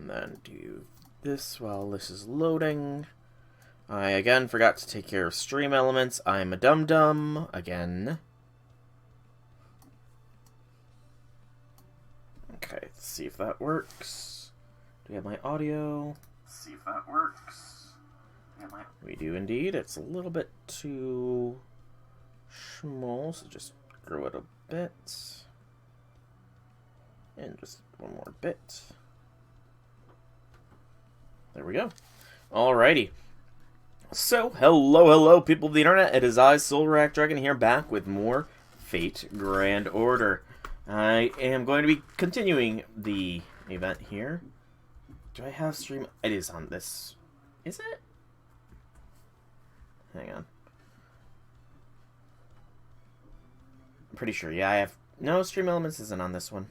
And then do this while this is loading. I again forgot to take care of stream elements. I'm a dum-dum again. Okay, let's see if that works. Do we have my audio? Let's see if that works. We do indeed. It's a little bit too small, so just grow it a bit. And just one more bit. There we go. Alrighty. So, hello, people of the internet. It is I, Soulrack Dragon, here back with more Fate Grand Order. I am going to be continuing the event here. Do I have stream? It is on this. Is it? Hang on. I'm pretty sure. Yeah, I have. No, Stream Elements isn't on this one.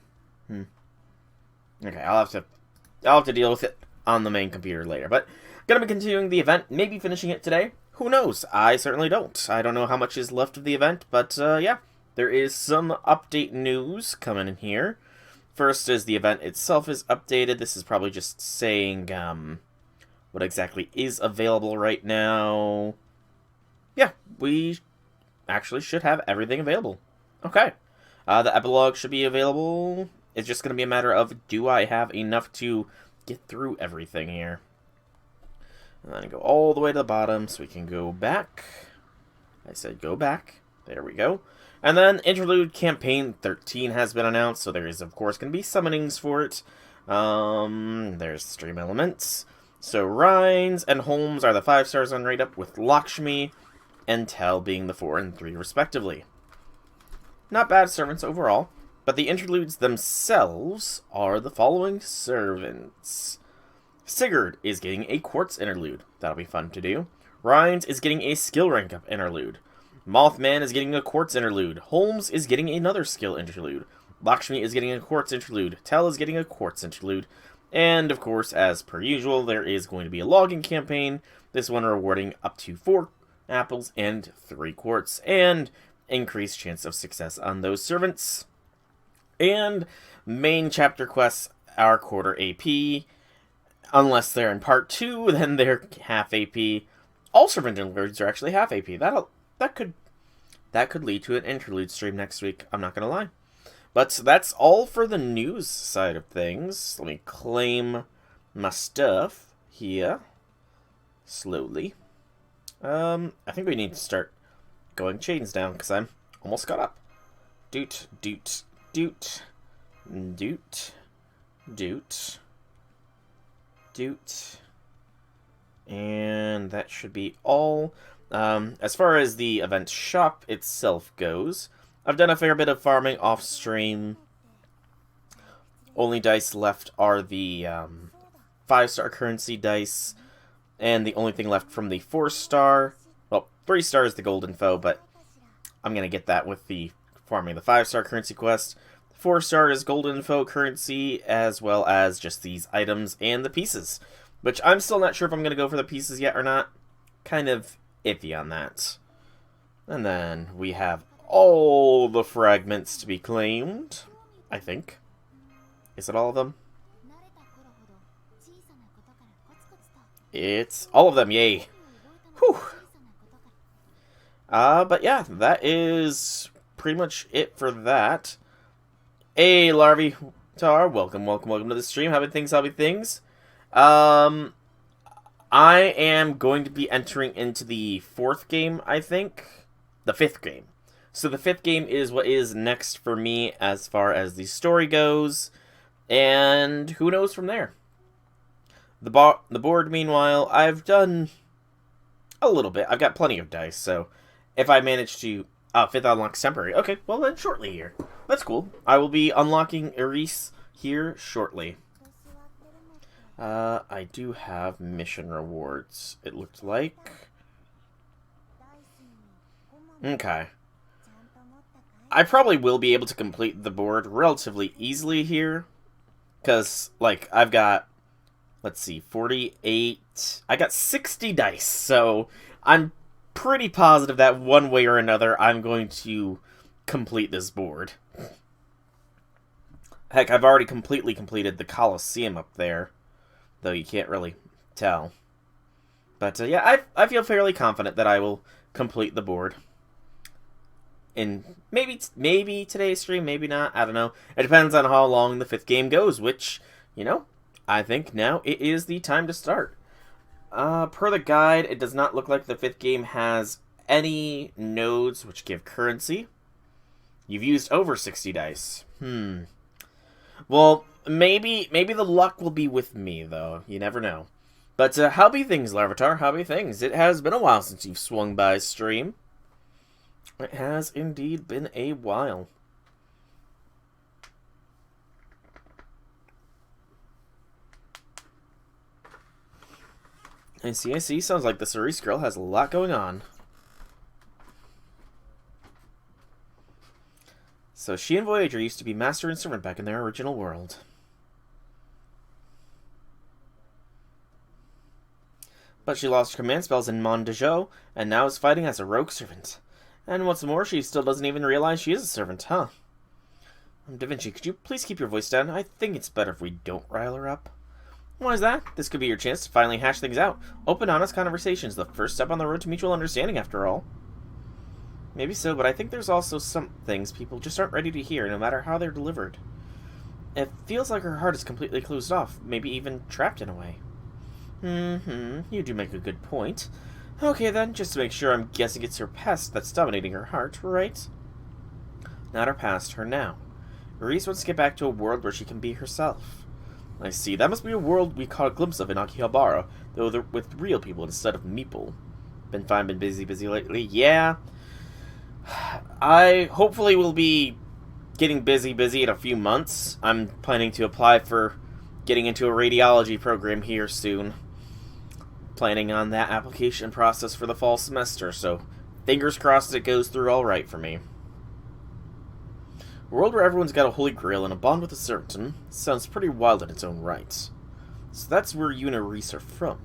Okay, I'll have to deal with it on the main computer later. But gonna be continuing the event, maybe finishing it today. Who knows? I certainly don't. I don't know how much is left of the event, but yeah, there is some update news coming in here. First is the event itself is updated. This is probably just saying what exactly is available right now. Yeah, we actually should have everything available. Okay. The epilogue should be available. It's just going to be a matter of, do I have enough to get through everything here? And then go all the way to the bottom so we can go back. I said go back. There we go. And then Interlude Campaign 13 has been announced, so there is, of course, going to be summonings for it. There's Stream Elements. So Rhines and Holmes are the 5 stars on Rate Up, with Lakshmi and Tel being the 4 and 3 respectively. Not bad servants overall, but the interludes themselves are the following servants. Sigurd is getting a Quartz interlude. That'll be fun to do. Rhines is getting a skill rank up interlude. Mothman is getting a Quartz interlude. Holmes is getting another skill interlude. Lakshmi is getting a Quartz interlude. Tel is getting a Quartz interlude. And, of course, as per usual, there is going to be a logging campaign. This one rewarding up to 4 apples and 3 quartz. And increased chance of success on those servants. And main chapter quests are quarter AP. Unless they're in part 2, then they're half AP. All servant interludes are actually half AP. That could lead to an interlude stream next week. I'm not gonna lie. But that's all for the news side of things. Let me claim my stuff here. Slowly. I think we need to start going chains down, because I'm almost caught up. Doot, doot, doot, doot, doot, doot. And that should be all. As far as the event shop itself goes, I've done a fair bit of farming off stream. Only dice left are the 5-star currency dice, and the only thing left from the 4-star, well, 3-star is the golden foe, but I'm going to get that with the farming the 5-star currency quest. 4-star is golden foe currency, as well as just these items and the pieces, which I'm still not sure if I'm going to go for the pieces yet or not. Kind of iffy on that. And then we have all the fragments to be claimed, I think. Is it all of them? It's all of them, yay. Whew. But yeah, that is pretty much it for that. Hey, Larvae Tar, welcome to the stream. Happy things. I am going to be entering into the 4th game, I think. The 5th game. So the 5th game is what is next for me as far as the story goes. And who knows from there. The board, meanwhile, I've done a little bit. I've got plenty of dice, so if I manage to... 5th unlocks temporary. Okay, well then shortly here. That's cool. I will be unlocking Eris here shortly. I do have mission rewards, it looked like. Okay. I probably will be able to complete the board relatively easily here. Because, like, I've got, let's see, 48... I got 60 dice, so I'm pretty positive that one way or another I'm going to complete this board. Heck, I've already completely completed the Colosseum up there. though you can't really tell. But yeah, I feel fairly confident that I will complete the board. In maybe today's stream, maybe not, I don't know. It depends on how long the 5th game goes, which, you know, I think now it is the time to start. Per the guide, it does not look like the 5th game has any nodes which give currency. You've used over 60 dice. Well, maybe the luck will be with me, though. You never know. But how be things, Larvitar? How be things? It has been a while since you've swung by stream. It has indeed been a while. I see. Sounds like the Cerise girl has a lot going on. So she and Voyager used to be master and servant back in their original world. But she lost her command spells in Mon Dejo, and now is fighting as a rogue servant. And what's more, she still doesn't even realize she is a servant, huh? Da Vinci, could you please keep your voice down? I think it's better if we don't rile her up. Why is that? This could be your chance to finally hash things out. Open, honest conversations, the first step on the road to mutual understanding, after all. Maybe so, but I think there's also some things people just aren't ready to hear, no matter how they're delivered. It feels like her heart is completely closed off, maybe even trapped in a way. You do make a good point. Okay then, just to make sure, I'm guessing it's her past that's dominating her heart, right? Not her past, her now. Reese wants to get back to a world where she can be herself. I see, that must be a world we caught a glimpse of in Akihabara, though with real people instead of meeple. Been fine, been busy lately? Yeah. I hopefully will be getting busy in a few months. I'm planning to apply for getting into a radiology program here soon. Planning on that application process for the fall semester, so fingers crossed it goes through alright for me. A world where everyone's got a holy grail and a bond with a certain sounds pretty wild in its own right. So that's where you and Reese are from.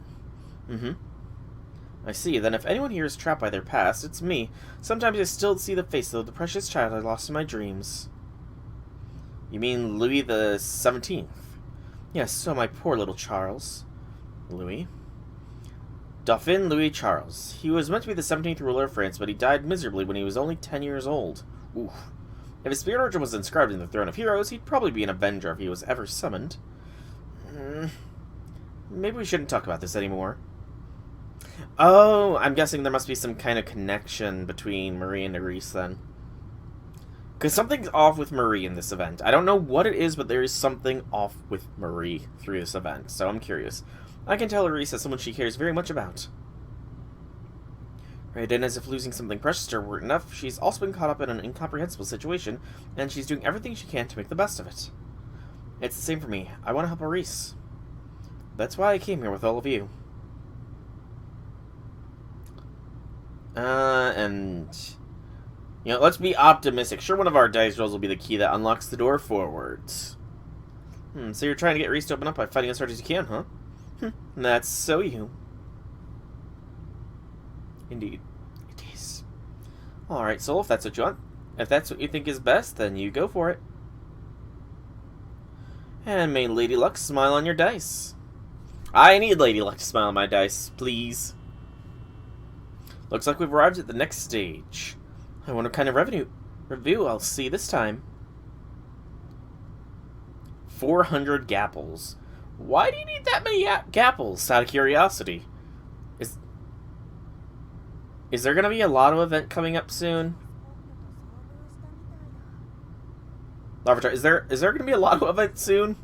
I see, then if anyone here is trapped by their past, it's me. Sometimes I still see the face of the precious child I lost in my dreams. You mean Louis the 17th? Yes, so my poor little Charles. Louis? Dauphin Louis Charles. He was meant to be the 17th ruler of France, but he died miserably when he was only 10 years old. Oof. If his spirit origin was inscribed in the Throne of Heroes, he'd probably be an Avenger if he was ever summoned. Maybe we shouldn't talk about this anymore. Oh, I'm guessing there must be some kind of connection between Marie and Nerys then. Because something's off with Marie in this event. I don't know what it is, but there is something off with Marie through this event, so I'm curious. I can tell Nerys is someone she cares very much about. Right, and as if losing something precious to her weren't enough, she's also been caught up in an incomprehensible situation, and she's doing everything she can to make the best of it. It's the same for me. I want to help Nerys. That's why I came here with all of you. And you know, let's be optimistic. Sure, one of our dice rolls will be the key that unlocks the door forwards. So you're trying to get Reese to open up by fighting as hard as you can, huh? That's so you. Indeed. It is. Alright, Soul, if that's what you want. If that's what you think is best, then you go for it. And may Lady Luck smile on your dice. I need Lady Luck to smile on my dice, please. Looks like we've arrived at the next stage. I wonder what kind of review I'll see this time. 400 gapples. Why do you need that many gapples, out of curiosity? Is there going to be a lotto event coming up soon? Larvitar, is there going to be a lotto event soon?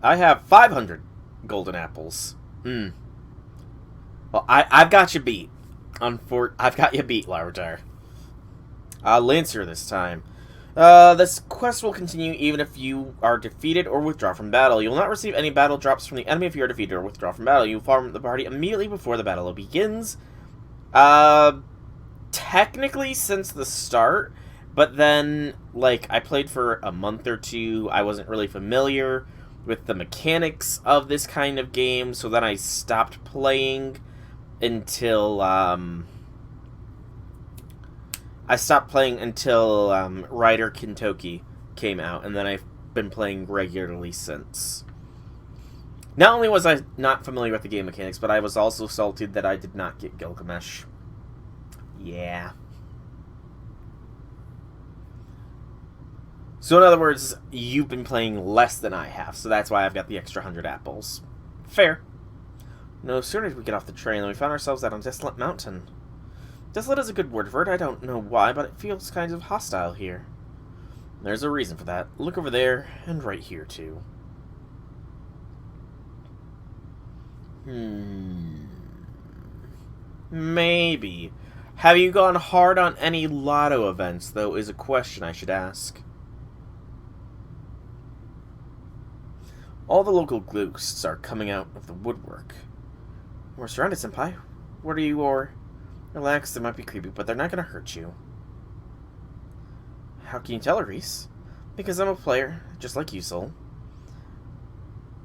I have 500 golden apples. Well, I've got you beat. I've got you beat, Larvitar. Lancer this time. This quest will continue even if you are defeated or withdraw from battle. You will not receive any battle drops from the enemy if you are defeated or withdraw from battle. You form the party immediately before the battle begins. Technically since the start, but then, like, I played for a month or two. I wasn't really familiar with the mechanics of this kind of game, so then I stopped playing until, Rider Kentucky came out, and then I've been playing regularly since. Not only was I not familiar with the game mechanics, but I was also salted that I did not get Gilgamesh. Yeah. So in other words, you've been playing less than I have, so that's why I've got the extra 100 apples. Fair. No sooner did we get off the train than we found ourselves out on Desolate Mountain. Desolate is a good word for it, I don't know why, but it feels kind of hostile here. There's a reason for that. Look over there, and right here, too. Maybe. Have you gone hard on any lotto events, though, is a question I should ask. All the local ghosts are coming out of the woodwork. We're surrounded, senpai. What are you, or... Relax, they might be creepy, but they're not going to hurt you. How can you tell, Reese? Because I'm a player, just like you, Soul.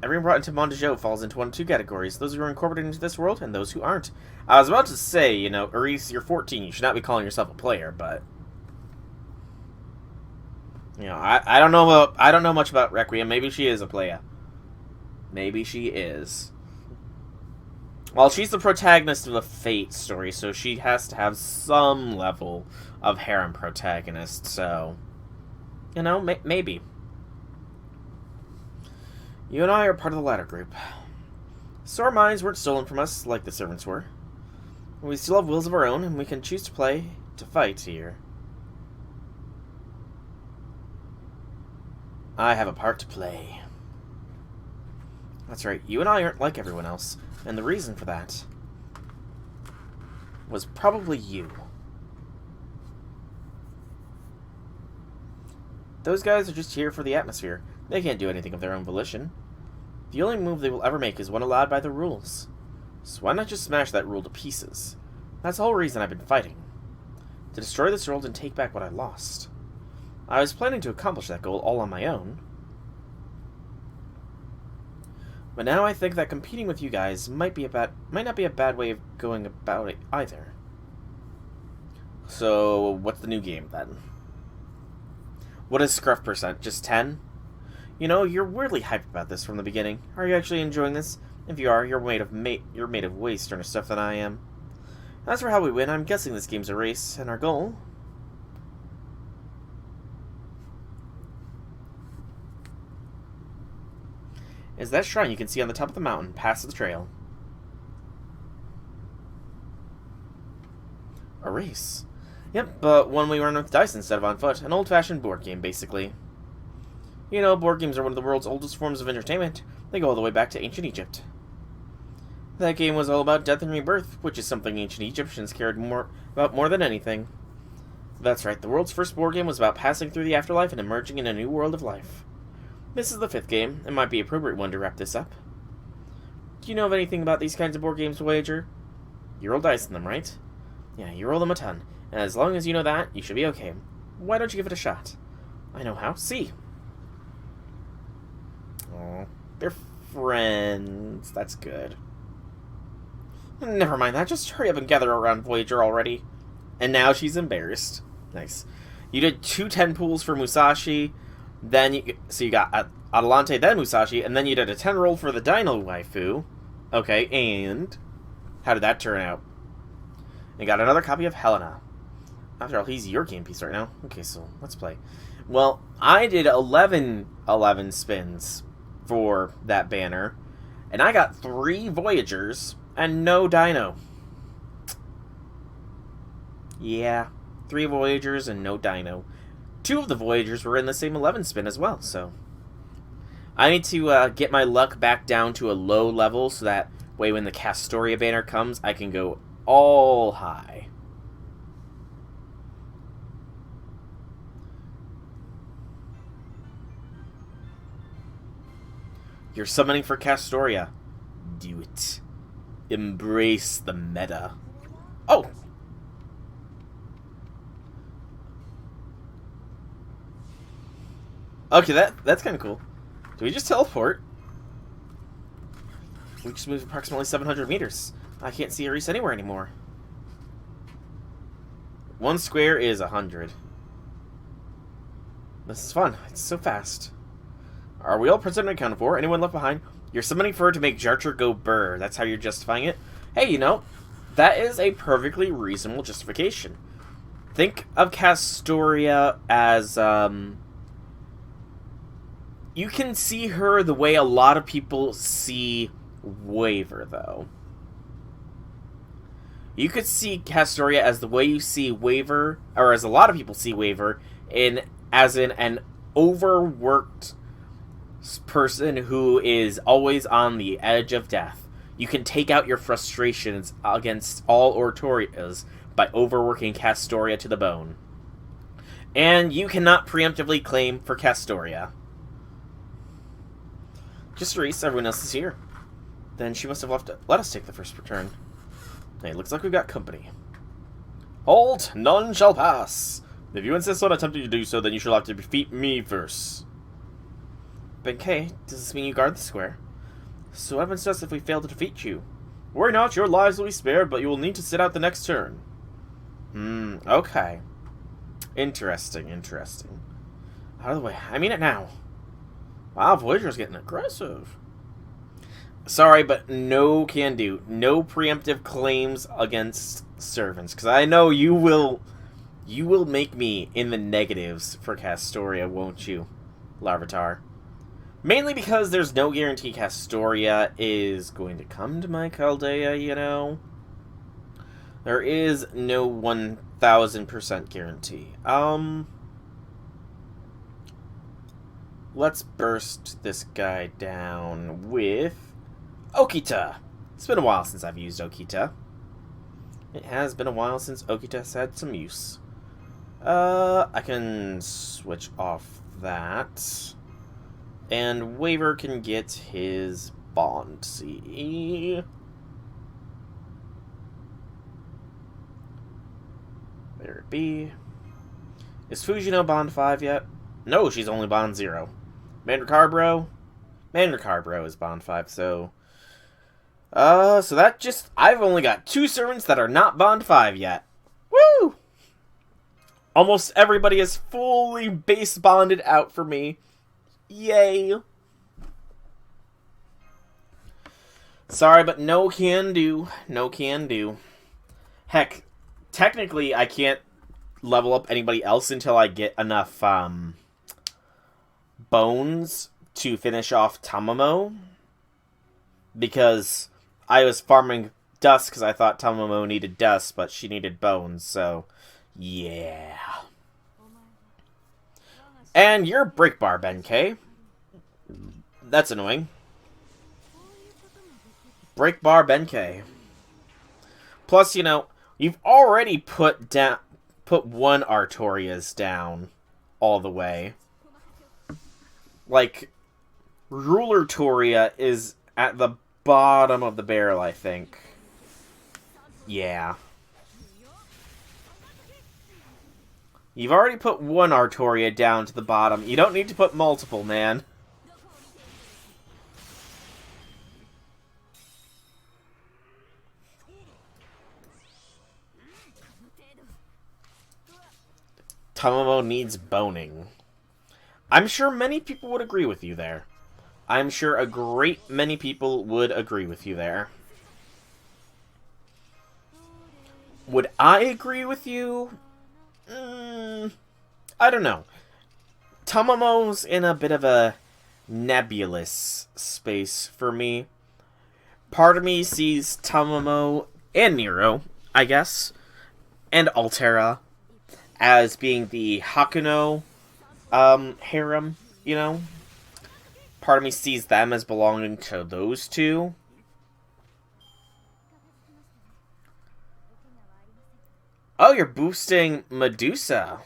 Everyone brought into Mondejo falls into one of two categories. Those who are incorporated into this world, and those who aren't. I was about to say, you know, Reese, you're 14, you should not be calling yourself a player, but... You know, I don't know much about Requiem. Maybe she is a player. Maybe she is. Well, she's the protagonist of the Fate story, so she has to have some level of harem protagonist, so... You know, maybe. You and I are part of the latter group. So our minds weren't stolen from us, like the servants were. We still have wills of our own, and we can choose to fight here. I have a part to play. That's right, you and I aren't like everyone else, and the reason for that was probably you. Those guys are just here for the atmosphere. They can't do anything of their own volition. The only move they will ever make is one allowed by the rules. So why not just smash that rule to pieces? That's the whole reason I've been fighting. To destroy this world and take back what I lost. I was planning to accomplish that goal all on my own. But now I think that competing with you guys might not be a bad way of going about it either. So, what's the new game then? What is Scruff percent? Just 10? You know, you're weirdly hyped about this from the beginning. Are you actually enjoying this? If you are, you're made of way sterner stuff than I am. As for how we win, I'm guessing this game's a race, and our goal... is that shrine you can see on the top of the mountain, past the trail. A race? Yep, but one we run with dice instead of on foot. An old-fashioned board game, basically. You know, board games are one of the world's oldest forms of entertainment. They go all the way back to ancient Egypt. That game was all about death and rebirth, which is something ancient Egyptians cared about more than anything. That's right, the world's first board game was about passing through the afterlife and emerging in a new world of life. This is the 5th game. It might be an appropriate one to wrap this up. Do you know of anything about these kinds of board games, Voyager? You roll dice in them, right? Yeah, you roll them a ton. And as long as you know that, you should be okay. Why don't you give it a shot? I know how. See. Oh, they're friends. That's good. Never mind that. Just hurry up and gather around Voyager already. And now she's embarrassed. Nice. You did 2 10 pools for Musashi. Then you got Adelante, then Musashi, and then you did a 10 roll for the Dino waifu. Okay, and how did that turn out? You got another copy of Helena. After all, he's your game piece right now. Okay, so let's play. Well, I did 11 spins for that banner, and I got 3 Voyagers and no Dino. Yeah, 3 Voyagers and no Dino. 2 of the Voyagers were in the same 11 spin as well, so... I need to get my luck back down to a low level, so that way when the Castoria banner comes, I can go all high. You're summoning for Castoria. Do it. Embrace the meta. Oh! Okay, that's kind of cool. Do we just teleport? We just moved approximately 700 meters. I can't see Reese anywhere anymore. 1 square is 100. This is fun. It's so fast. Are we all present and accounted for? Anyone left behind? You're summoning for her to make Jarcher go burr. That's how you're justifying it? Hey, you know, that is a perfectly reasonable justification. Think of Castoria as, you can see her the way a lot of people see Waver, though. You could see Castoria as the way you see Waver, or as a lot of people see Waver, as in an overworked person who is always on the edge of death. You can take out your frustrations against all Ortorias by overworking Castoria to the bone. And you cannot preemptively claim for Castoria. Just Reese, everyone else is here. Then she must have let us take the first return. Hey, looks like we've got company. Halt! None shall pass! If you insist on attempting to do so, then you shall have to defeat me first. Benkei, does this mean you guard the square? So what happens to us if we fail to defeat you? Worry not, your lives will be spared, but you will need to sit out the next turn. Okay. Interesting. Out of the way. I mean it now. Wow, Voyager's getting aggressive. Sorry, but no can do. No preemptive claims against servants, because I know you will make me in the negatives for Castoria, won't you, Larvitar? Mainly because there's no guarantee Castoria is going to come to my Chaldea, you know? There is no 1000% guarantee. Let's burst this guy down with Okita. It's been a while since I've used Okita. It has been a while since Okita's had some use. I can switch off that. And Waver can get his Bond. See? There it be. Is Fujino Bond 5 yet? No, she's only Bond 0. Mandracarbro? Mandracarbro is Bond 5, so... so that just... I've only got 2 servants that are not Bond 5 yet. Woo! Almost everybody is fully base bonded out for me. Yay! Sorry, but no can do. No can do. Heck, technically I can't level up anybody else until I get enough, bones to finish off Tamamo. Because I was farming dust because I thought Tamamo needed dust, but she needed bones, so... yeah. And you're Break Bar, Benkei. That's annoying. Break Bar, Benkei. Plus, you know, you've already put one Artorias down all the way. Like, Ruler Toria is at the bottom of the barrel, I think. Yeah. You've already put one Artoria down to the bottom. You don't need to put multiple, man. Tamamo needs boning. I'm sure many people would agree with you there. I'm sure a great many people would agree with you there. Would I agree with you? I don't know. Tamamo's in a bit of a nebulous space for me. Part of me sees Tamamo and Nero, I guess, and Altera as being the Hakuno harem, you know? Part of me sees them as belonging to those two. Oh, you're boosting Medusa.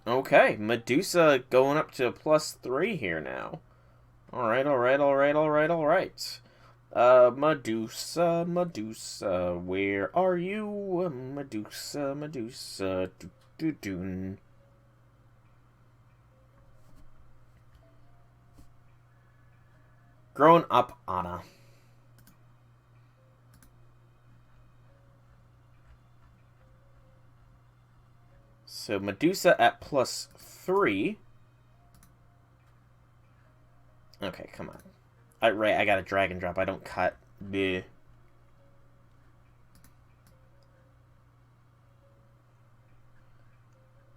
Okay, Medusa going up to +3 here now. Alright. Medusa, where are you? Medusa. Grown up Anna. So Medusa at +3. Okay, come on. Right, I got a drag and drop. I don't cut. Bleh.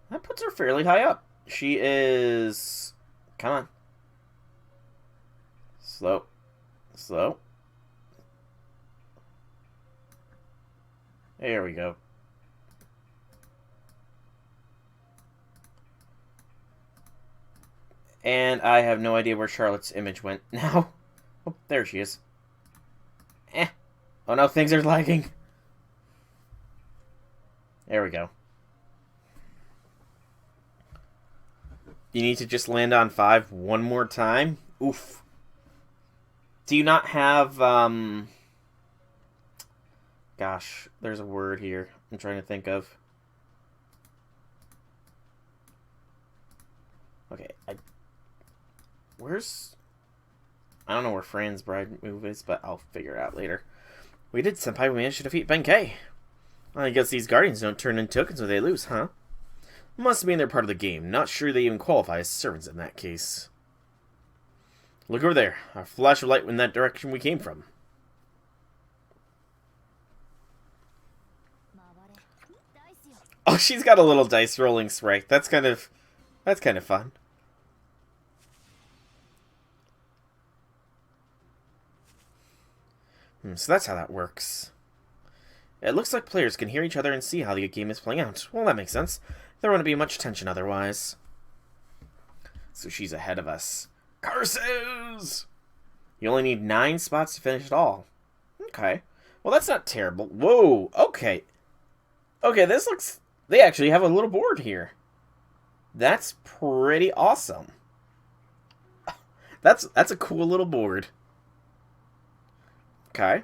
That puts her fairly high up. She is... Come on. Slow. Slow. There we go. And I have no idea where Charlotte's image went now. Oh, there she is. Oh no, things are lagging. There we go. You need to just land on 5 one more time? Oof. Do you not have, Gosh, there's a word here I'm trying to think of. Okay, Where's... I don't know where Fran's bride move is, but I'll figure it out later. We did, Senpai. We managed to defeat Benkei. Well, I guess these guardians don't turn into tokens when they lose, huh? Must mean they're part of the game. Not sure they even qualify as servants in that case. Look over there. A flash of light in that direction we came from. Oh, she's got a little dice rolling sprite. That's kind of fun. So that's how that works. It looks like players can hear each other and see how the game is playing out. Well, that makes sense. There wouldn't be much tension otherwise. So she's ahead of us. Curses! You only need 9 spots to finish it all. Okay. Well, that's not terrible. Whoa! Okay. Okay, this looks... They actually have a little board here. That's pretty awesome. That's a cool little board. Okay.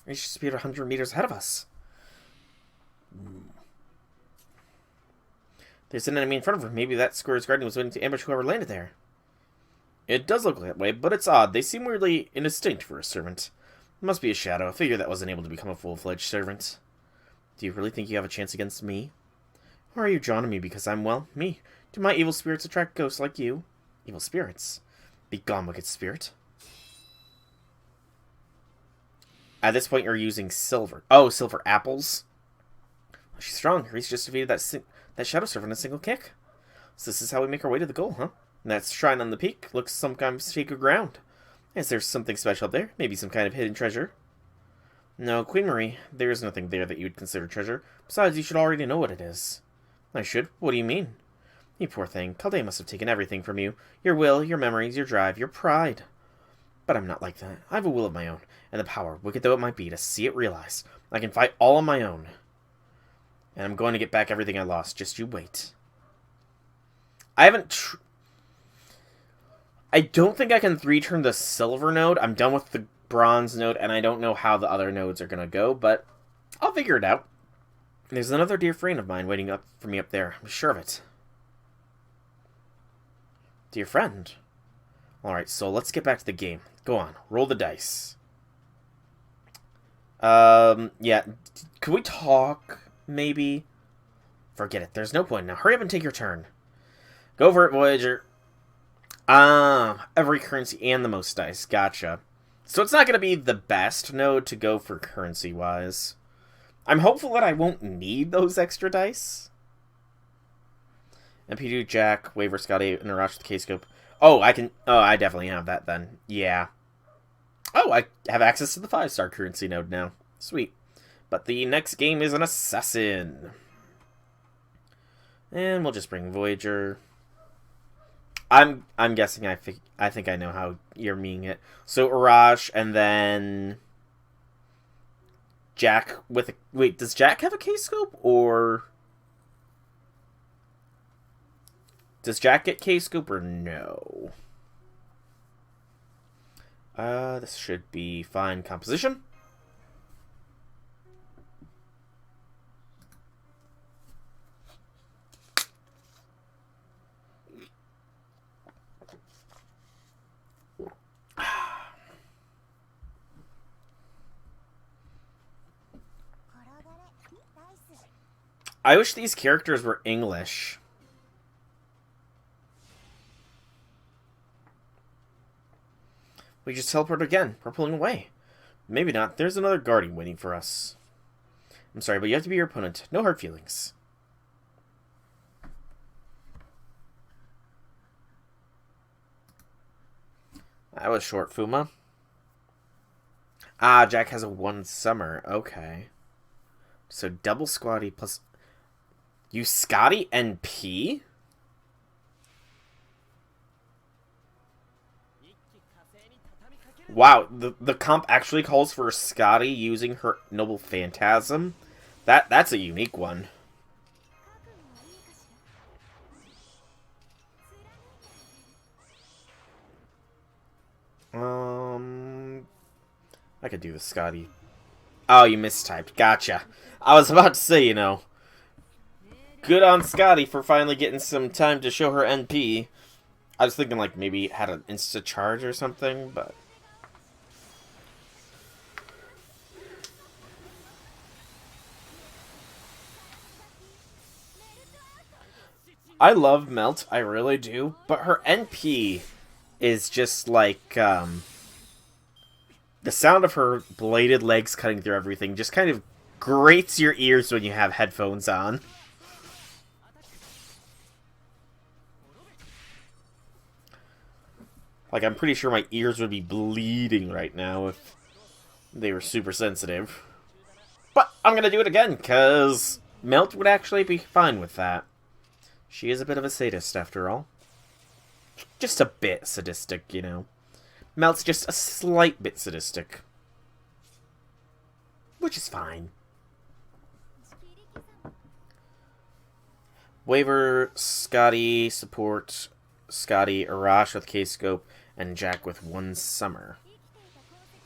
He's just about 100 meters ahead of us. There's an enemy in front of her. Maybe that square's guardian was waiting to ambush whoever landed there. It does look that way, but it's odd. They seem weirdly indistinct for a servant. It must be a shadow, a figure that wasn't able to become a full-fledged servant. Do you really think you have a chance against me? Or are you drawn to me because I'm, well, me? Do my evil spirits attract ghosts like you? Evil spirits? Be gone, wicked spirit. At this point, you're using silver. Oh, silver apples? Well, she's strong. Reese just defeated that shadow servant in a single kick. So this is how we make our way to the goal, huh? And that shrine on the peak looks some kind of sacred ground. Is there something special up there? Maybe some kind of hidden treasure? No, Queen Marie, there is nothing there that you would consider treasure. Besides, you should already know what it is. I should? What do you mean? You poor thing. Kaldea must have taken everything from you. Your will, your memories, your drive, your pride. But I'm not like that. I have a will of my own, and the power, wicked though it might be, to see it realized. I can fight all on my own. And I'm going to get back everything I lost. Just you wait. I haven't... I don't think I can 3-turn the silver node. I'm done with the bronze node, and I don't know how the other nodes are going to go, but I'll figure it out. There's another dear friend of mine waiting up for me up there. I'm sure of it. Dear friend. Alright, so let's get back to the game. Go on. Roll the dice. Yeah. Could we talk, maybe? Forget it. There's no point. Now hurry up and take your turn. Go for it, Voyager. Every currency and the most dice. Gotcha. So it's not going to be the best node to go for currency-wise. I'm hopeful that I won't need those extra dice. MP2, Jack, Waver, Scotty, and Arash with K-Scope. Oh, I can... Oh, I definitely have that then. Yeah. Oh, I have access to the 5-star currency node now. Sweet. But the next game is an assassin. And we'll just bring Voyager. I'm guessing I think I know how you're meaning it. So Arash and then Jack with a... Wait, does Jack have a K-Scope or... Does Jack get K-Scope or no? This should be fine. Composition. I wish these characters were English. We just teleport again. We're pulling away. Maybe not. There's another guardian waiting for us. I'm sorry, but you have to be your opponent. No hard feelings. That was short, Fuma. Ah, Jack has a 1 summer. Okay. So double Scotty plus... You Scotty NP? Wow, the comp actually calls for Scotty using her Noble Phantasm? That's a unique one. I could do the Scotty. Oh, you mistyped. Gotcha. I was about to say, you know, good on Scotty for finally getting some time to show her NP. I was thinking, like, maybe it had an insta-charge or something, but... I love Melt, I really do, but her NP is just like, the sound of her bladed legs cutting through everything just kind of grates your ears when you have headphones on. Like, I'm pretty sure my ears would be bleeding right now if they were super sensitive. But I'm gonna do it again, because Melt would actually be fine with that. She is a bit of a sadist, after all. Just a bit sadistic, you know. Melt's just a slight bit sadistic. Which is fine. Waver, Scotty, support, Scotty, Arash with K-Scope, and Jack with 1 summer.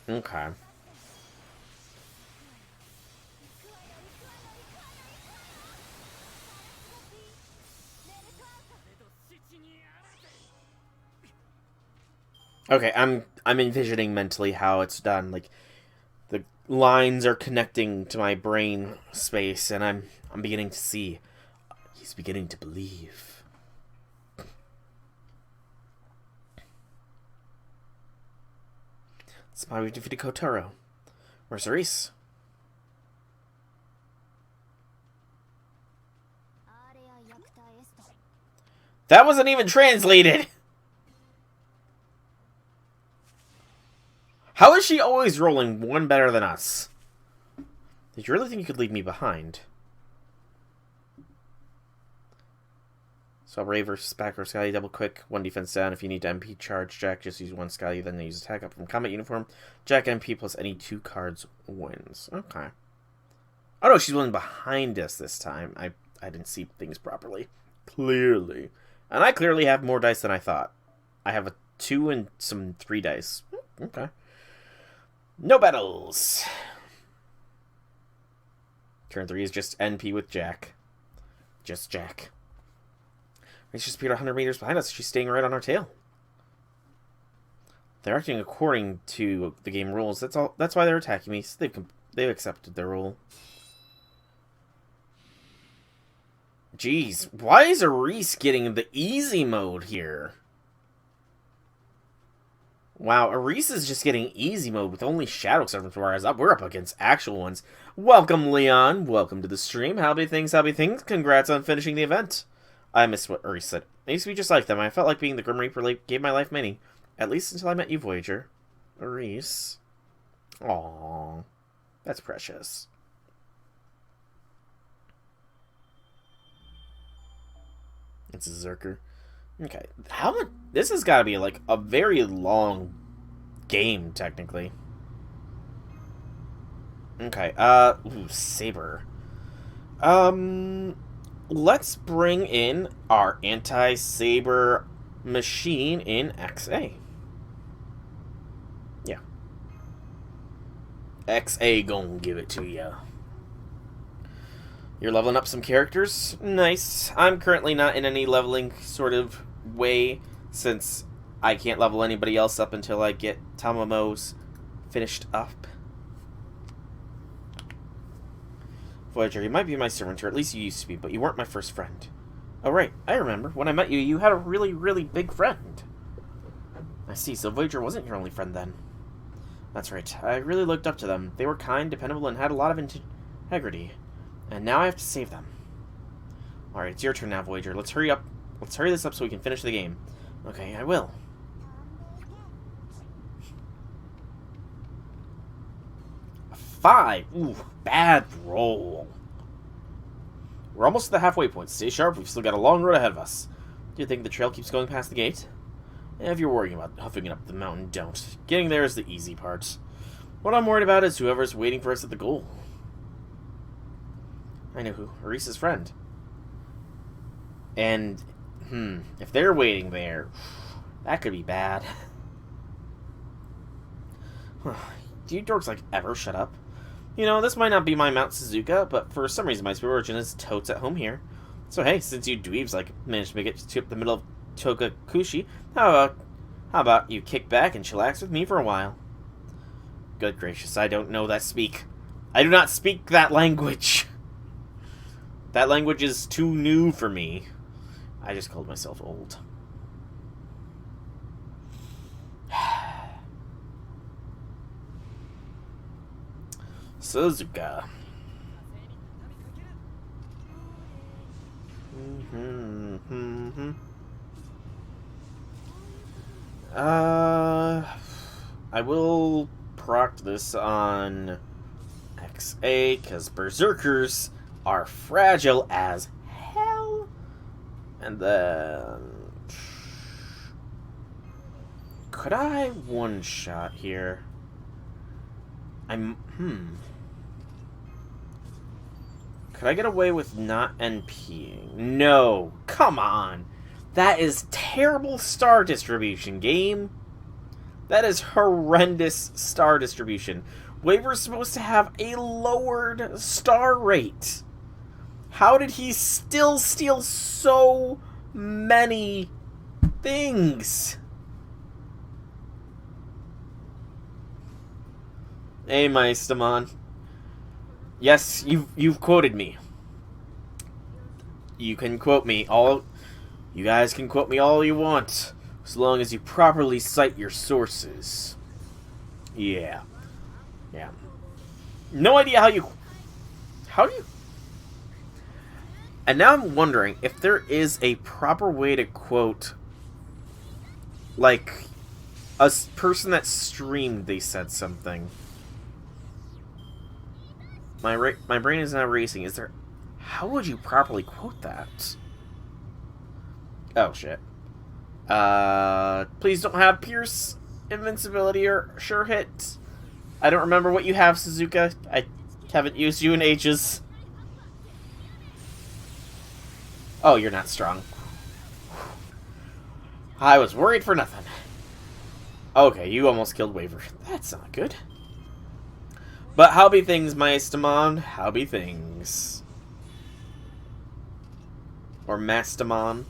Okay. Okay, I'm envisioning mentally how it's done. Like, the lines are connecting to my brain space, and I'm beginning to see. He's beginning to believe. That's why we defeated Kotaro. Where's Reese? That wasn't even translated! How is she always rolling one better than us? Did you really think you could leave me behind? So Ray versus Backer Scotty, double quick, 1 defense down. If you need to MP charge Jack, just use 1 Scotty, then use attack up from combat uniform. Jack MP plus any 2 cards wins. Okay. Oh no, she's one behind us this time. I didn't see things properly. Clearly. And I clearly have more dice than I thought. I have a 2 and some 3 dice. Okay. No battles. Turn 3 is just NP with Jack. Just Jack. She's just appeared 100 meters behind us. She's staying right on our tail. They're acting according to the game rules. That's all. That's why they're attacking me. So they've accepted their role. Jeez, why is Reese getting the easy mode here? Wow, Reese is just getting easy mode with only Shadow Servants, whereas we're up against actual ones. Welcome, Leon. Welcome to the stream. Happy things, happy things. Congrats on finishing the event. I missed what Reese said. I used to be just like them. I felt like being the Grim Reaper gave my life meaning. At least until I met you, Voyager. Reese. Aww. That's precious. It's a Berserker. Okay. How much... This has got to be, like, a very long game, technically. Okay. Ooh, Saber. Let's bring in our anti-Saber machine in XA. Yeah. XA gonna give it to ya. You're leveling up some characters? Nice. I'm currently not in any leveling sort of way, since I can't level anybody else up until I get Tamamo's finished up. Voyager, you might be my servant, or at least you used to be, but you weren't my first friend. Oh right, I remember. When I met you, you had a really, really big friend. I see, so Voyager wasn't your only friend then. That's right. I really looked up to them. They were kind, dependable, and had a lot of integrity. And now I have to save them. Alright, it's your turn now, Voyager. Let's hurry up. Let's hurry this up so we can finish the game. Okay, I will. A 5. Ooh, bad roll. We're almost at the halfway point. Stay sharp. We've still got a long road ahead of us. Do you think the trail keeps going past the gate? If you're worrying about huffing it up the mountain, don't. Getting there is the easy part. What I'm worried about is whoever's waiting for us at the goal. I know who. Arisa's friend. And, if they're waiting there, that could be bad. Do you dorks, ever shut up? You know, this might not be my Mount Suzuka, but for some reason my spirit origin is totes at home here. So hey, since you dweebs, managed to make it to the middle of Togakushi, how about you kick back and chillax with me for a while? Good gracious, I don't know that speak. I do not speak that language. That language is too new for me. I just called myself old. Suzuka. I will proc this on XA, because Berserkers are fragile as hell. And then... could I one-shot here? Could I get away with not NPing? No. Come on. That is terrible star distribution, game. That is horrendous star distribution. Waver's supposed to have a lowered star rate. How did he still steal so many things? Hey, Maestamon. Yes, you've quoted me. You can quote me all... You guys can quote me all you want, as long as you properly cite your sources. Yeah. Yeah. No idea how you... How do you... And now I'm wondering if there is a proper way to quote... a person that streamed they said something. My brain is now racing. Is there... How would you properly quote that? Oh, shit. Please don't have Pierce invincibility or sure hit. I don't remember what you have, Suzuka. I haven't used you in ages. Oh, you're not strong. I was worried for nothing. Okay, you almost killed Waver. That's not good. But how be things, Maestamon? How be things? Or Mastamon?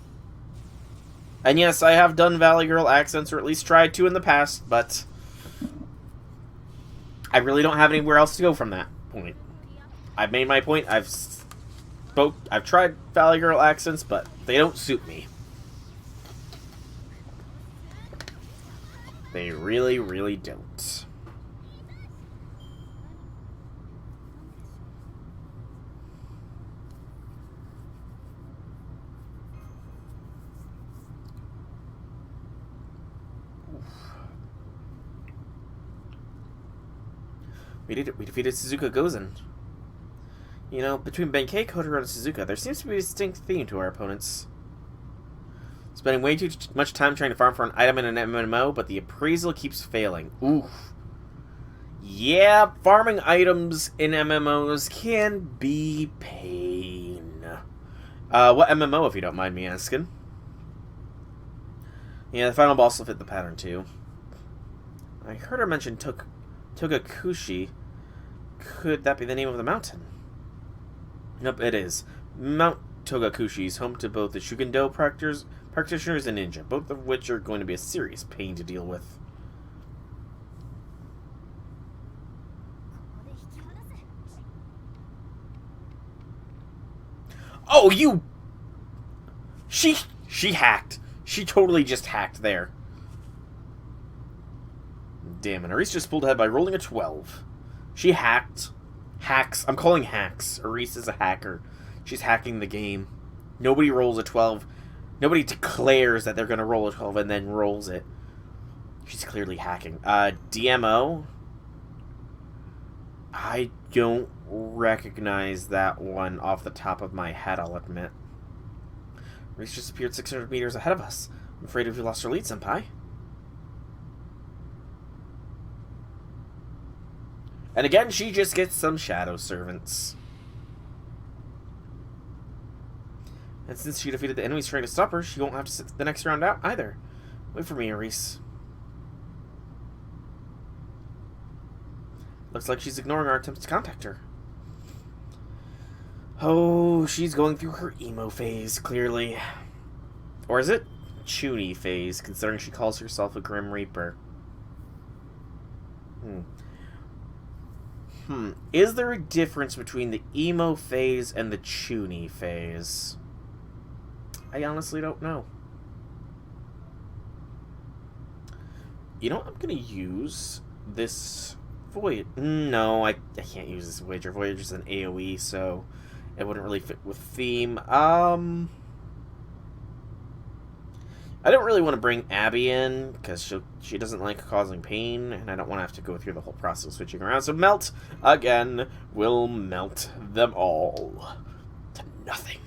And yes, I have done Valley Girl accents, or at least tried to in the past, but I really don't have anywhere else to go from that point. I've made my point. I've tried Valley Girl accents, but they don't suit me. They really, really don't. We did it. We defeated Suzuka Gozen. You know, between Benkei, Kotaro, and Suzuka, there seems to be a distinct theme to our opponents. Spending way too much time trying to farm for an item in an MMO, but the appraisal keeps failing. Oof. Yeah, farming items in MMOs can be pain. What MMO, if you don't mind me asking? Yeah, the final boss will fit the pattern, too. I heard her mention Togakushi. Could that be the name of the mountain? Nope, it is. Mount Togakushi is home to both the Shugendo practitioners and ninja, both of which are going to be a serious pain to deal with. Oh, you... She hacked. She totally just hacked there. Damn, and Aris just pulled ahead by rolling a 12. She hacked. Hacks. I'm calling hacks. Aris is a hacker. She's hacking the game. Nobody rolls a 12. Nobody declares that they're going to roll a 12 and then rolls it. She's clearly hacking. DMO. I don't recognize that one off the top of my head, I'll admit. Reese just appeared 600 meters ahead of us. I'm afraid we lost our lead, Senpai. And again, she just gets some shadow servants. And since she defeated the enemies trying to stop her, she won't have to sit the next round out either. Wait for me, Aris. Looks like she's ignoring our attempts to contact her. Oh, she's going through her emo phase, clearly. Or is it Chuny phase, considering she calls herself a Grim Reaper? Is there a difference between the emo phase and the Chuny phase? I honestly don't know. You know what? I'm going to use this Voyage. No, I can't use this Voyager. Voyager's an AoE, so it wouldn't really fit with theme. I don't really want to bring Abby in, because she doesn't like causing pain, and I don't want to have to go through the whole process of switching around. So Melt, again, will melt them all to nothing.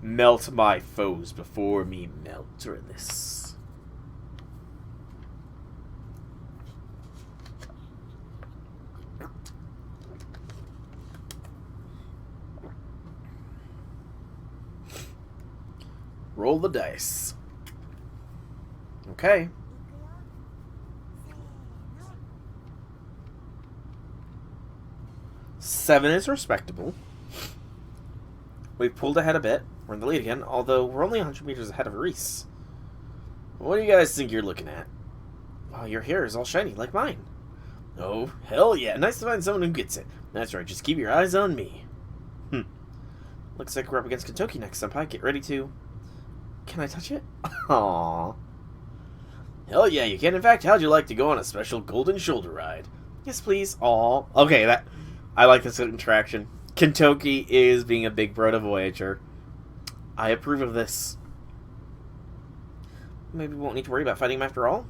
Melt my foes before me melt this. Roll the dice. Okay. Seven is respectable. We've pulled ahead a bit. We're in the lead again, although we're only 100 meters ahead of Reese. What do you guys think you're looking at? Oh, your hair is all shiny, like mine. Oh, hell yeah. Nice to find someone who gets it. That's right, just keep your eyes on me. Looks like we're up against Kentucky next, Senpai. Get ready to... Can I touch it? Aww. Hell yeah, you can. In fact, how'd you like to go on a special golden shoulder ride? Yes, please. Aww. Okay, I like this interaction. Kentucky is being a big bro to Voyager. I approve of this. Maybe we won't need to worry about fighting him after all.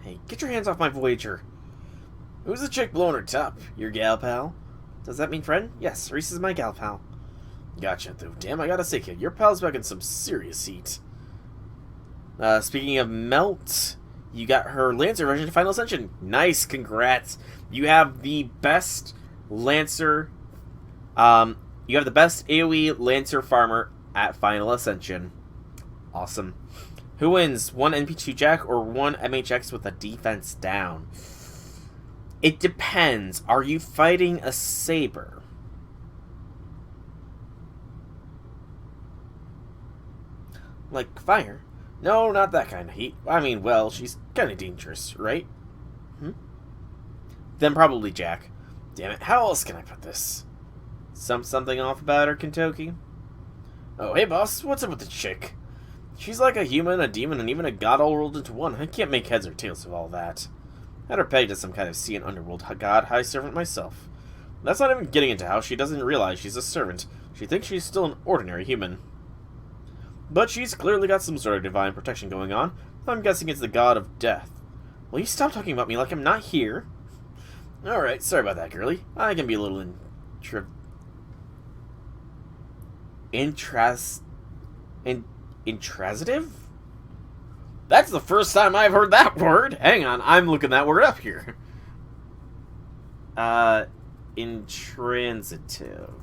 Hey, get your hands off my Voyager. Who's the chick blowing her top? Your gal pal? Does that mean friend? Yes, Reese is my gal pal. Gotcha, though. Damn, I gotta say, kid, your pal's back in some serious heat. Speaking of Melt, you got her Lancer version to Final Ascension. Nice, congrats. You have the best Lancer, you have the best AoE Lancer farmer at Final Ascension. Awesome. Who wins? One NP2 Jack or one MHX with a defense down? It depends. Are you fighting a Saber? Like fire? No, not that kind of heat. I mean, well, she's kind of dangerous, right? Then probably Jack. Damn it, how else can I put this? Something off about her, Kentucky? Oh, hey boss, what's up with the chick? She's like a human, a demon, and even a god all rolled into one. I can't make heads or tails of all that. Had her pegged as some kind of sea and underworld god high servant myself. That's not even getting into how she doesn't realize she's a servant. She thinks she's still an ordinary human. But she's clearly got some sort of divine protection going on. I'm guessing it's the god of death. Will you stop talking about me like I'm not here? Alright, sorry about that, girlie. I can be a little intransitive? That's the first time I've heard that word. Hang on, I'm looking that word up here. Intransitive.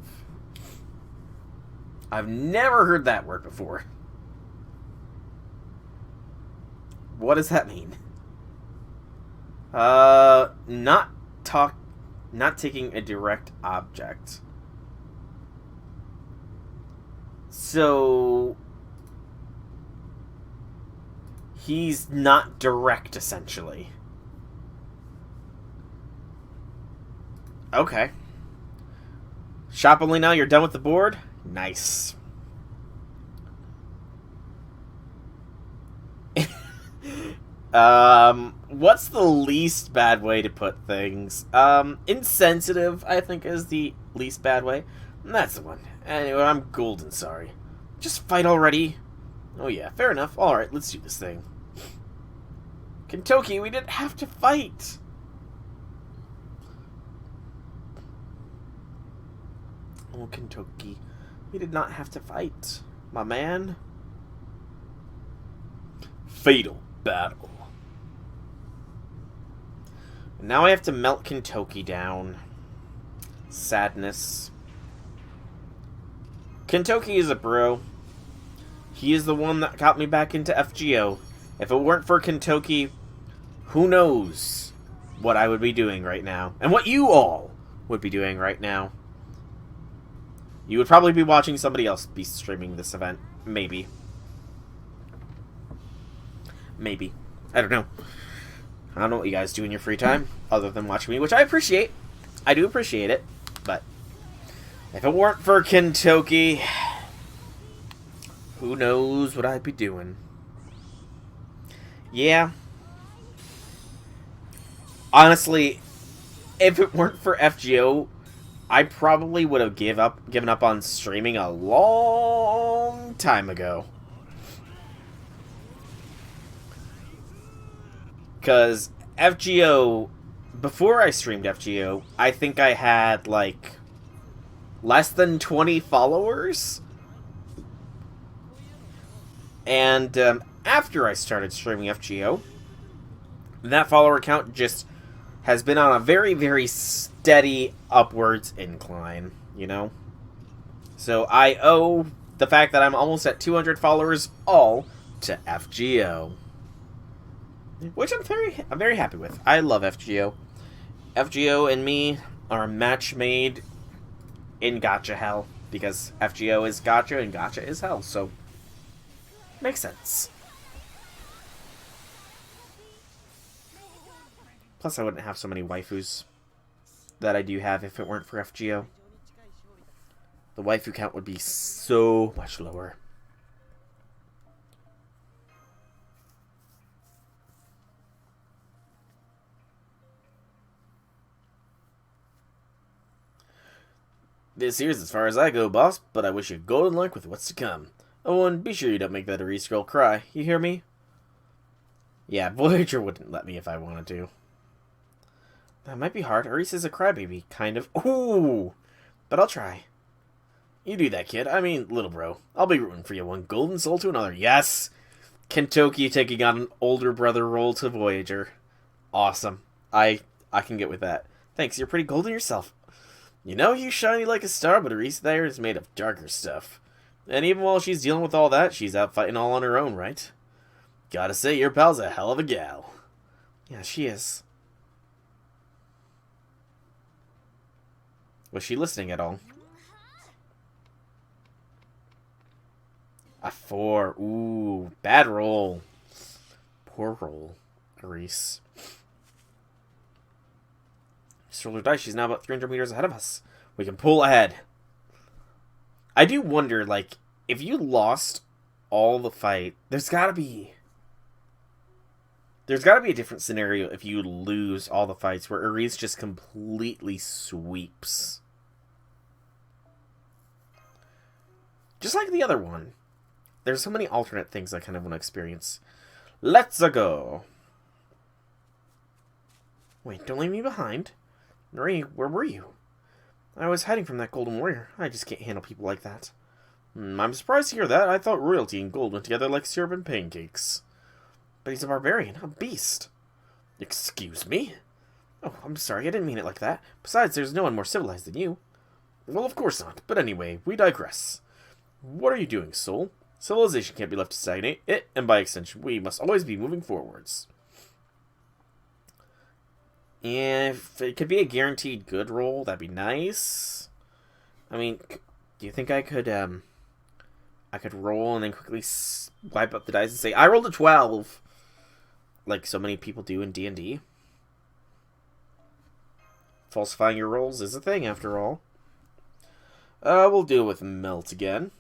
I've never heard that word before. What does that mean? Not taking a direct object. So he's not direct, essentially. Okay. Shop only now, you're done with the board? Nice. What's the least bad way to put things? Insensitive, I think, is the least bad way. That's the one. Anyway, I'm golden sorry. Just fight already. Oh yeah, fair enough. Alright, let's do this thing. Kentoki, we didn't have to fight! Oh, Kentoki, we did not have to fight, my man. Fatal battle. Now I have to melt Kentoki down. Sadness. Kentoki is a bro. He is the one that got me back into FGO. If it weren't for Kentoki, who knows what I would be doing right now. And what you all would be doing right now. You would probably be watching somebody else be streaming this event. Maybe. Maybe. I don't know. I don't know what you guys do in your free time, other than watching me, which I appreciate. I do appreciate it. But if it weren't for Kentoki, who knows what I'd be doing. Yeah. Honestly, if it weren't for FGO, I probably would have given up on streaming a long time ago. Because FGO, before I streamed FGO, I think I had, like, less than 20 followers. And after I started streaming FGO, that follower count just has been on a very, very steady upwards incline, you know? So I owe the fact that I'm almost at 200 followers all to FGO. Which I'm very happy with. I love FGO. FGO and me are a match made in gacha hell. Because FGO is gacha and gacha is hell, so makes sense. Plus I wouldn't have so many waifus that I do have if it weren't for FGO. The waifu count would be so much lower. This here's as far as I go, boss, but I wish you golden luck with what's to come. Oh, and be sure you don't make that Ares girl cry. You hear me? Yeah, Voyager wouldn't let me if I wanted to. That might be hard. Ares is a crybaby, kind of. Ooh! But I'll try. You do that, kid. I mean, little bro. I'll be rooting for you one golden soul to another. Yes! Kentoki taking on an older brother role to Voyager. Awesome. I can get with that. Thanks, you're pretty golden yourself. You know you shiny like a star, but Ares there is made of darker stuff. And even while she's dealing with all that, she's out fighting all on her own, right? Gotta say, your pal's a hell of a gal. Yeah, she is. Was she listening at all? A 4. Ooh, bad roll. Poor roll, Ares. Just rolled her dice. She's now about 300 meters ahead of us. We can pull ahead. I do wonder, like, if you lost all the fight, there's gotta be a different scenario if you lose all the fights where Ares just completely sweeps. Just like the other one. There's so many alternate things I kind of want to experience. Let's go. Wait, don't leave me behind. Marie, where were you? I was hiding from that golden warrior. I just can't handle people like that. I'm surprised to hear that. I thought royalty and gold went together like syrup and pancakes. But he's a barbarian, a beast. Excuse me? Oh, I'm sorry, I didn't mean it like that. Besides, there's no one more civilized than you. Well, of course not. But anyway, we digress. What are you doing, soul? Civilization can't be left to stagnate. It, and by extension, we must always be moving forwards. If it could be a guaranteed good roll, that'd be nice. I mean, do you think I could roll and then quickly wipe up the dice and say, I rolled a 12? Like so many people do in D&D. Falsifying your rolls is a thing, after all. We'll deal with melt again.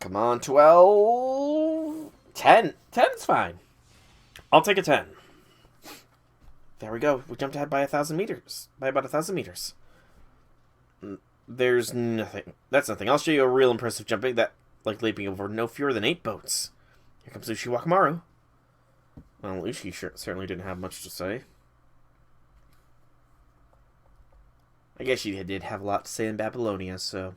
Come on, 12. 10. 10's fine. I'll take a 10. There we go. We jumped ahead by 1,000 meters. By about 1,000 meters. There's nothing. That's nothing. I'll show you a real impressive jumping that, like leaping over no fewer than 8 boats. Here comes Ushi Wakamaru. Well, Ushi certainly didn't have much to say. I guess she did have a lot to say in Babylonia, so...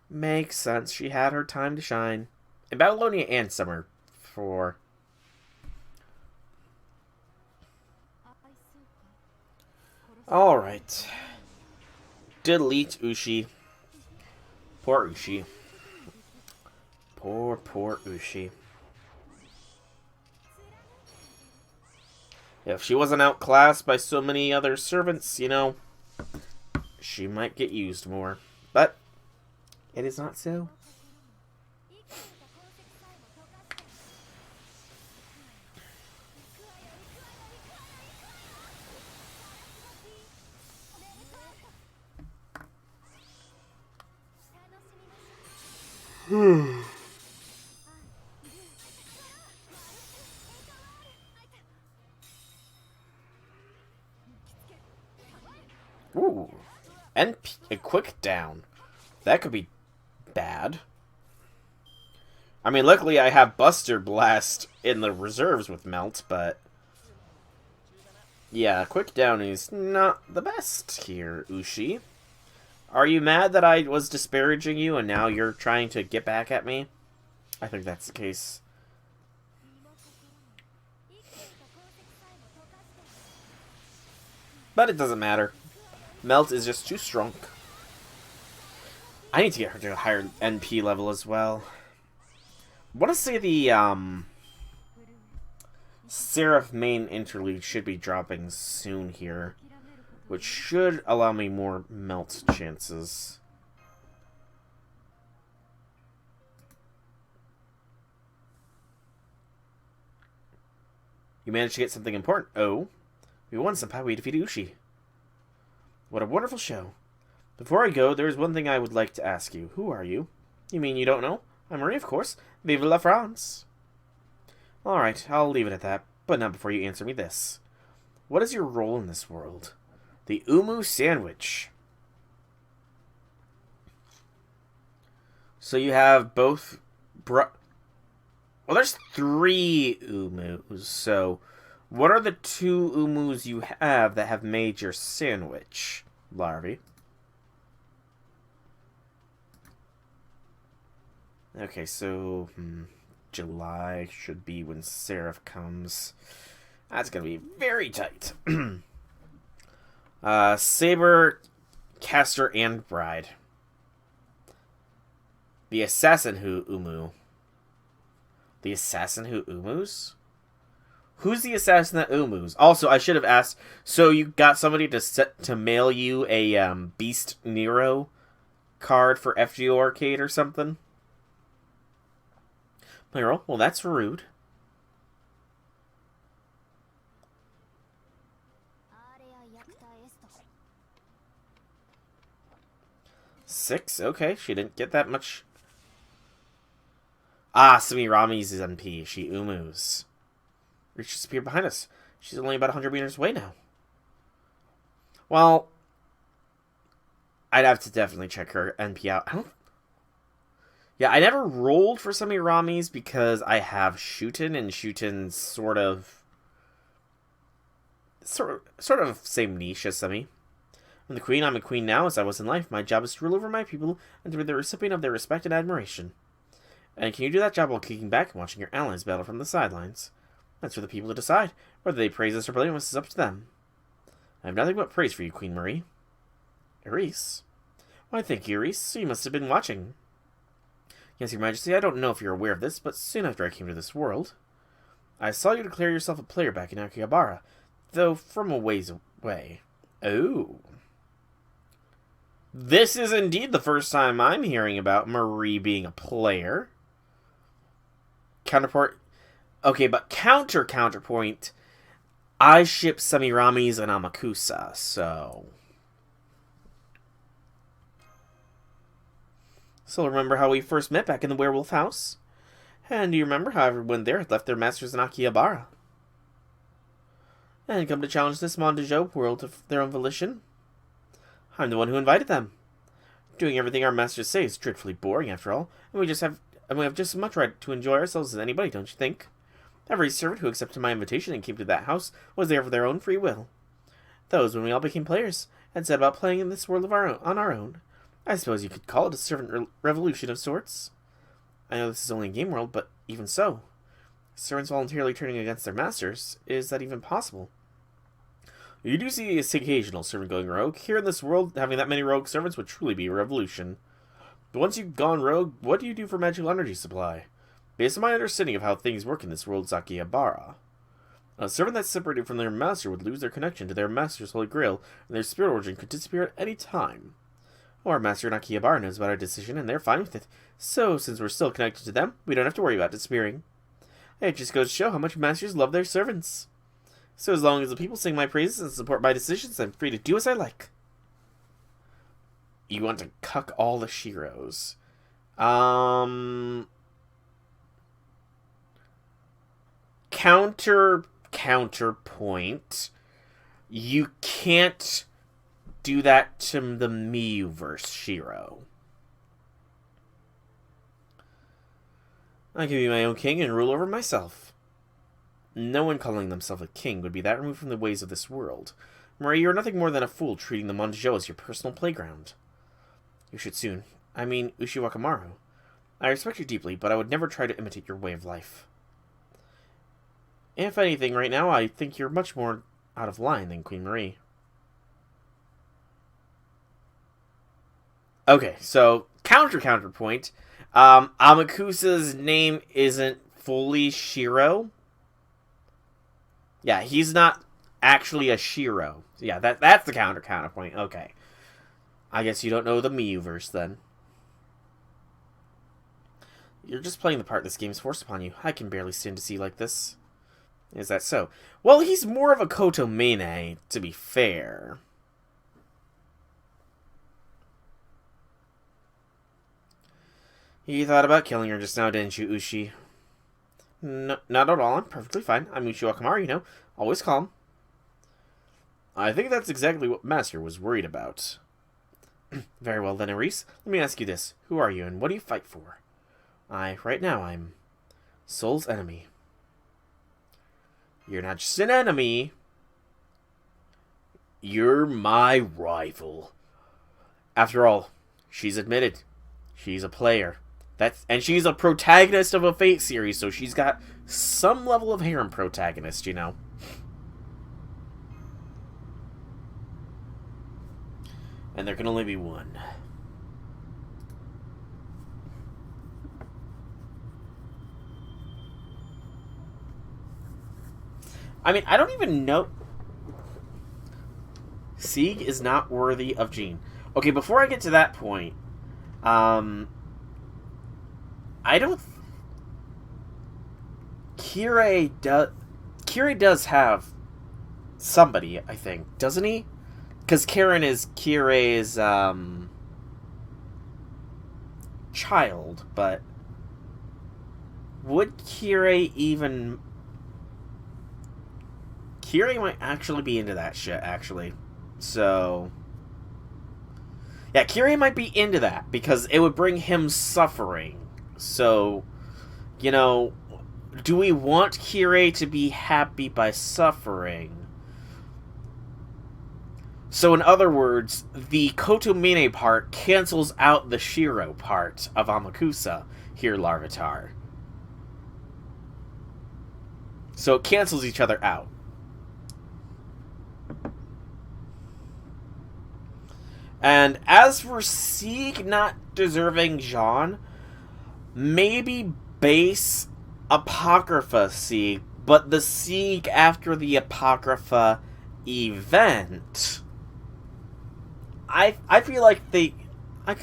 Makes sense. She had her time to shine. In Babylonia and Summer. For... Alright. Delete Ushi. Poor Ushi. Poor Ushi. If she wasn't outclassed by so many other servants, you know, she might get used more. But it is not so. Ooh. And a quick down. That could be bad. I mean, luckily I have Buster Blast in the reserves with Melt, but... Yeah, quick down is not the best here, Ushi. Are you mad that I was disparaging you and now you're trying to get back at me? I think that's the case. But it doesn't matter. Melt is just too strong. I need to get her to a higher NP level as well. I want to say the Seraph main interlude should be dropping soon here, which should allow me more Melt chances. You managed to get something important. Oh, we won somehow. We defeated Ushi. What a wonderful show. Before I go, there is one thing I would like to ask you. Who are you? You mean you don't know? I'm Marie, of course. Vive la France. Alright, I'll leave it at that, but not before you answer me this. What is your role in this world? The Umu Sandwich. So you have both... Well, there's 3 Umus, so... What are the 2 Umus you have that have made your sandwich, Larvae? Okay, so... July should be when Seraph comes. That's gonna be very tight. Saber, Caster, and Bride. The Assassin who Umu. The Assassin who Umus? Who's the assassin that Umus? Also, I should have asked, so you got somebody to mail you a Beast Nero card for FGO Arcade or something? Well, that's rude. Six? Okay, she didn't get that much. Ah, Sumirami's is MP. She Umus. Reach disappeared behind us. She's only about 100 meters away now. Well, I'd have to definitely check her NP out. Yeah, I never rolled for Sumirami's because I have Shuten, and Shuten's sort of same niche as Sumi. I'm the queen. I'm a queen now, as I was in life. My job is to rule over my people and to be the recipient of their respect and admiration. And can you do that job while kicking back and watching your allies battle from the sidelines? That's for the people to decide. Whether they praise us or blame us is up to them. I have nothing but praise for you, Queen Marie. Eris? Why, thank you, Eris. So you must have been watching. Yes, Your Majesty, I don't know if you're aware of this, but soon after I came to this world, I saw you declare yourself a player back in Akihabara, though from a ways away. Oh. This is indeed the first time I'm hearing about Marie being a player. Counterpart. Okay, but counterpoint, I ship Sumirami's and Amakusa, so So remember how we first met back in the werewolf house? And do you remember how everyone there had left their masters in Akihabara? And come to challenge this Mondejo world of their own volition? I'm the one who invited them. Doing everything our masters say is dreadfully boring, after all, and we have just as much right to enjoy ourselves as anybody, don't you think? Every servant who accepted my invitation and came to that house was there for their own free will. That was when we all became players, and set about playing in this world of our own, on our own. I suppose you could call it a servant revolution of sorts. I know this is only a game world, but even so. Servants voluntarily turning against their masters, is that even possible? You do see this occasional servant going rogue. Here in this world, having that many rogue servants would truly be a revolution. But once you've gone rogue, what do you do for magical energy supply? Based on my understanding of how things work in this world, Akihabara, a servant that's separated from their master would lose their connection to their master's holy grail, and their spirit origin could disappear at any time. Our master in Akihabara knows about our decision, and they're fine with it. So, since we're still connected to them, we don't have to worry about disappearing. It just goes to show how much masters love their servants. So as long as the people sing my praises and support my decisions, I'm free to do as I like. You want to cuck all the Shiros. Counterpoint. You can't do that to the Miyuverse Shiro. I can be my own king and rule over myself. No one calling themselves a king would be that removed from the ways of this world. Marie, you're nothing more than a fool treating the Mondejo as your personal playground. You should soon. I mean, Ushiwakamaru. I respect you deeply, but I would never try to imitate your way of life. If anything, right now, I think you're much more out of line than Queen Marie. Okay, so, counterpoint. Amakusa's name isn't fully Shiro. Yeah, he's not actually a Shiro. Yeah, that's the counterpoint. Okay. I guess you don't know the Miyuverse, then. You're just playing the part this game's forced upon you. I can barely stand to see like this. Is that so? Well, he's more of a Kotomine, to be fair. You thought about killing her just now, didn't you, Ushi? No, not at all. I'm perfectly fine. I'm Ushiwakamaru, you know. Always calm. I think that's exactly what Master was worried about. Very well then, Aris. Let me ask you this. Who are you, and what do you fight for? Right now, I'm Soul's enemy. You're not just an enemy. You're my rival. After all, she's admitted. She's a player. And she's a protagonist of a Fate series, so she's got some level of harem protagonist, you know. And there can only be one. I mean, I don't even know. Sieg is not worthy of Jean. Okay, before I get to that point, I don't... Kirei does have somebody, I think, doesn't he? Because Karen is Kirei's child, but would Kirei even... Kirei might actually be into that shit, actually. So... yeah, Kirei might be into that, because it would bring him suffering. So, you know, do we want Kirei to be happy by suffering? So, in other words, the Kotomine part cancels out the Shiro part of Amakusa here, Larvitar. So it cancels each other out. And as for Sieg not deserving Jean, maybe base Apocrypha Sieg, but the Sieg after the Apocrypha event. I feel like I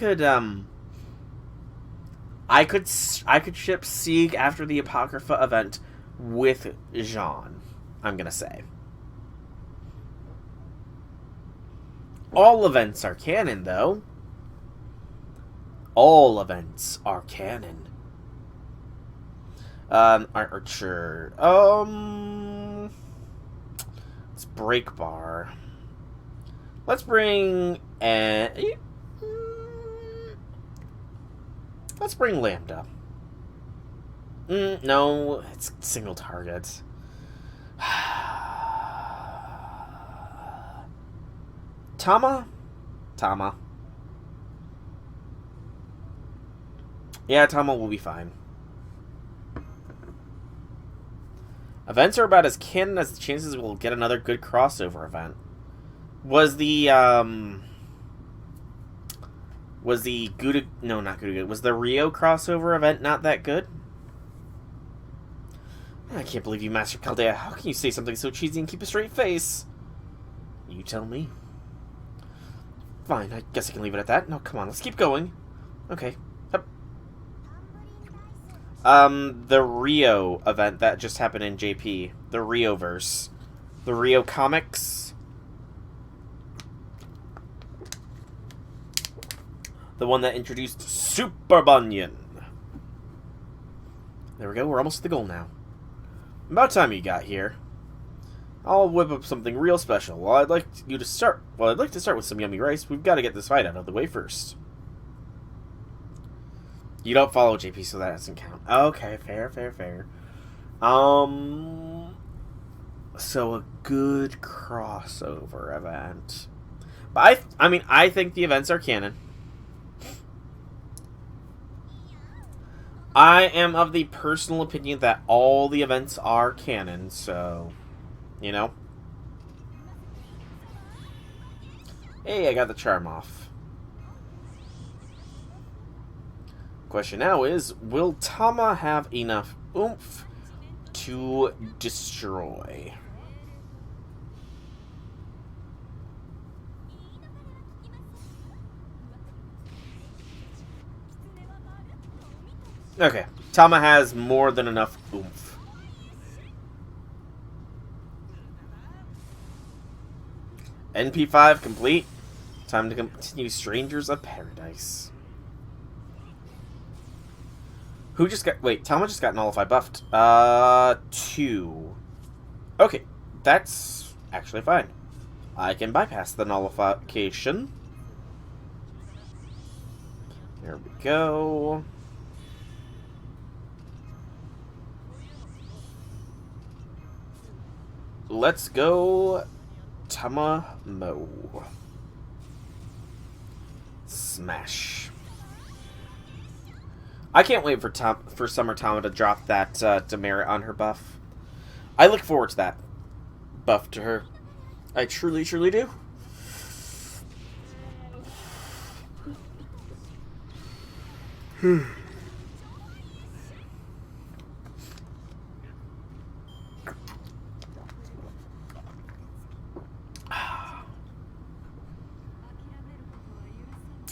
could ship Sieg after the Apocrypha event with Jean, I'm gonna say. All events are canon, though. All events are canon. Archer. Let's break bar. Let's bring let's bring Lambda. No, it's single target. Tama? Yeah, Tama will be fine. Events are about as canon as the chances we'll get another good crossover event. Was the Gouda... No, not Gouda. Was the Rio crossover event not that good? I can't believe you, Master Caldea. How can you say something so cheesy and keep a straight face? You tell me. Fine, I guess I can leave it at that. No, come on, let's keep going. Okay. Yep. The Rio event that just happened in JP. The Rioverse. The Rio comics. The one that introduced Super Bunyan. There we go, we're almost at the goal now. About time you got here. I'll whip up something real special. Well, I'd like to start with some yummy rice. We've got to get this fight out of the way first. You don't follow JP, so that doesn't count. Okay, fair. So a good crossover event. But I think the events are canon. I am of the personal opinion that all the events are canon, so, you know. Hey, I got the charm off. Question now is, will Tama have enough oomph to destroy? Okay, Tama has more than enough oomph. NP5 complete. Time to continue Strangers of Paradise. Who just got... Wait, Tama just got Nullify buffed. 2. Okay, that's actually fine. I can bypass the nullification. There we go. Let's go Tama-mo. Smash. I can't wait for Summer Tama to drop that demerit on her buff. I look forward to that buff to her. I truly do.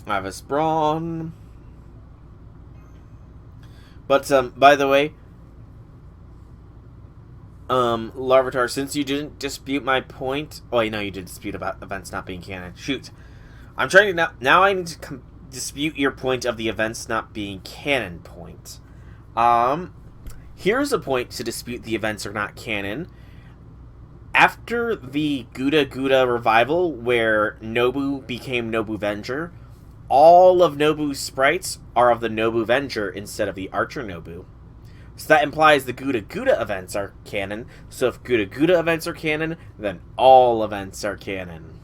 I have a Sprawn. But, by the way, Larvitar, since you didn't dispute my point... Oh, wait, no, you did dispute about events not being canon. Shoot. I'm trying to... Now I need to dispute your point of the events not being canon point. Here's a point to dispute the events are not canon. After the Gouda revival, where Nobu became Nobu Venger, all of Nobu's sprites are of the Nobu Venger instead of the Archer Nobu. So that implies the Gouda events are canon. So if Gouda events are canon, then all events are canon.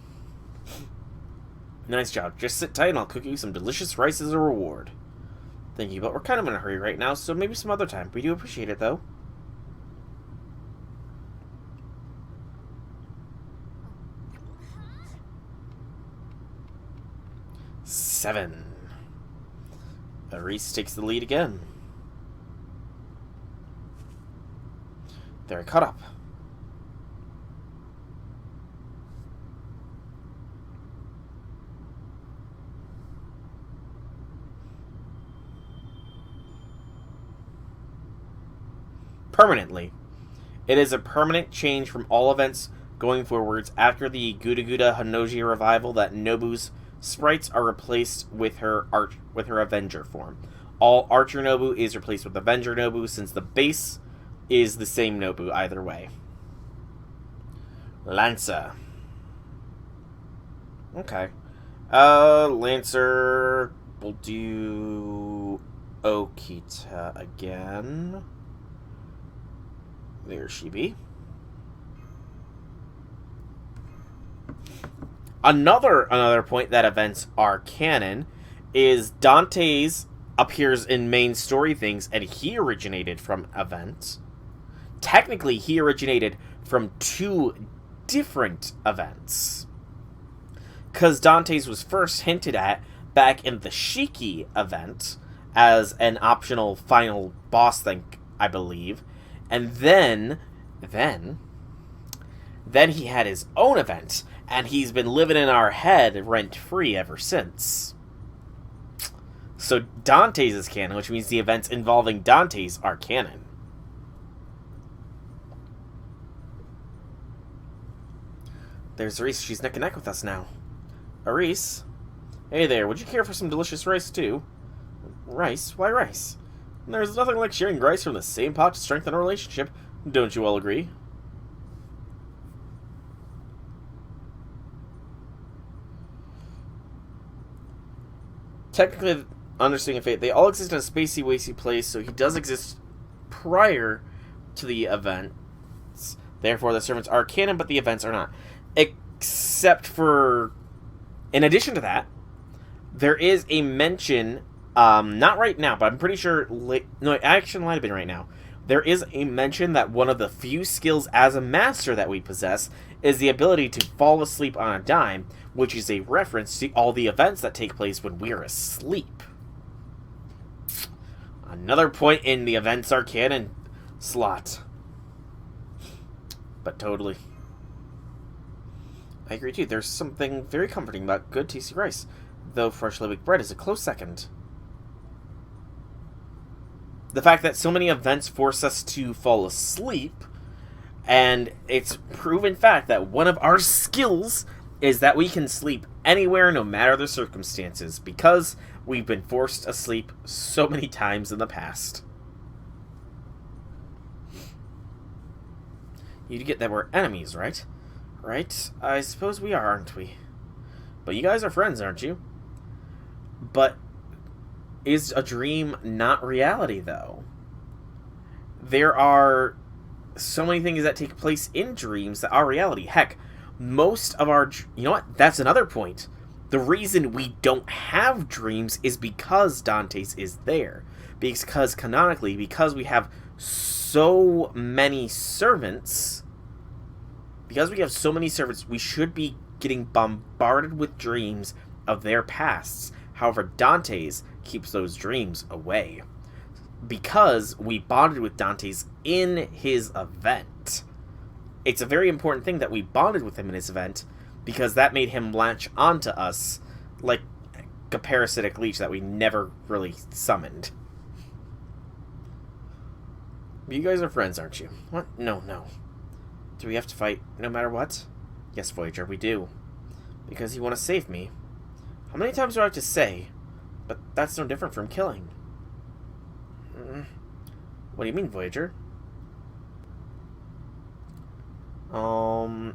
Nice job. Just sit tight and I'll cook you some delicious rice as a reward. Thank you, but we're kind of in a hurry right now, so maybe some other time. We do appreciate it, though. Seven. Reese takes the lead again. They're caught up. Permanently. It is a permanent change from all events going forwards after the Gouda Hanoji revival that Nobu's sprites are replaced with her Avenger form. All Archer Nobu is replaced with Avenger Nobu, since the base is the same Nobu either way. Lancer. Okay. Lancer... We'll do... Okita again. There she be. Another point that events are canon is Dante's appears in main story things, and he originated from events. Technically, he originated from 2 different events. Because Dante's was first hinted at back in the Shiki event as an optional final boss thing, I believe. And then he had his own event, and he's been living in our head rent-free ever since. So Dante's is canon, which means the events involving Dante's are canon. There's Reese. She's neck and neck with us now. Reese? Hey there, would you care for some delicious rice too? Rice? Why rice? There's nothing like sharing rice from the same pot to strengthen a relationship. Don't you all agree? Technically, understanding fate, they all exist in a spacey, wacy place, so he does exist prior to the events. Therefore, the servants are canon, but the events are not. Except for... In addition to that, there is a mention... not right now, but I'm pretty sure... No, it actually might have been right now. There is a mention that one of the few skills as a master that we possess is the ability to fall asleep on a dime, which is a reference to all the events that take place when we're asleep. Another point in the events are canon slot. But totally. I agree too. There's something very comforting about good tasty rice, though freshly baked bread is a close second. The fact that so many events force us to fall asleep, and it's proven fact that one of our skills is that we can sleep anywhere, no matter the circumstances, because we've been forced asleep so many times in the past. You get that we're enemies, right? Right? I suppose we are, aren't we? But you guys are friends, aren't you? But is a dream not reality, though? There are so many things that take place in dreams that are reality. Heck, most of our... You know what? That's another point. The reason we don't have dreams is because Dante's is there. Because canonically, because we have so many servants... Because we have so many servants, we should be getting bombarded with dreams of their pasts. However, Dante's keeps those dreams away. Because we bonded with Dante's in his event. It's a very important thing that we bonded with him in his event, because that made him latch onto us like a parasitic leech that we never really summoned. You guys are friends, aren't you? What? No. Do we have to fight no matter what? Yes, Voyager, we do. Because you want to save me. How many times do I have to say? But that's no different from killing. What do you mean, Voyager? Grim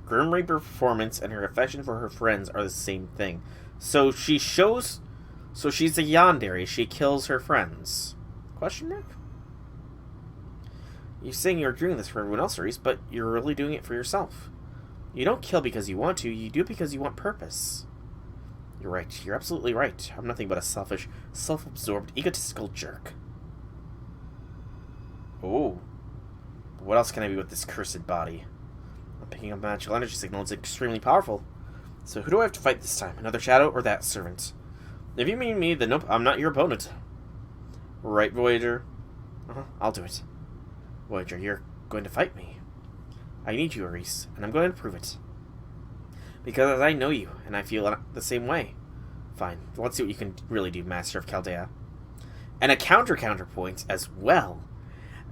Reaper performance and her affection for her friends are the same thing. So she's a yandere. She kills her friends. Question mark? You're saying you're doing this for everyone else, Reese, but you're really doing it for yourself. You don't kill because you want to, you do it because you want purpose. You're right. You're absolutely right. I'm nothing but a selfish, self-absorbed, egotistical jerk. Oh. What else can I be with this cursed body? I'm picking up magical energy signal. It's extremely powerful. So who do I have to fight this time? Another shadow or that servant? If you mean me, then nope, I'm not your opponent. Right, Voyager? I'll do it. Voyager, you're going to fight me. I need you, Reese, and I'm going to prove it. Because I know you, and I feel the same way. Fine, let's see what you can really do, Master of Chaldea. And a counterpoint as well.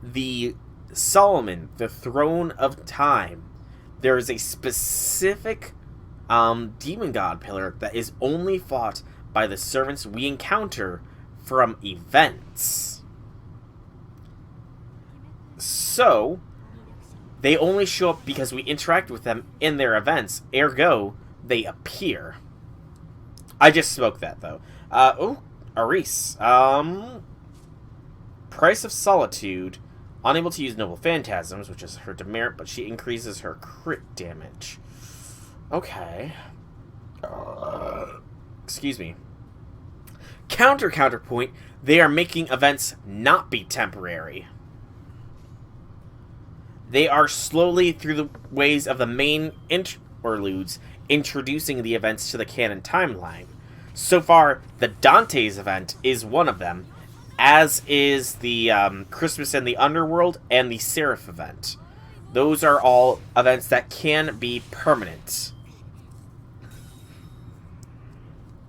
The Solomon, the Throne of Time, there is a specific demon god pillar that is only fought by the servants we encounter from events. So, they only show up because we interact with them in their events, ergo, they appear. I just smoked that, though. Aris. Price of Solitude. Unable to use Noble Phantasms, which is her demerit, but she increases her crit damage. Okay. Excuse me. Counterpoint, they are making events not be temporary. They are slowly, through the ways of the main interludes, introducing the events to the canon timeline. So far, the Dante's event is one of them, as is the Christmas in the Underworld and the Seraph event. Those are all events that can be permanent.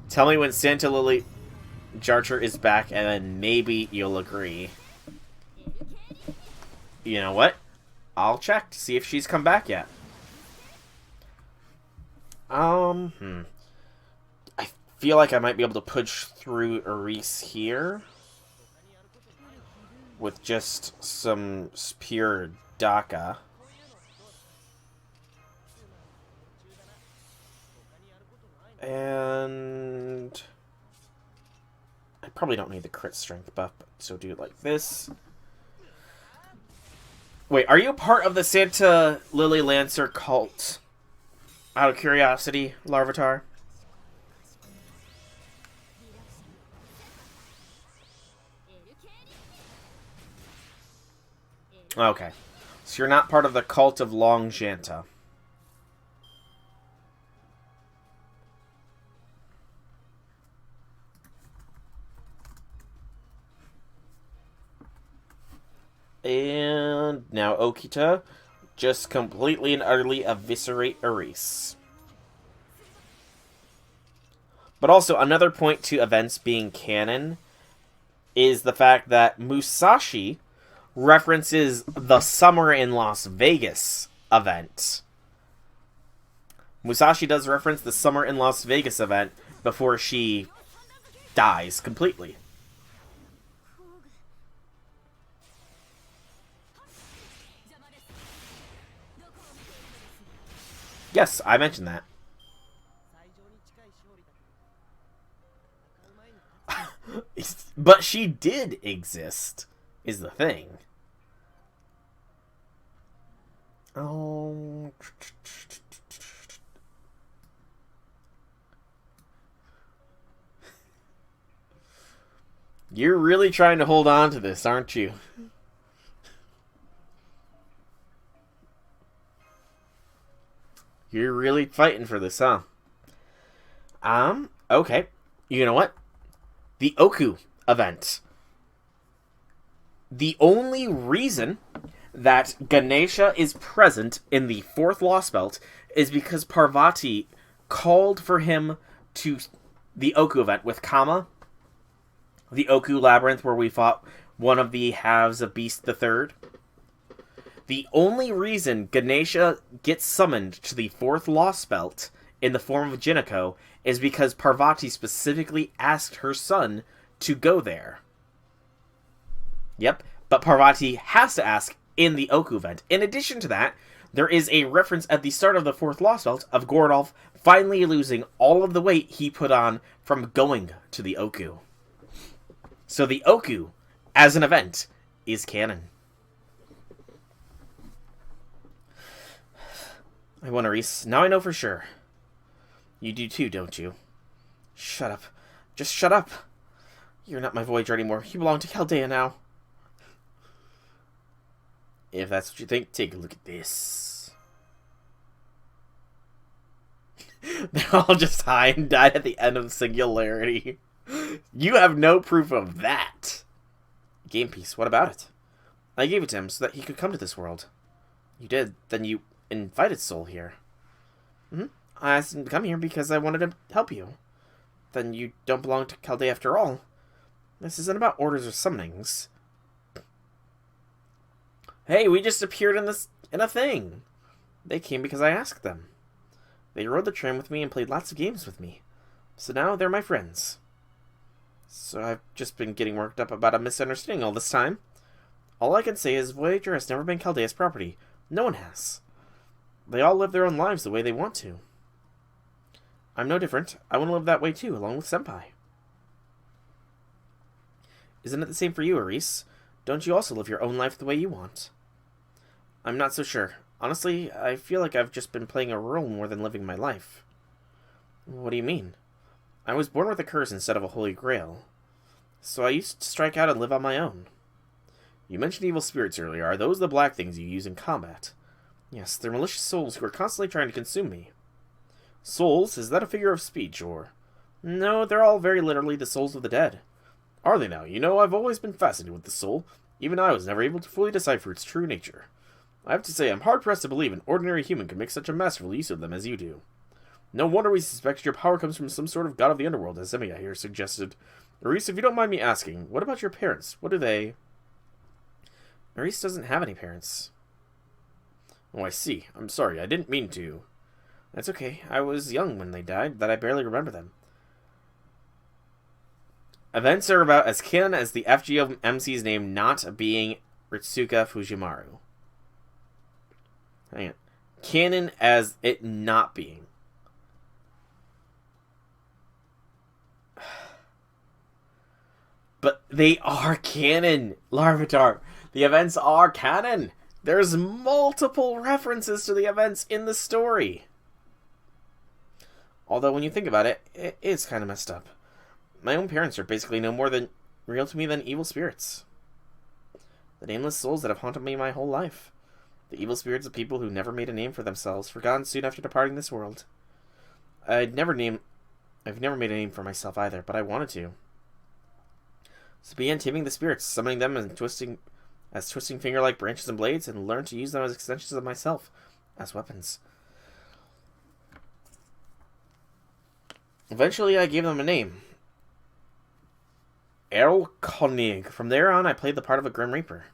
Tell me when Santa Lily Jarcher is back, and then maybe you'll agree. You know what? I'll check to see if she's come back yet. I feel like I might be able to push through Aris here with just some pure Daka. And I probably don't need the crit strength buff, so do it like this. Wait, are you part of the Santa Lily Lancer cult? Out of curiosity, Larvitar? Okay. So you're not part of the cult of Long Janta. And now Okita just completely and utterly eviscerate Aris. But also, another point to events being canon is the fact that Musashi references the Summer in Las Vegas event. Musashi does reference the Summer in Las Vegas event before she dies completely. Yes, I mentioned that. But she did exist, is the thing. Oh. You're really trying to hold on to this, aren't you? You're really fighting for this, huh? Okay. You know what? The Oku event. The only reason that Ganesha is present in the 4th Lost Belt is because Parvati called for him to the Oku event with Kama. The Oku Labyrinth where we fought one of the halves of Beast the Third. The only reason Ganesha gets summoned to the 4th Lost Belt in the form of Jinako is because Parvati specifically asked her son to go there. Yep, but Parvati has to ask in the Oku event. In addition to that, there is a reference at the start of the 4th Lost Belt of Gordolf finally losing all of the weight he put on from going to the Oku. So the Oku, as an event, is canon. I won, Aris. Now I know for sure. You do too, don't you? Shut up. Just shut up. You're not my Voyager anymore. You belong to Chaldea now. If that's what you think, take a look at this. They're all just high and died at the end of the Singularity. You have no proof of that. Game piece, what about it? I gave it to him so that he could come to this world. You did. Then you invited Soul here. I asked him to come here because I wanted to help you. Then you don't belong to Chaldea after all. This isn't about orders or summonings. Hey, we just appeared in a thing. They came because I asked them. They rode the tram with me and played lots of games with me. So now they're my friends. So I've just been getting worked up about a misunderstanding all this time. All I can say is Voyager has never been Chaldea's property. No one has. They all live their own lives the way they want to. I'm no different. I want to live that way too, along with Senpai. Isn't it the same for you, Aris? Don't you also live your own life the way you want? I'm not so sure. Honestly, I feel like I've just been playing a role more than living my life. What do you mean? I was born with a curse instead of a holy grail. So I used to strike out and live on my own. You mentioned evil spirits earlier. Are those the black things you use in combat? Yes, they're malicious souls who are constantly trying to consume me. Souls? Is that a figure of speech, or... No, they're all very literally the souls of the dead. Are they now? You know, I've always been fascinated with the soul. Even I was never able to fully decipher its true nature. I have to say, I'm hard-pressed to believe an ordinary human could make such a masterful use of them as you do. No wonder we suspect your power comes from some sort of god of the underworld, as Emiya here suggested. Aris, if you don't mind me asking, what about your parents? What do they... Aris doesn't have any parents. Oh, I see. I'm sorry, I didn't mean to. That's okay. I was young when they died, that I barely remember them. Events are about as canon as the FGMC's name not being Ritsuka Fujimaru. Hang on. Canon as it not being. But they are canon, Larvitar. The events are canon. There's multiple references to the events in the story. Although when you think about it, it is kind of messed up. My own parents are basically no more than real to me than evil spirits. The nameless souls that have haunted me my whole life. The evil spirits of people who never made a name for themselves, forgotten soon after departing this world. I've never made a name for myself either, but I wanted to. So I began taming the spirits, summoning them and twisting finger-like branches and blades, and learned to use them as extensions of myself, as weapons. Eventually, I gave them a name. Errol Koenig. From there on, I played the part of a Grim Reaper,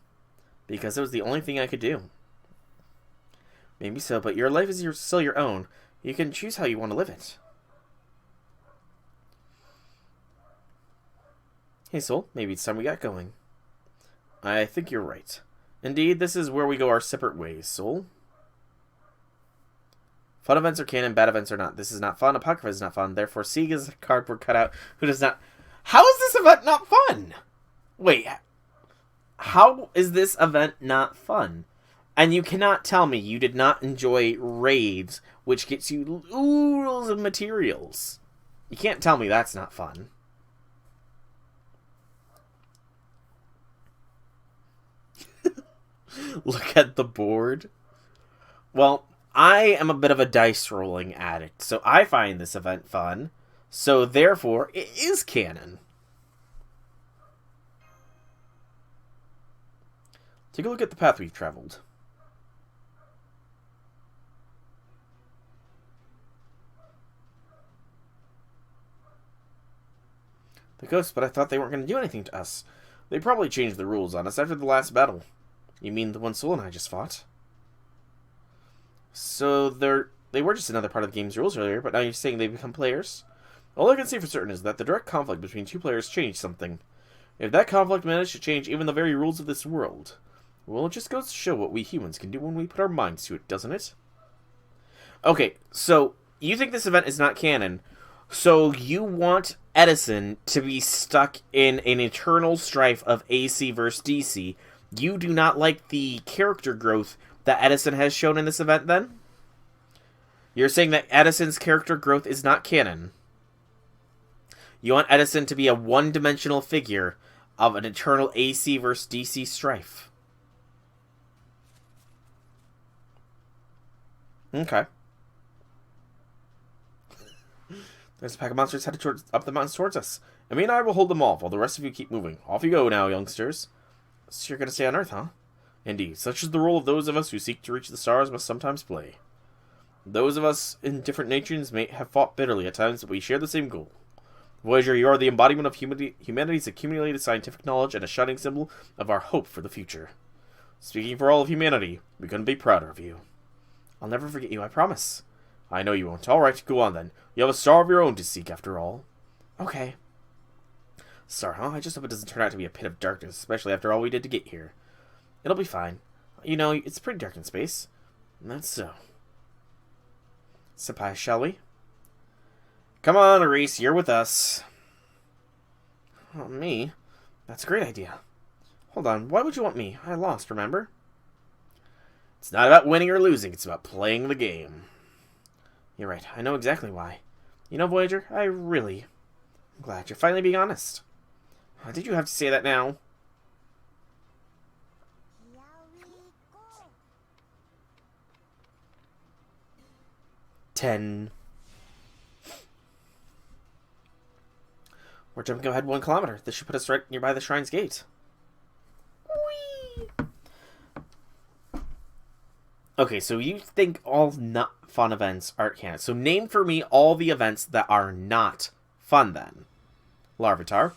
because it was the only thing I could do. Maybe so, but your life is still your own. You can choose how you want to live it. Hey, Soul, maybe it's time we got going. I think you're right. Indeed, this is where we go our separate ways, Soul. Fun events are canon, bad events are not. This is not fun, Apocrypha is not fun, therefore Sieg is a cardboard cutout who does not... How is this event not fun? Wait, how is this event not fun? And you cannot tell me you did not enjoy raids, which gets you oodles of materials. You can't tell me that's not fun. Look at the board. Well, I am a bit of a dice rolling addict, so I find this event fun. So therefore, it is canon. Take a look at the path we've traveled. The ghosts, but I thought they weren't going to do anything to us. They probably changed the rules on us after the last battle. You mean the one Soul and I just fought? So they were just another part of the game's rules earlier, but now you're saying they've become players? All I can say for certain is that the direct conflict between two players changed something. If that conflict managed to change even the very rules of this world, well, it just goes to show what we humans can do when we put our minds to it, doesn't it? Okay, so you think this event is not canon, so you want Edison to be stuck in an eternal strife of AC versus DC. You do not like the character growth that Edison has shown in this event, then? You're saying that Edison's character growth is not canon. You want Edison to be a one-dimensional figure of an eternal AC versus DC strife. Okay. There's a pack of monsters headed up the mountains towards us. And me and I will hold them off while the rest of you keep moving. Off you go now, youngsters. So you're going to stay on Earth, huh? Indeed, such is the role of those of us who seek to reach the stars must sometimes play. Those of us in different nations may have fought bitterly at times, but we share the same goal. Voyager, you are the embodiment of humanity's accumulated scientific knowledge and a shining symbol of our hope for the future. Speaking for all of humanity, we couldn't be prouder of you. I'll never forget you, I promise. I know you won't. Alright, go on then. You have a star of your own to seek, after all. Okay. Star, huh? I just hope it doesn't turn out to be a pit of darkness, especially after all we did to get here. It'll be fine. You know, it's pretty dark in space. And that's so. Senpai, shall we? Come on, Reese, you're with us. Oh, me? That's a great idea. Hold on, why would you want me? I lost, remember? It's not about winning or losing, it's about playing the game. You're right, I know exactly why. You know, Voyager, I'm glad you're finally being honest. Did you have to say that now? We're jumping ahead 1 kilometer. This should put us right nearby the shrine's gate. Whee! Okay, so you think all not fun events aren't canon. So name for me all the events that are not fun then. Larvitar.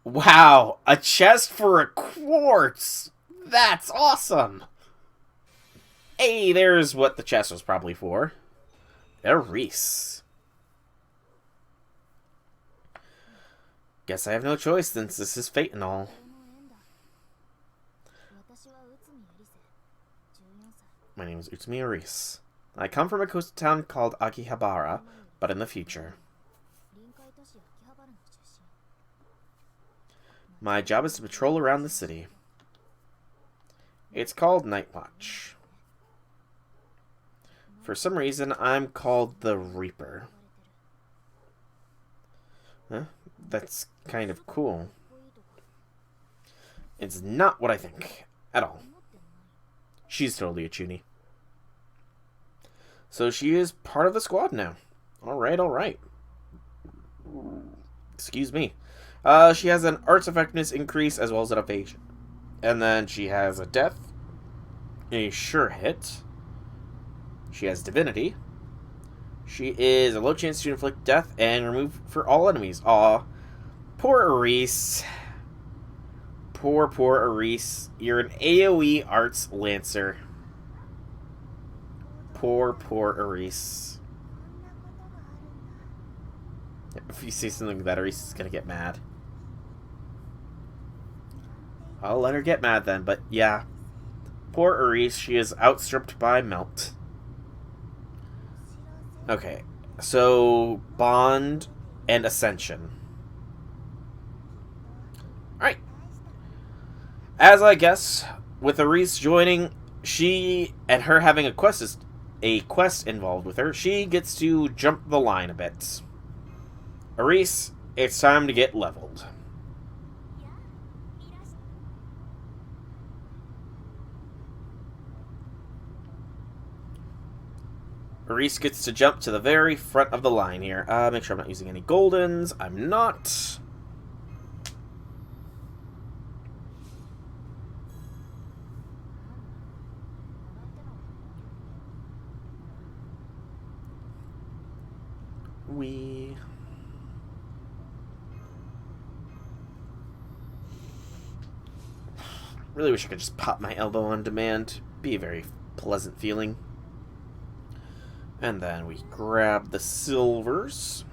Wow, a chest for a quartz! That's awesome! Hey, there's what the chest was probably for. Reese. Guess I have no choice since this is fate and all. My name is Utsumi Reese. I come from a coastal town called Akihabara, but in the future. My job is to patrol around the city. It's called Night Watch. For some reason, I'm called the Reaper. Huh? That's kind of cool. It's not what I think, at all. She's totally a chunie. So she is part of the squad now. Alright, alright. Excuse me. She has an arts effectiveness increase as well as an evasion. And then she has a death, a sure hit. She has divinity. She is a low chance to inflict death and remove for all enemies. Aw. Poor Aris. Poor Aris. You're an AoE arts lancer. Poor Aris. If you say something like that, Aris is gonna get mad. I'll let her get mad then, but yeah. Poor Aris, she is outstripped by Melt. Okay, so Bond and Ascension. Alright. As I guess, with Aris joining, she and her having a quest involved with her, she gets to jump the line a bit. Aris, it's time to get leveled. Aris gets to jump to the very front of the line here. Make sure I'm not using any goldens. I'm not. Really wish I could just pop my elbow on demand. Be a very pleasant feeling. And then we grab the silvers.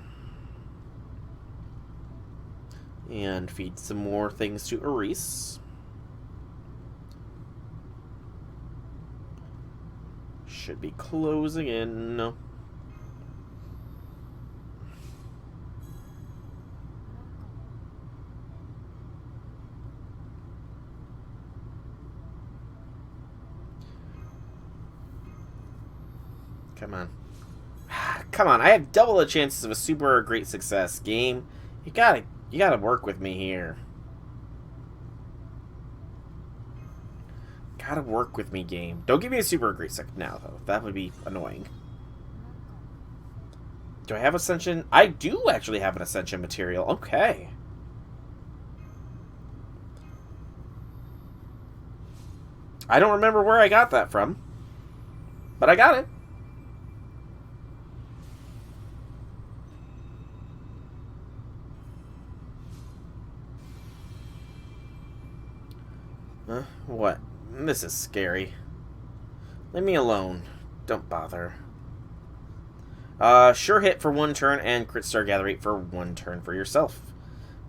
And feed some more things to Aris. Should be closing in. No. Come on. Come on, I have double the chances of a super great success. Game, you gotta work with me here. Gotta work with me, game. Don't give me a super great second now, though. That would be annoying. Do I have Ascension? I do actually have an Ascension material. Okay. I don't remember where I got that from, but I got it. What? This is scary. Leave me alone. Don't bother. Sure hit for 1 turn and crit star gather rate for 1 turn for yourself.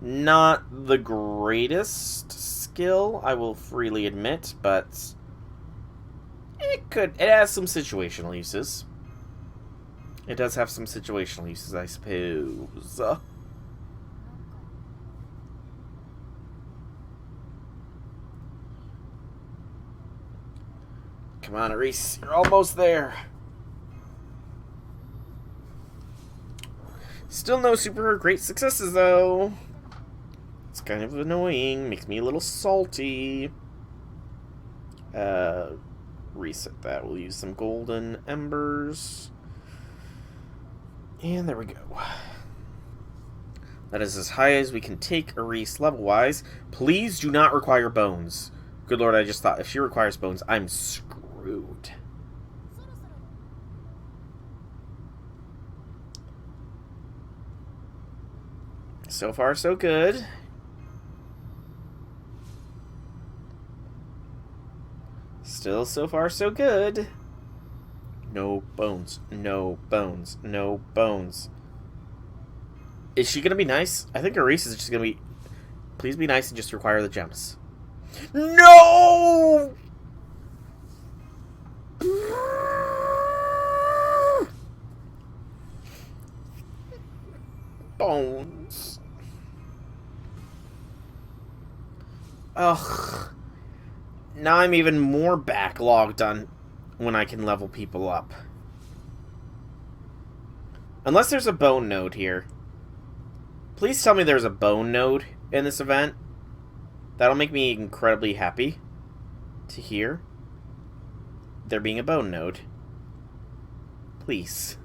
Not the greatest skill, I will freely admit, but it has some situational uses. It does have some situational uses, I suppose. Come on, Reese, you're almost there. Still no super great successes, though. It's kind of annoying. Makes me a little salty. Reset that. We'll use some golden embers. And there we go. That is as high as we can take Reese level-wise. Please do not require bones. Good lord, I just thought if she requires bones, I'm screwed. So far, so good. Still so far, so good. No bones. No bones. No bones. Is she gonna be nice? I think Reese is just gonna be... Please be nice and just require the gems. No! Bones. Ugh. Now I'm even more backlogged on when I can level people up. Unless there's a bone node here. Please tell me there's a bone node in this event. That'll make me incredibly happy to hear there being a bone node. Please.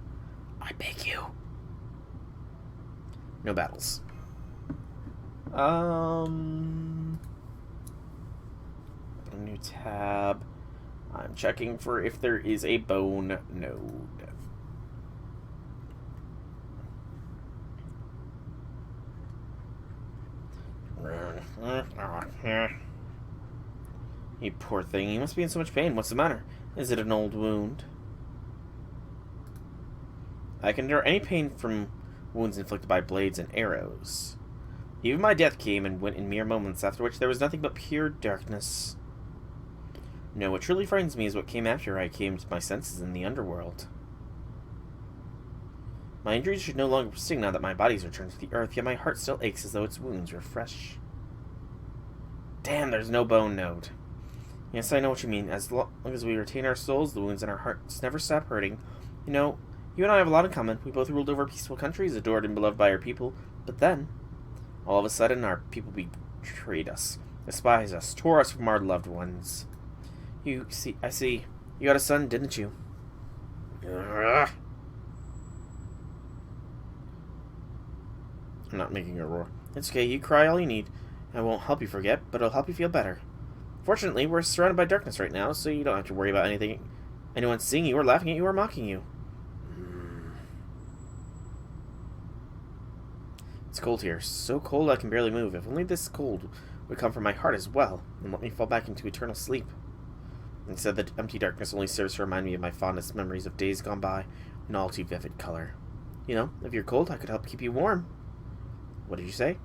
I beg you. No battles. New tab. I'm checking for if there is a bone node. You poor thing. You must be in so much pain. What's the matter? Is it an old wound? I can endure any pain from wounds inflicted by blades and arrows. Even my death came and went in mere moments, after which there was nothing but pure darkness. No, what truly frightens me is what came after I came to my senses in the underworld. My injuries should no longer sting now that my body's returned to the earth, yet my heart still aches as though its wounds were fresh. Damn, there's no bone node. Yes, I know what you mean. As long as we retain our souls, the wounds in our hearts never stop hurting. You know, you and I have a lot in common. We both ruled over peaceful countries, adored and beloved by our people. But then, all of a sudden, our people betrayed us, despised us, tore us from our loved ones. I see. You had a son, didn't you? I'm not making a roar. It's okay, you cry all you need. I won't help you forget, but it'll help you feel better. Fortunately, we're surrounded by darkness right now, so you don't have to worry about anyone seeing you or laughing at you or mocking you. It's cold here. So cold I can barely move. If only this cold would come from my heart as well, and let me fall back into eternal sleep. Instead, the empty darkness only serves to remind me of my fondest memories of days gone by in all too vivid color. You know, if you're cold, I could help keep you warm. What did you say?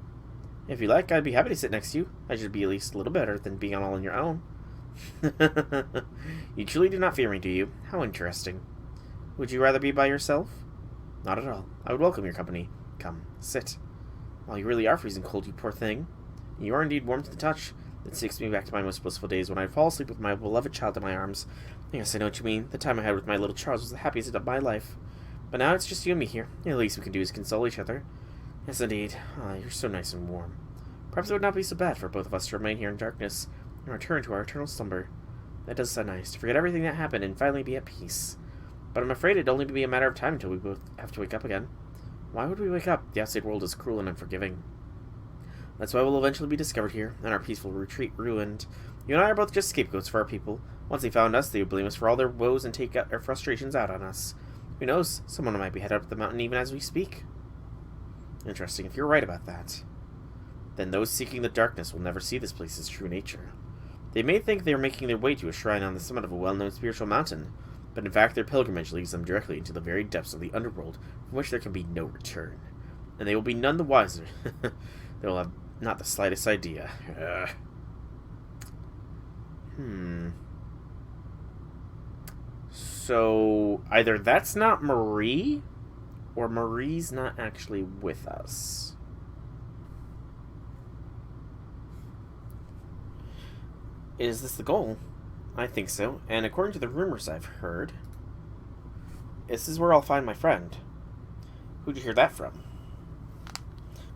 If you like, I'd be happy to sit next to you. I should be at least a little better than being all on your own. You truly do not fear me, do you? How interesting. Would you rather be by yourself? Not at all. I would welcome your company. Come, sit. Well, you really are freezing cold, you poor thing. You are indeed warm to the touch. It takes me back to my most blissful days when I'd fall asleep with my beloved child in my arms. Yes, I know what you mean. The time I had with my little Charles was the happiest of my life. But now it's just you and me here. The least we can do is console each other. Yes, indeed. Ah, you're so nice and warm. Perhaps it would not be so bad for both of us to remain here in darkness and return to our eternal slumber. That does sound nice, to forget everything that happened and finally be at peace. But I'm afraid it'd only be a matter of time until we both have to wake up again. Why would we wake up? The outside world is cruel and unforgiving. That's why we'll eventually be discovered here, and our peaceful retreat ruined. You and I are both just scapegoats for our people. Once they found us, they would blame us for all their woes and take their frustrations out on us. Who knows? Someone might be headed up the mountain even as we speak. Interesting. If you're right about that, then those seeking the darkness will never see this place's true nature. They may think they are making their way to a shrine on the summit of a well-known spiritual mountain, but in fact their pilgrimage leads them directly into the very depths of the underworld, from which there can be no return. And they will be none the wiser. They will have not the slightest idea. So, either that's not Marie, or Marie's not actually with us. Is this the goal? I think so, and according to the rumors I've heard, this is where I'll find my friend. Who'd you hear that from?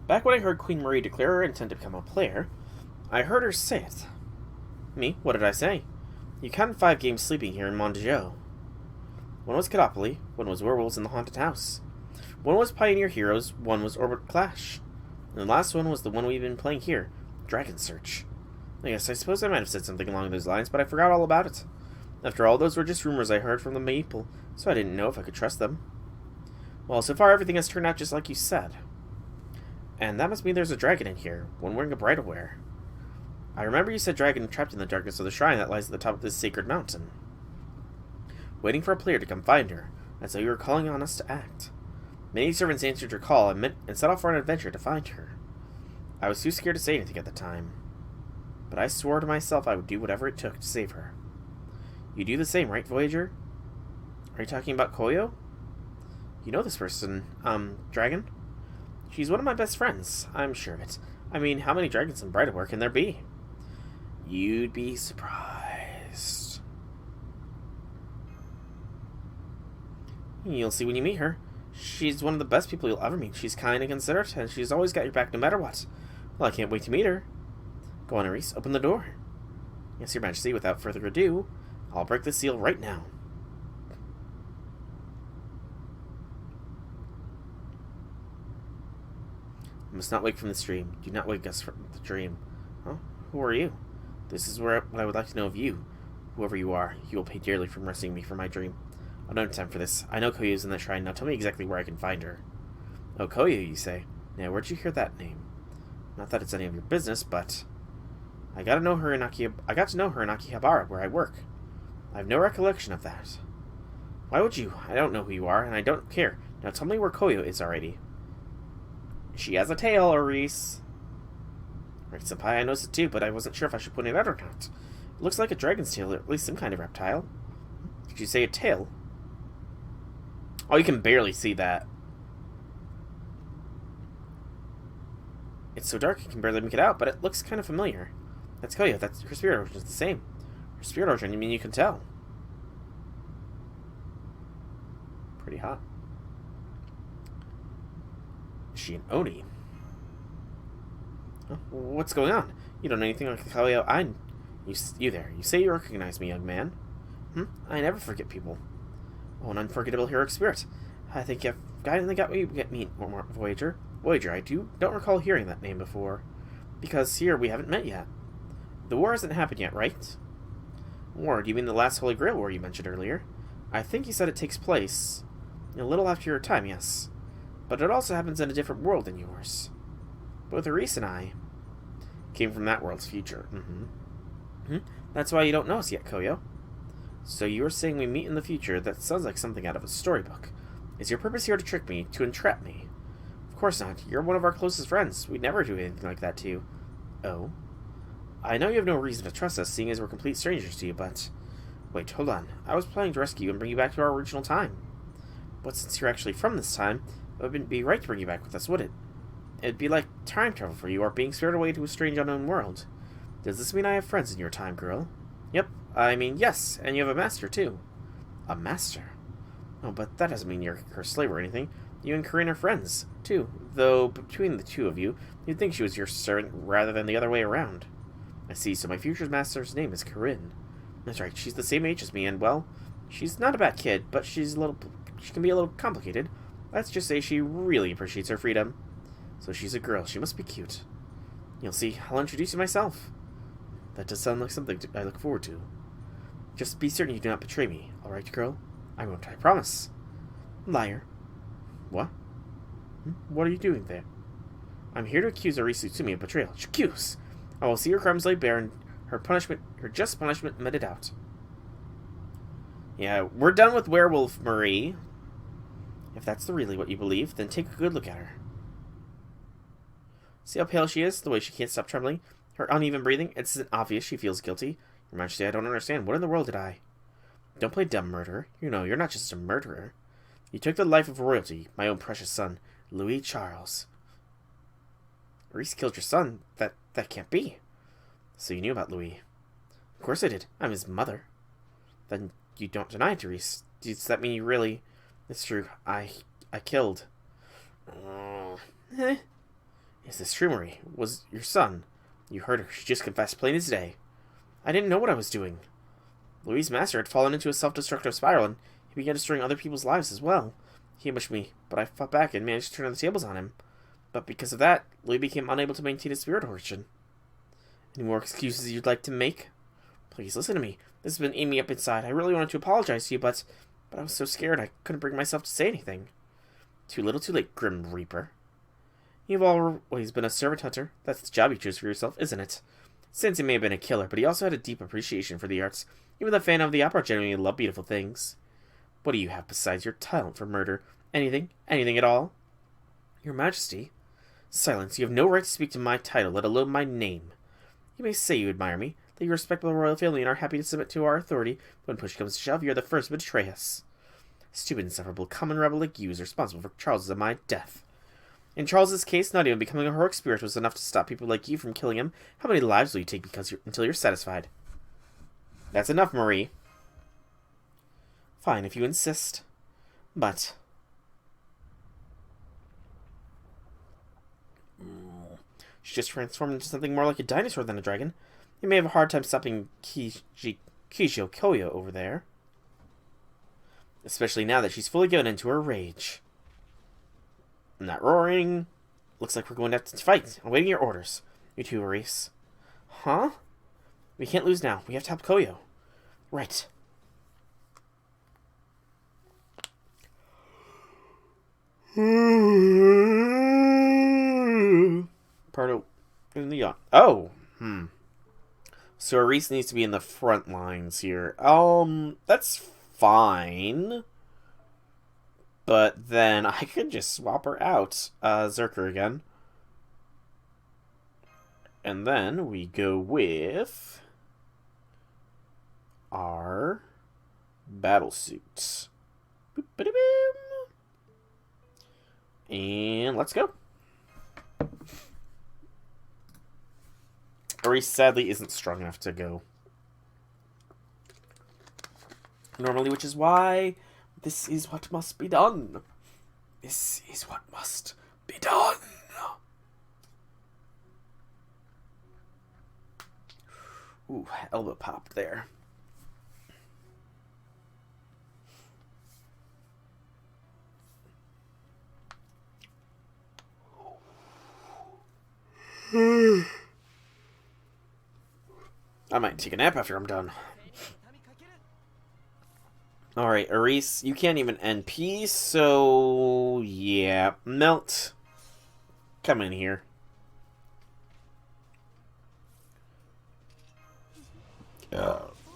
Back when I heard Queen Marie declare her intent to become a player, I heard her say it. Me? What did I say? You counted 5 games sleeping here in Mondiaux. One was Cadopoly, one was Werewolves in the Haunted House. One was Pioneer Heroes, one was Orbit Clash. And the last one was the one we've been playing here, Dragon Search. Yes, I suppose I might have said something along those lines, but I forgot all about it. After all, those were just rumors I heard from the Maple, so I didn't know if I could trust them. Well, so far everything has turned out just like you said. And that must mean there's a dragon in here, one wearing a bridal wear. I remember you said dragon trapped in the darkness of the shrine that lies at the top of this sacred mountain, waiting for a player to come find her, and so you were calling on us to act. Many servants answered your call and set off for an adventure to find her. I was too scared to say anything at the time, but I swore to myself I would do whatever it took to save her. You do the same, right, Voyager? Are you talking about Koyo? You know this person, dragon? She's one of my best friends, I'm sure of it. I mean, how many dragons in Bridalwear can there be? You'd be surprised. You'll see when you meet her. She's one of the best people you'll ever meet. She's kind and considerate, and she's always got your back no matter what. Well, I can't wait to meet her. Go on, Aris, open the door. Yes, Your Majesty, without further ado, I'll break the seal right now. I must not wake from this dream. Do not wake us from the dream. Huh? Who are you? This is what I would like to know of you. Whoever you are, you will pay dearly for rescuing me from my dream. I don't have time for this. I know Koyo's in the shrine. Now tell me exactly where I can find her. Oh, Koyo, you say? Now, where'd you hear that name? Not that it's any of your business, but I got to know her in Akihabara, where I work. I have no recollection of that. Why would you? I don't know who you are, and I don't care. Now tell me where Koyo is already. She has a tail, Aris. Right, Senpai, I noticed it too, but I wasn't sure if I should point it out or not. It looks like a dragon's tail, or at least some kind of reptile. Did you say a tail? Oh, you can barely see that. It's so dark you can barely make it out, but it looks kind of familiar. That's Koyo. That's her spirit origin is the same. Her spirit origin, you mean you can tell? Pretty hot. Is she an Oni? Oh, what's going on? You don't know anything like Koyo. You there. You say you recognize me, young man. I never forget people. Oh, an unforgettable heroic spirit. I think you've finally got me, Voyager. Voyager, I don't recall hearing that name before. Because here we haven't met yet. The war hasn't happened yet, right? War? Do you mean the last Holy Grail war you mentioned earlier? I think you said it takes place a little after your time, yes. But it also happens in a different world than yours. Both Aris and I came from that world's future. That's why you don't know us yet, Koyo. So you are saying we meet in the future? That sounds like something out of a storybook. Is your purpose here to trick me, to entrap me? Of course not. You're one of our closest friends. We'd never do anything like that to you. Oh? I know you have no reason to trust us, seeing as we're complete strangers to you, but... Wait, hold on. I was planning to rescue you and bring you back to our original time. But since you're actually from this time, it wouldn't be right to bring you back with us, would it? It'd be like time travel for you, or being spared away to a strange unknown world. Does this mean I have friends in your time, girl? Yep. I mean, yes, and you have a master, too. A master? Oh, but that doesn't mean you're her slave or anything. You and Corinne are friends, too. Though, between the two of you, you'd think she was your servant rather than the other way around. I see, so my future master's name is Corinne. That's right, she's the same age as me, and, well, she's not a bad kid, but she can be a little complicated. Let's just say she really appreciates her freedom. So she's a girl. She must be cute. You'll see. I'll introduce you myself. That does sound like something I look forward to. Just be certain you do not betray me, all right, girl? I won't, I promise. Liar. What? What are you doing there? I'm here to accuse Arisu Tsumi of betrayal. Accuse! I will see her crimes laid bare and Her just punishment meted out. Yeah, we're done with Werewolf Marie. If that's really what you believe, then take a good look at her. See how pale she is? The way she can't stop trembling? Her uneven breathing? It's obvious she feels guilty. Your Majesty, I don't understand. What in the world did I... Don't play dumb, murderer. You know, you're not just a murderer. You took the life of royalty, my own precious son, Louis Charles. Reese killed your son? That can't be. So you knew about Louis. Of course I did. I'm his mother. Then you don't deny it to Reese. Does that mean you really... It's true. I killed... Is this true, Marie? Was your son? You heard her. She just confessed plain as day. I didn't know what I was doing. Louis' master had fallen into a self-destructive spiral, and he began destroying other people's lives as well. He ambushed me, but I fought back and managed to turn the tables on him. But because of that, Louis became unable to maintain his spirit origin. Any more excuses you'd like to make? Please, listen to me. This has been eating me up inside. I really wanted to apologize to you, but I was so scared I couldn't bring myself to say anything. Too little too late, Grim Reaper. You've always been a servant hunter. That's the job you choose for yourself, isn't it? Sensei may have been a killer, but he also had a deep appreciation for the arts. Even the fan of the opera genuinely loved beautiful things. What do you have besides your talent for murder? Anything? Anything at all? Your Majesty. Silence. You have no right to speak to my title, let alone my name. You may say you admire me, that you respect the royal family and are happy to submit to our authority, but when push comes to shove, you are the first to betray us. Stupid, insufferable, common rebel like you is responsible for Charles's and my death. In Charles's case, not even becoming a heroic spirit was enough to stop people like you from killing him. How many lives will you take until you're satisfied? That's enough, Marie. Fine, if you insist. But... She just transformed into something more like a dinosaur than a dragon. You may have a hard time stopping Kijo Koyo over there. Especially now that she's fully given into her rage. I'm not roaring. Looks like we're going to have to fight. I'm waiting your orders. You too, Reese. Huh? We can't lose now. We have to help Koyo. Right. Part in the yacht. Oh. So Reese needs to be in the front lines here. That's fine. But then I could just swap her out. Berserker again. And then we go with our battle suits. And let's go. Reese sadly isn't strong enough to go normally, which is why this is what must be done. This is what must be done. Ooh, elbow popped there. I might take a nap after I'm done. Alright, Aris, you can't even NP, so... yeah. Melt. Come in here.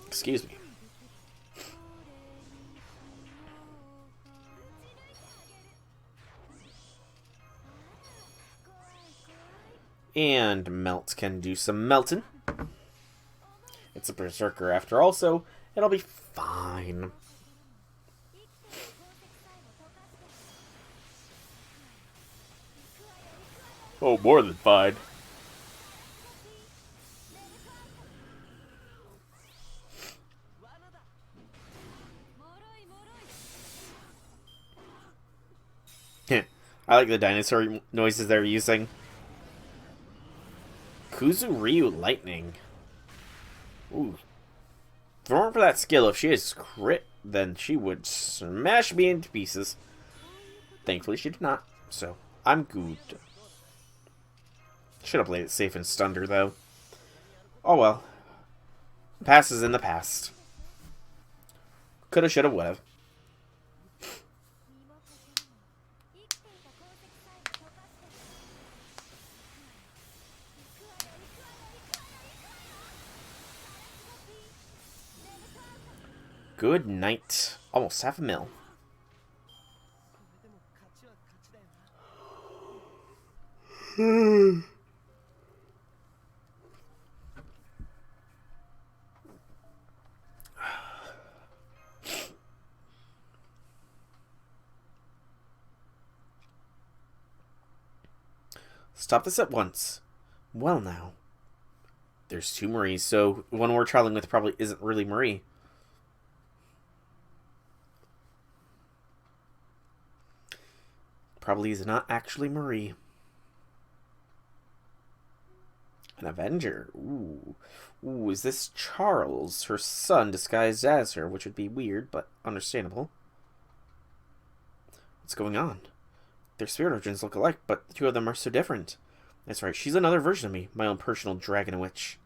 Excuse me. And Melt can do some melting. It's a Berserker after all, so it'll be fine. Oh, more than fine. I like the dinosaur noises they're using. Kuzuryu Lightning. Ooh. Throw her for that skill. If she has crit, then she would smash me into pieces. Thankfully, she did not. So, I'm good. Should have played it safe and stunned her, though. Oh well. Past is in the past. Coulda, shoulda, woulda. Good night. Almost half a mil. Stop this at once. Well now. There's 2 Maries, so one we're traveling with probably isn't really Marie. Probably is not actually Marie. An Avenger. Ooh. Ooh, is this Charles, her son, disguised as her, which would be weird, but understandable. What's going on? Their spirit origins look alike, but the 2 of them are so different. That's right, she's another version of me, my own personal dragon witch.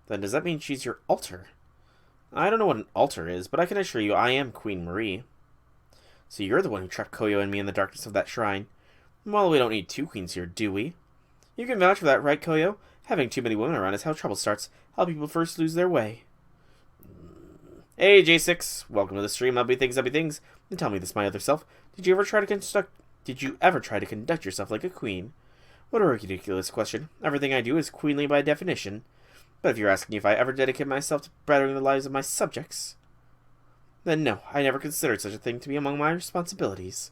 Then does that mean she's your alter? I don't know what an alter is, but I can assure you I am Queen Marie. So you're the one who trapped Koyo and me in the darkness of that shrine. Well, we don't need 2 queens here, do we? You can vouch for that, right, Koyo? Having too many women around is how trouble starts, how people first lose their way. Hey, J6, welcome to the stream, I'll be things, and tell me this, my other self. Did you ever try to conduct yourself like a queen? What a ridiculous question. Everything I do is queenly by definition. But if you're asking if I ever dedicate myself to bettering the lives of my subjects, then no, I never considered such a thing to be among my responsibilities.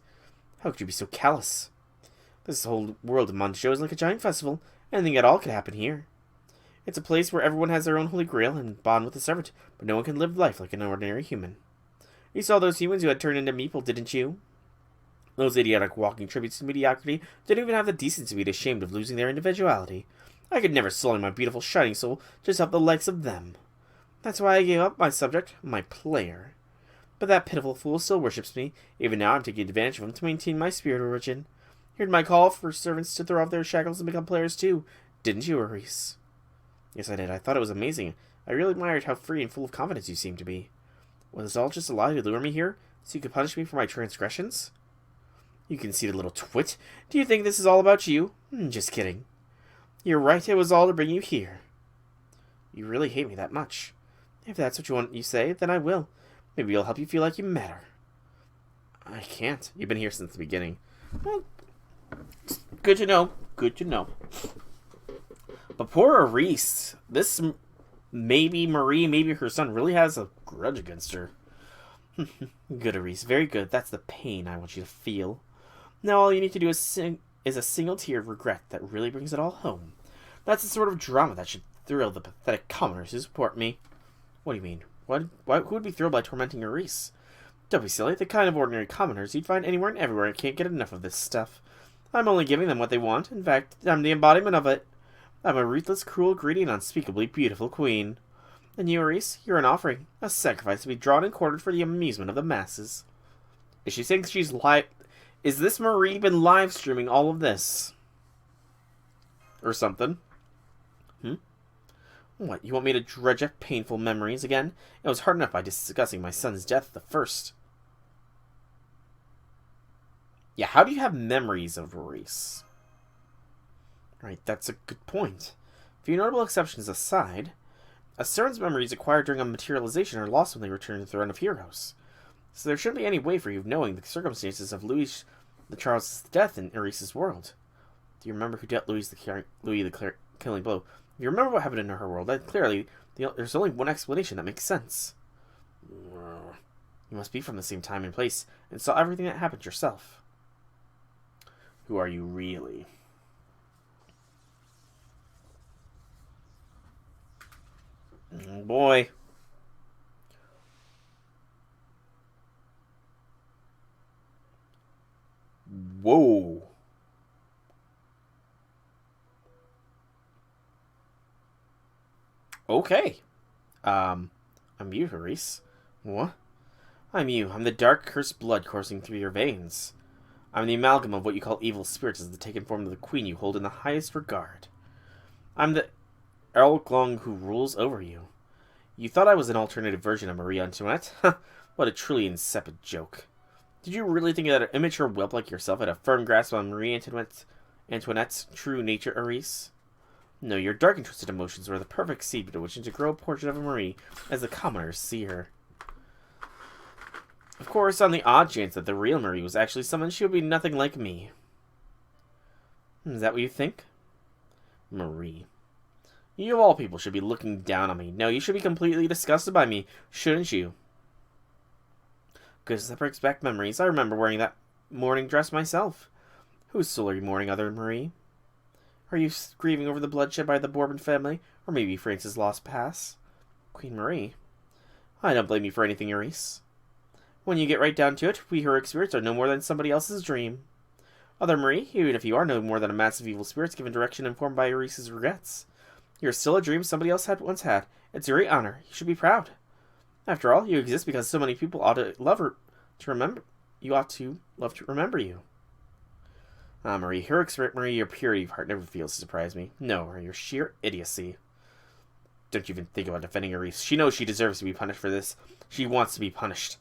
How could you be so callous? This whole world of Monjo is like a giant festival. Anything at all could happen here. It's a place where everyone has their own holy grail and bond with the servant, but no one can live life like an ordinary human. You saw those humans who had turned into meeple, didn't you? Those idiotic walking tributes to mediocrity didn't even have the decency to be ashamed of losing their individuality. I could never sully my beautiful shining soul just to help the likes of them. That's why I gave up my subject, my player. But that pitiful fool still worships me. Even now I'm taking advantage of him to maintain my spirit origin. You heard my call for servants to throw off their shackles and become players too, didn't you, Aris? Yes, I did. I thought it was amazing. I really admired how free and full of confidence you seemed to be. Was it all just a lie to lure me here, so you could punish me for my transgressions? You conceited little twit. Do you think this is all about you? Just kidding. You're right, it was all to bring you here. You really hate me that much. If that's what you say, then I will. Maybe it'll help you feel like you matter. I can't. You've been here since the beginning. Well, good to know. Good to know. But poor Aris, this maybe Marie, maybe her son, really has a grudge against her. Good, Aris. Very good. That's the pain I want you to feel. Now all you need to do is a single tear of regret that really brings it all home. That's the sort of drama that should thrill the pathetic commoners who support me. What do you mean? Who would be thrilled by tormenting Aris? Don't be silly. The kind of ordinary commoners you'd find anywhere and everywhere and can't get enough of this stuff. I'm only giving them what they want. In fact, I'm the embodiment of it. I'm a ruthless, cruel, greedy, and unspeakably beautiful queen. And you, Aris, you're an offering. A sacrifice to be drawn and quartered for the amusement of the masses. Is she saying she's Is this Marie been live streaming all of this? Or something? What, you want me to dredge up painful memories again? It was hard enough by discussing my son's death at the first. Yeah, how do you have memories of Aris? Right, that's a good point. A few notable exceptions aside, a servant's memories acquired during a materialization are lost when they return to the Throne of Heroes. So there shouldn't be any way for you of knowing the circumstances of Louis the Charles' death in Aris's world. Do you remember who dealt Louis the killing blow? If you remember what happened in her world, then clearly there's only one explanation that makes sense. You must be from the same time and place, and saw everything that happened yourself. Who are you really? Oh boy. Whoa. Okay. I'm you, Aris. What? I'm you. I'm the dark, cursed blood coursing through your veins. I'm the amalgam of what you call evil spirits as the taken form of the queen you hold in the highest regard. I'm the Erlglong who rules over you. You thought I was an alternative version of Marie Antoinette? What a truly insipid joke. Did you really think that an immature whelp like yourself had a firm grasp on Marie Antoinette's true nature, Aris? No, your dark and twisted emotions were the perfect seed to which to grow a portrait of Marie as the commoners see her. Of course, on the odd chance that the real Marie was actually someone, she would be nothing like me. Is that what you think? Marie. You of all people should be looking down on me. No, you should be completely disgusted by me, shouldn't you? Because that brings back memories. I remember wearing that mourning dress myself. Whose soul are you mourning other than Marie? Are you grieving over the bloodshed by the Bourbon family? Or maybe France's lost past? Queen Marie? I don't blame you for anything, Eurice. When you get right down to it, we heroic spirits are no more than somebody else's dream. Other Marie, even if you are no more than a mass of evil spirits given direction and informed by Eurice's regrets, you're still a dream somebody else had once had. It's your honor. You should be proud. After all, you exist because so many people ought to love her to remember. You ought to love to remember you. Ah, Marie, heroic spirit Marie, your purity of heart never fails to surprise me. No, or your sheer idiocy. Don't you even think about defending Eurice. She knows she deserves to be punished for this. She wants to be punished.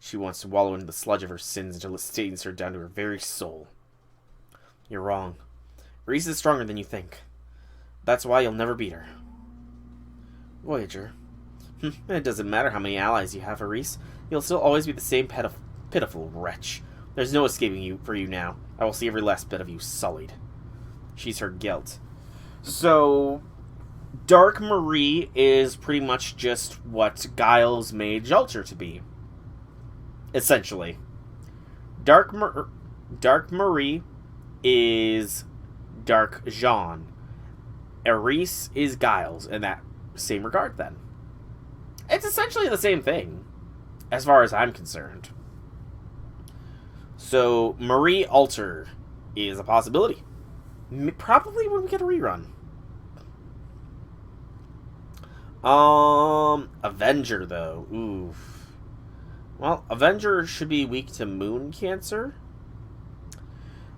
She wants to wallow in the sludge of her sins until it stains her down to her very soul. You're wrong. Eurice is stronger than you think. That's why you'll never beat her. Voyager. It doesn't matter how many allies you have, Eurice. You'll still always be the same pitiful wretch. There's no escaping you for you now. I will see every last bit of you sullied. She's her guilt. So, Dark Marie is pretty much just what Giles made Jalter to be. Essentially. Dark Marie is Dark Jean. Eurice is Giles in that same regard, then. It's essentially the same thing, as far as I'm concerned. So, Marie Alter is a possibility. Probably when we get a rerun. Avenger, though. Oof. Well, Avenger should be weak to moon cancer.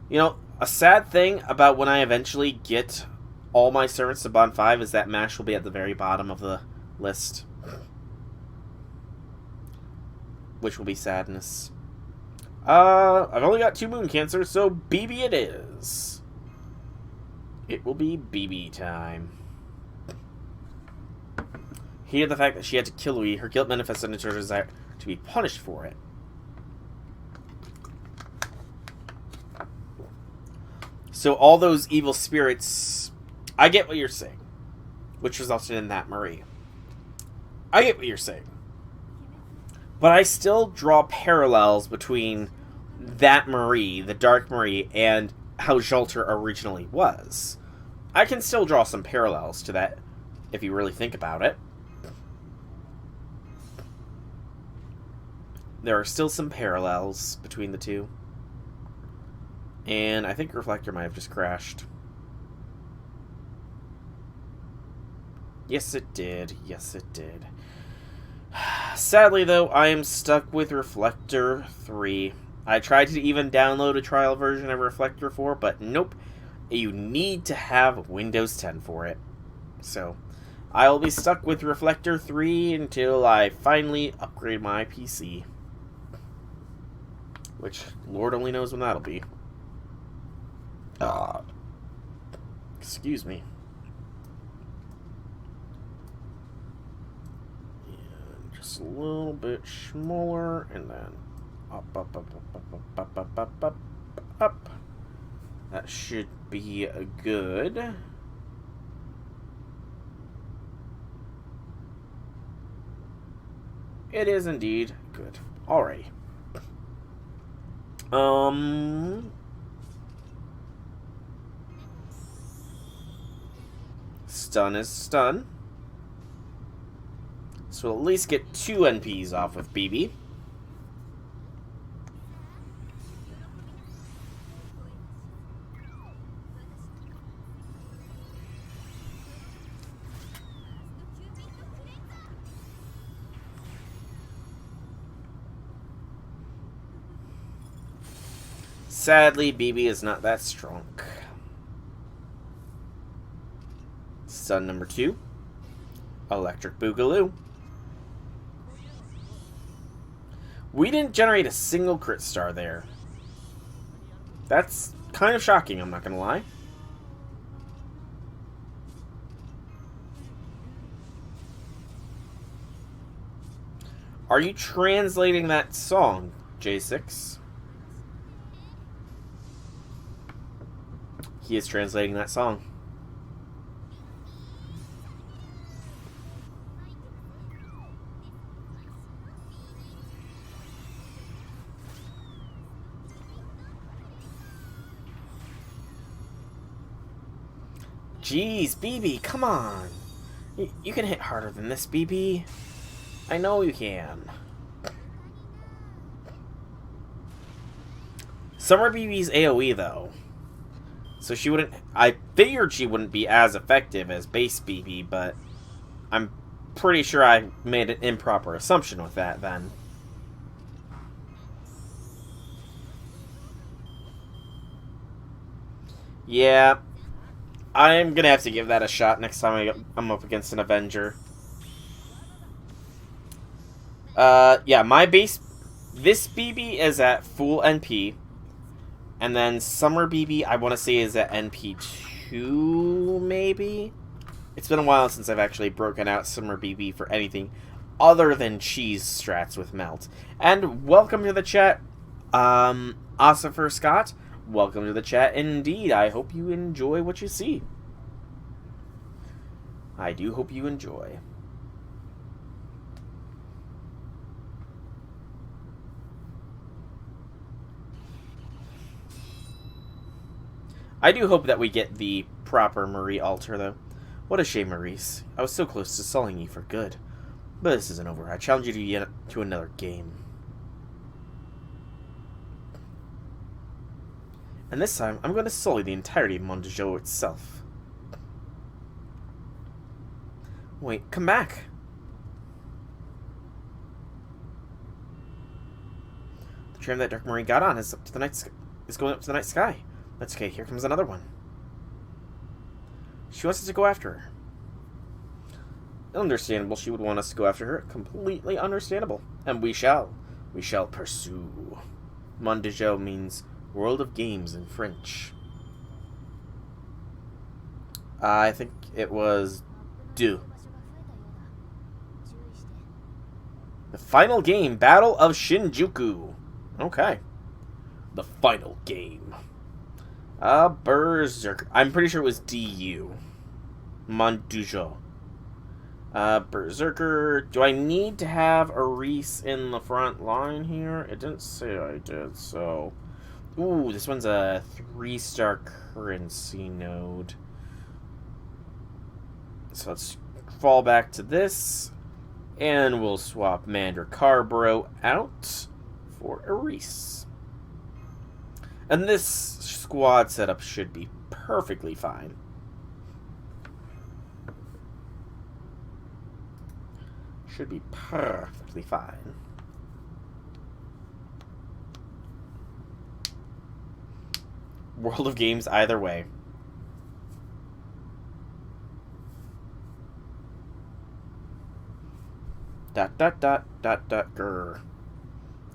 You know, a sad thing about when I eventually get all my servants to Bond 5 is that MASH will be at the very bottom of the list. Which will be sadness. I've only got 2 moon cancers, so BB it is. It will be BB time. Hated the fact that she had to kill Louis. Her guilt manifested into her desire to be punished for it. So all those evil spirits... I get what you're saying. Which resulted in that Marie. I get what you're saying. But I still draw parallels between that Marie, the Dark Marie, and how Jalter originally was. I can still draw some parallels to that, if you really think about it. There are still some parallels between the two. And I think Reflector might have just crashed. Yes, it did. Yes, it did. Sadly, though, I am stuck with Reflector 3. I tried to even download a trial version of Reflector 4, but nope. You need to have Windows 10 for it. So, I'll be stuck with Reflector 3 until I finally upgrade my PC. Which, Lord only knows when that'll be. Excuse me. Just a little bit smaller, and then up, up, up, up, up, up, up, up, up, up. That should be good. It is indeed good. Alrighty. Stun is stun. So we'll at least get 2 NPs off with BB. Sadly, BB is not that strong. Stun number 2. Electric Boogaloo. We didn't generate a single crit star there. That's kind of shocking, I'm not gonna lie. Are you translating that song, J6? He is translating that song. Jeez, BB, come on. You can hit harder than this, BB. I know you can. Summer BB's AoE, though. So she wouldn't... I figured she wouldn't be as effective as base BB, but I'm pretty sure I made an improper assumption with that, then. Yeah. I'm gonna have to give that a shot next time I'm up against an Avenger. Yeah, my base... This BB is at full NP. And then Summer BB, I want to say, is at NP2, maybe? It's been a while since I've actually broken out Summer BB for anything other than cheese strats with Melt. And welcome to the chat, Ossifer Scott. Welcome to the chat indeed. I hope you enjoy what you see. I do hope you enjoy. I do hope that we get the proper Marie altar, though. What a shame, Maurice. I was so close to sullying you for good. But this isn't over. I challenge you to another game. And this time, I'm going to sully the entirety of Mondejo itself. Wait, come back! The tram that Dark Marie got on is going up to the night sky. That's okay, here comes another one. She wants us to go after her. Understandable she would want us to go after her. Completely understandable. And we shall. We shall pursue. Mondejo means World of Games in French. I think it was deux. The final game, Battle of Shinjuku. Okay. The final game. Berserker. I'm pretty sure it was DU. Mondejo. Berserker. Do I need to have a Reese in the front line here? It didn't say I did, so... Ooh, this one's a 3-star currency node. So let's fall back to this. And we'll swap Mander Carbro out for a Reese. And this squad setup should be perfectly fine. Should be perfectly fine. World of Games either way. Grr.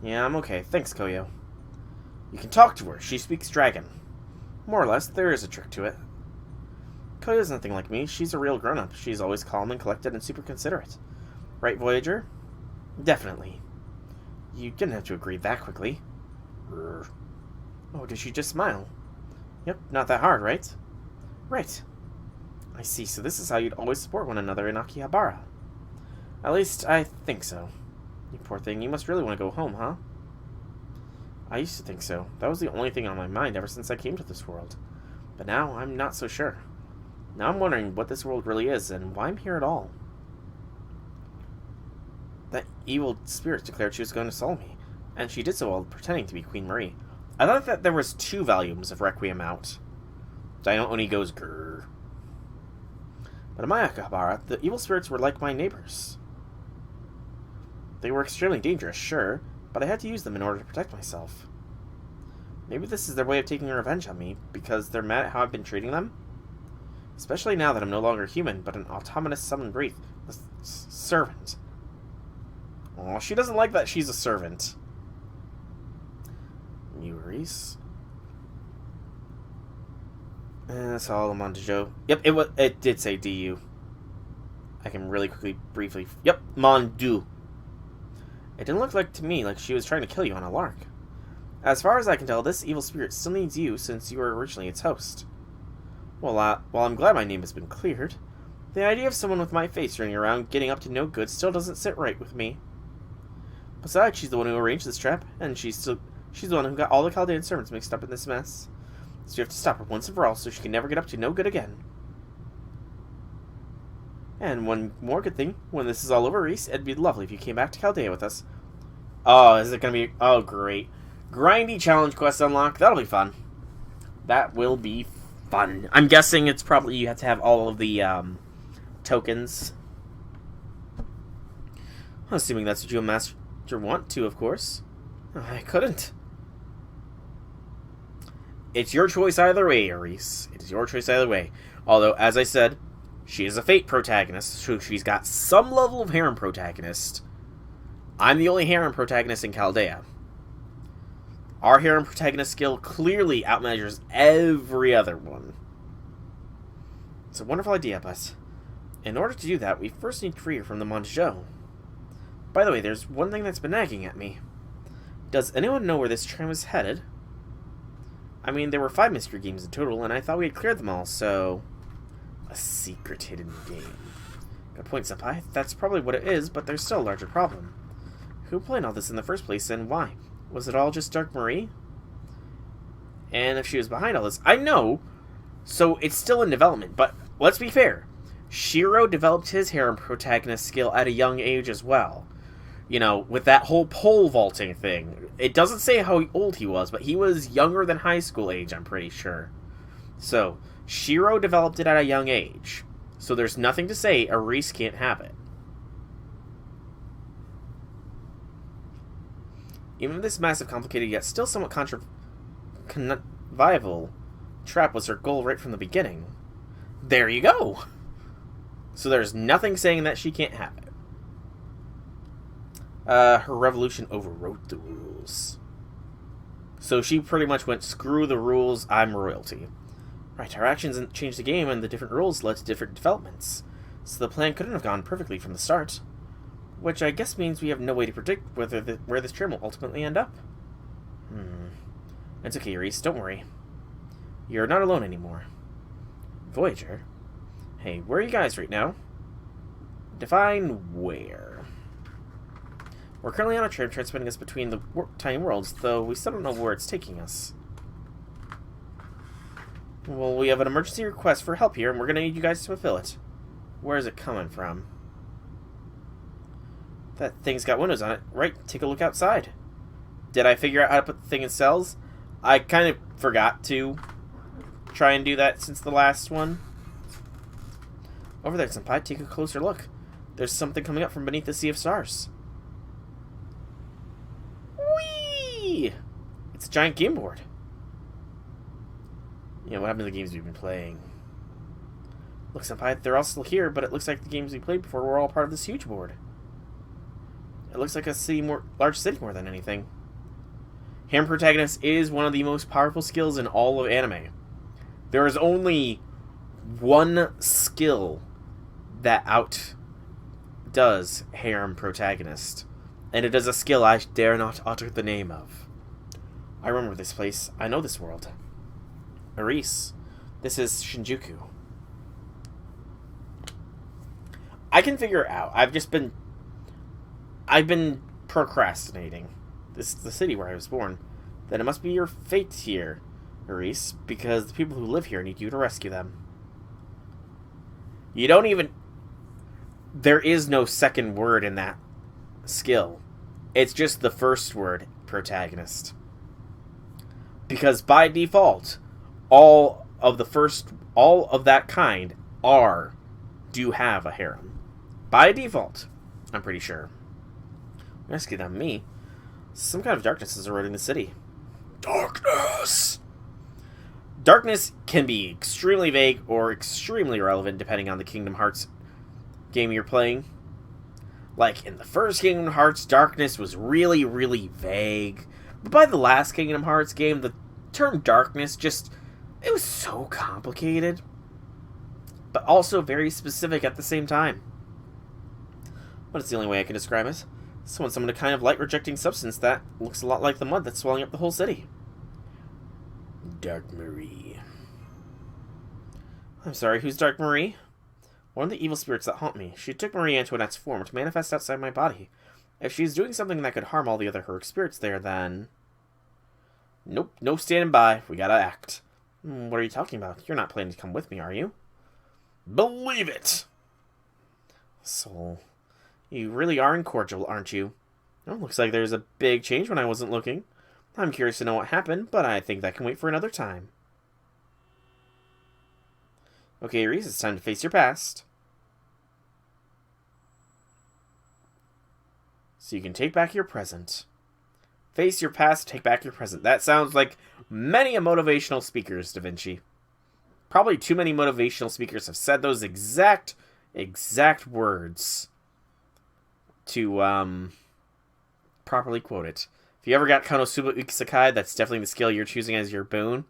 Yeah, I'm okay. Thanks, Koyo. You can talk to her. She speaks dragon. More or less, there is a trick to it. Koyo's nothing like me. She's a real grown-up. She's always calm and collected and super considerate. Right, Voyager? Definitely. You didn't have to agree that quickly. Grr. Oh, did she just smile? Yep, not that hard, right? Right. I see, so this is how you'd always support one another in Akihabara. At least, I think so. You poor thing, you must really want to go home, huh? I used to think so. That was the only thing on my mind ever since I came to this world. But now, I'm not so sure. Now I'm wondering what this world really is, and why I'm here at all. That evil spirit declared she was going to sully me, and she did so while pretending to be Queen Marie. I thought that there was 2 volumes of Requiem out. Dino Oni goes grrr. But in my Akihabara, the evil spirits were like my neighbors. They were extremely dangerous, sure, but I had to use them in order to protect myself. Maybe this is their way of taking revenge on me, because they're mad at how I've been treating them? Especially now that I'm no longer human, but an autonomous summoned wraith, a servant. Aw, she doesn't like that she's a servant. Reese. That's all I'm on to Joe. Yep, it did say DU. I can really quickly, briefly... Yep, Mondu. It didn't look like to me like she was trying to kill you on a lark. As far as I can tell, this evil spirit still needs you since you were originally its host. Well, while I'm glad my name has been cleared, the idea of someone with my face running around getting up to no good still doesn't sit right with me. Besides, she's the one who arranged this trap, and she's the one who got all the Chaldean servants mixed up in this mess. So you have to stop her once and for all so she can never get up to no good again. And one more good thing, when this is all over, Reese, it'd be lovely if you came back to Chaldea with us. Oh, is it going to be... Oh, great. Grindy challenge quest unlock. That'll be fun. That will be fun. I'm guessing it's probably you have to have all of the tokens. Assuming that's what you master want to, of course. I couldn't. It's your choice either way, Reese. It is your choice either way. Although, as I said, she is a Fate protagonist, so she's got some level of harem protagonist. I'm the only harem protagonist in Chaldea. Our harem protagonist skill clearly outmeasures every other one. It's a wonderful idea, but in order to do that, we first need to free her from the Monjo. By the way, there's one thing that's been nagging at me. Does anyone know where this tram is headed? I mean, there were 5 mystery games in total, and I thought we had cleared them all, so... A secret hidden game. Good point, Senpai. That's probably what it is, but there's still a larger problem. Who planned all this in the first place, and why? Was it all just Dark Marie? And if she was behind all this... I know! So, it's still in development, but let's be fair. Shiro developed his harem protagonist skill at a young age as well. You know, with that whole pole vaulting thing. It doesn't say how old he was, but he was younger than high school age, I'm pretty sure. So, Shiro developed it at a young age. So there's nothing to say Reese can't have it. Even if this massive, complicated, yet still somewhat convivial trap was her goal right from the beginning. There you go! So there's nothing saying that she can't have it. Her revolution overwrote the rules. So she pretty much went, screw the rules, I'm royalty. Right, our actions changed the game, and the different rules led to different developments. So the plan couldn't have gone perfectly from the start. Which I guess means we have no way to predict where this trim will ultimately end up. It's okay, Reese, don't worry. You're not alone anymore. Voyager? Hey, where are you guys right now? Define where. We're currently on a trip transporting us between the tiny worlds, though we still don't know where it's taking us. Well, we have an emergency request for help here, and we're going to need you guys to fulfill it. Where is it coming from? That thing's got windows on it. Right, take a look outside. Did I figure out how to put the thing in cells? I kind of forgot to try and do that since the last one. Over there, Senpai, take a closer look. There's something coming up from beneath the sea of stars. Whee! It's a giant game board. Yeah, what happened to the games we've been playing? Look, Senpai, they're all still here, but it looks like the games we played before were all part of this huge board. It looks like a large city more than anything. Harem protagonist is one of the most powerful skills in all of anime. There is only one skill that outdoes harem protagonist. And it is a skill I dare not utter the name of. I remember this place. I know this world. Reese, this is Shinjuku. I can figure it out. I've been procrastinating. This is the city where I was born. Then it must be your fate here, Reese, because the people who live here need you to rescue them. You don't even... There is no second word in that skill. It's just the first word, protagonist. Because by default, all of that kind do have a harem. By default, I'm pretty sure. Rescue them, me. Some kind of darkness is eroding the city. Darkness! Darkness can be extremely vague or extremely relevant depending on the Kingdom Hearts game you're playing. Like, in the first Kingdom Hearts, darkness was really, really vague. But by the last Kingdom Hearts game, the term darkness it was so complicated. But also very specific at the same time. But it's the only way I can describe it. Someone a kind of light-rejecting substance that looks a lot like the mud that's swelling up the whole city. Dark Marie. I'm sorry, who's Dark Marie? One of the evil spirits that haunt me. She took Marie Antoinette's form to manifest outside my body. If she's doing something that could harm all the other heroic spirits there, then... Nope, no standing by. We gotta act. What are you talking about? You're not planning to come with me, are you? Believe it! Soul. You really are incorrigible, aren't you? Well, looks like there's a big change when I wasn't looking. I'm curious to know what happened, but I think that can wait for another time. Okay, Reese, it's time to face your past. So you can take back your present. Face your past, take back your present. That sounds like many a motivational speakers, Da Vinci. Probably too many motivational speakers have said those exact words to properly quote it. If you ever got Konosuba Ikisekai, that's definitely the skill you're choosing as your boon.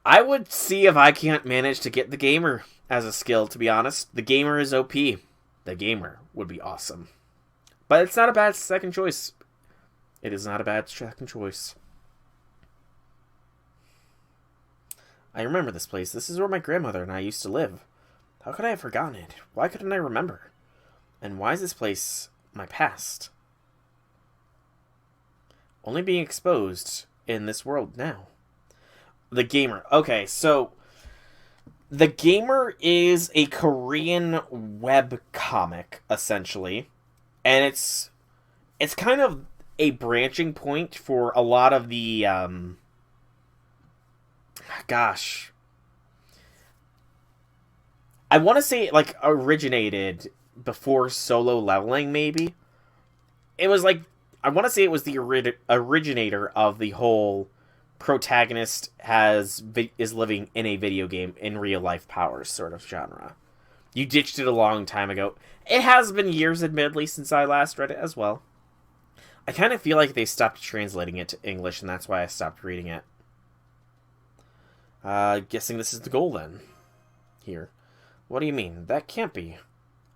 I would see if I can't manage to get the gamer as a skill, to be honest. The gamer is OP. The gamer would be awesome. But it's not a bad second choice. It is not a bad second choice. I remember this place. This is where my grandmother and I used to live. How could I have forgotten it? Why couldn't I remember? And why is this place my past? Only being exposed in this world now. The Gamer. Okay, so The Gamer is a Korean web comic, essentially. And it's kind of a branching point for a lot of the I want to say it like originated before Solo Leveling, maybe. It was like, I want to say it was the originator of the whole protagonist is living in a video game in real life powers sort of genre. You ditched it a long time ago. It has been years, admittedly, since I last read it as well. I kind of feel like they stopped translating it to English, and that's why I stopped reading it. Guessing this is the goal, then. Here. What do you mean? That can't be.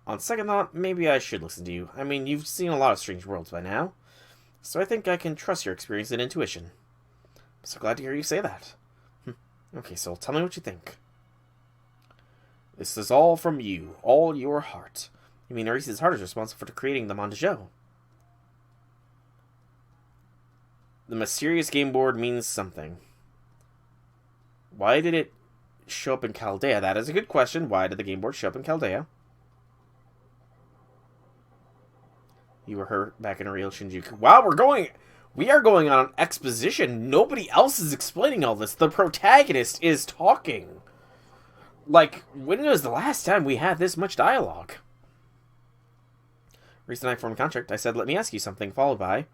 On second thought, maybe I should listen to you. I mean, you've seen a lot of strange worlds by now. So I think I can trust your experience and intuition. I'm so glad to hear you say that. Okay, so tell me what you think. This is all from you. All your heart. You mean Arise's heart is responsible for creating the Mondajo? The mysterious game board means something. Why did it show up in Chaldea? That is a good question. Why did the game board show up in Chaldea? You were hurt back in real Shinjuku. Wow, we are going on an exposition. Nobody else is explaining all this. The protagonist is talking. Like, when was the last time we had this much dialogue? Recently I formed a contract. I said, let me ask you something, followed by,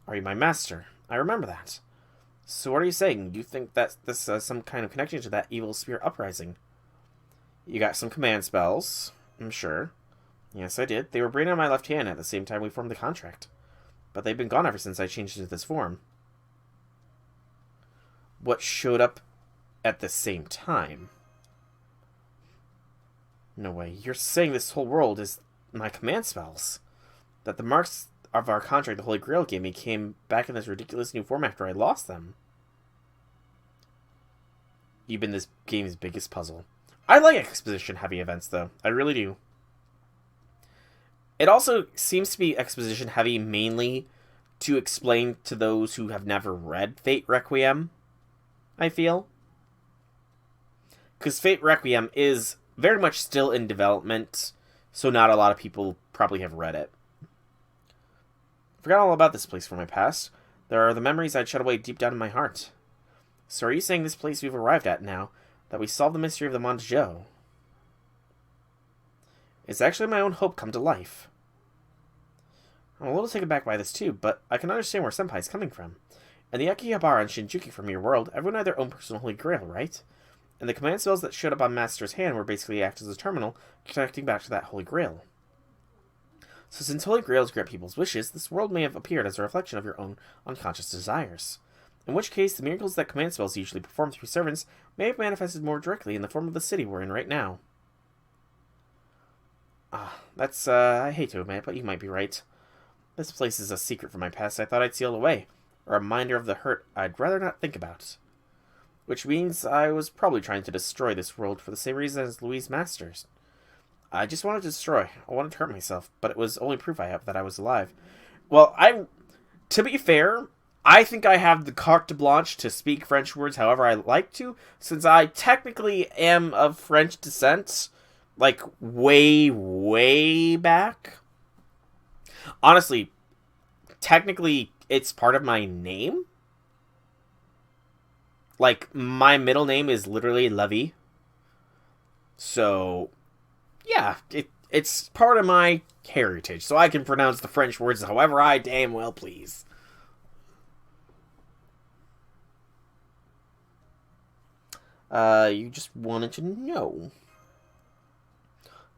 are you my master? I remember that. So what are you saying? Do you think that this has some kind of connection to that evil spirit uprising? You got some command spells, I'm sure. Yes, I did. They were brain on my left hand at the same time we formed the contract. But they've been gone ever since I changed into this form. What showed up at the same time? No way. You're saying this whole world is my command spells? That the marks of our contract the Holy Grail gave me came back in this ridiculous new form after I lost them. You've been this game's biggest puzzle. I like exposition-heavy events, though. I really do. It also seems to be exposition-heavy mainly to explain to those who have never read Fate Requiem, I feel. Because Fate Requiem is very much still in development, so not a lot of people probably have read it. I forgot all about this place from my past. There are the memories I'd shut away deep down in my heart. So are you saying this place we've arrived at now, that we solved the mystery of the Mondajo? It's actually my own hope come to life. I'm a little taken back by this too, but I can understand where Senpai's coming from. And the Akihabara and Shinjuku from your world, everyone had their own personal Holy Grail, right? And the command spells that showed up on Master's hand were basically act as a terminal, connecting back to that Holy Grail. So since Holy Grails grant people's wishes, this world may have appeared as a reflection of your own unconscious desires. In which case, the miracles that command spells usually perform through servants may have manifested more directly in the form of the city we're in right now. That's, I hate to admit, but you might be right. This place is a secret from my past I thought I'd seal away. A reminder of the hurt I'd rather not think about. Which means I was probably trying to destroy this world for the same reason as Louis' masters. I just wanted to destroy. I wanted to hurt myself, but it was only proof I have that I was alive. Well, to be fair, I think I have the carte blanche to speak French words however I like to, since I technically am of French descent, like, way, way back. Honestly, technically, it's part of my name. Like, my middle name is literally Levy. So, yeah, it's part of my heritage, so I can pronounce the French words however I damn well please. You just wanted to know.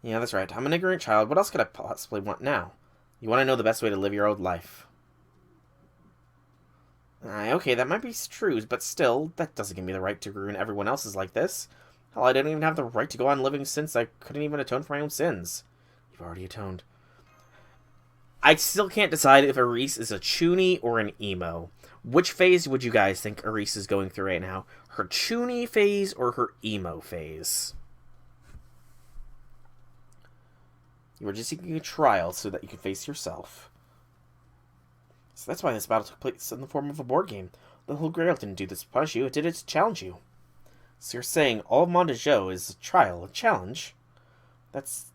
Yeah, that's right. I'm an ignorant child. What else could I possibly want now? You want to know the best way to live your old life. Okay, that might be true, but still, that doesn't give me the right to ruin everyone else's like this. Hell, I didn't even have the right to go on living since I couldn't even atone for my own sins. You've already atoned. I still can't decide if Aris is a chuny or an emo. Which phase would you guys think Aris is going through right now? Her chuny phase or her emo phase? You were just seeking a trial so that you could face yourself. So that's why this battle took place in the form of a board game. The Holy Grail didn't do this to punish you, it did it to challenge you. So you're saying all of Mondejo is a trial, a challenge?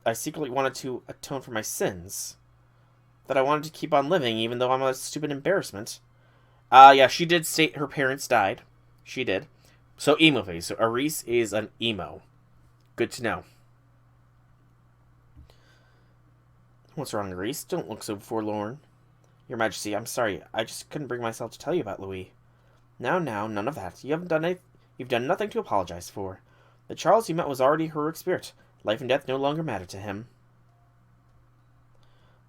I secretly wanted to atone for my sins. That I wanted to keep on living, even though I'm a stupid embarrassment. Yeah, she did state her parents died. She did. So, emo phase. So, Aris is an emo. Good to know. What's wrong, Aris? Don't look so forlorn. Your Majesty, I'm sorry. I just couldn't bring myself to tell you about Louis. Now, none of that. You've done nothing to apologize for. The Charles you met was already heroic spirit. Life and death no longer matter to him.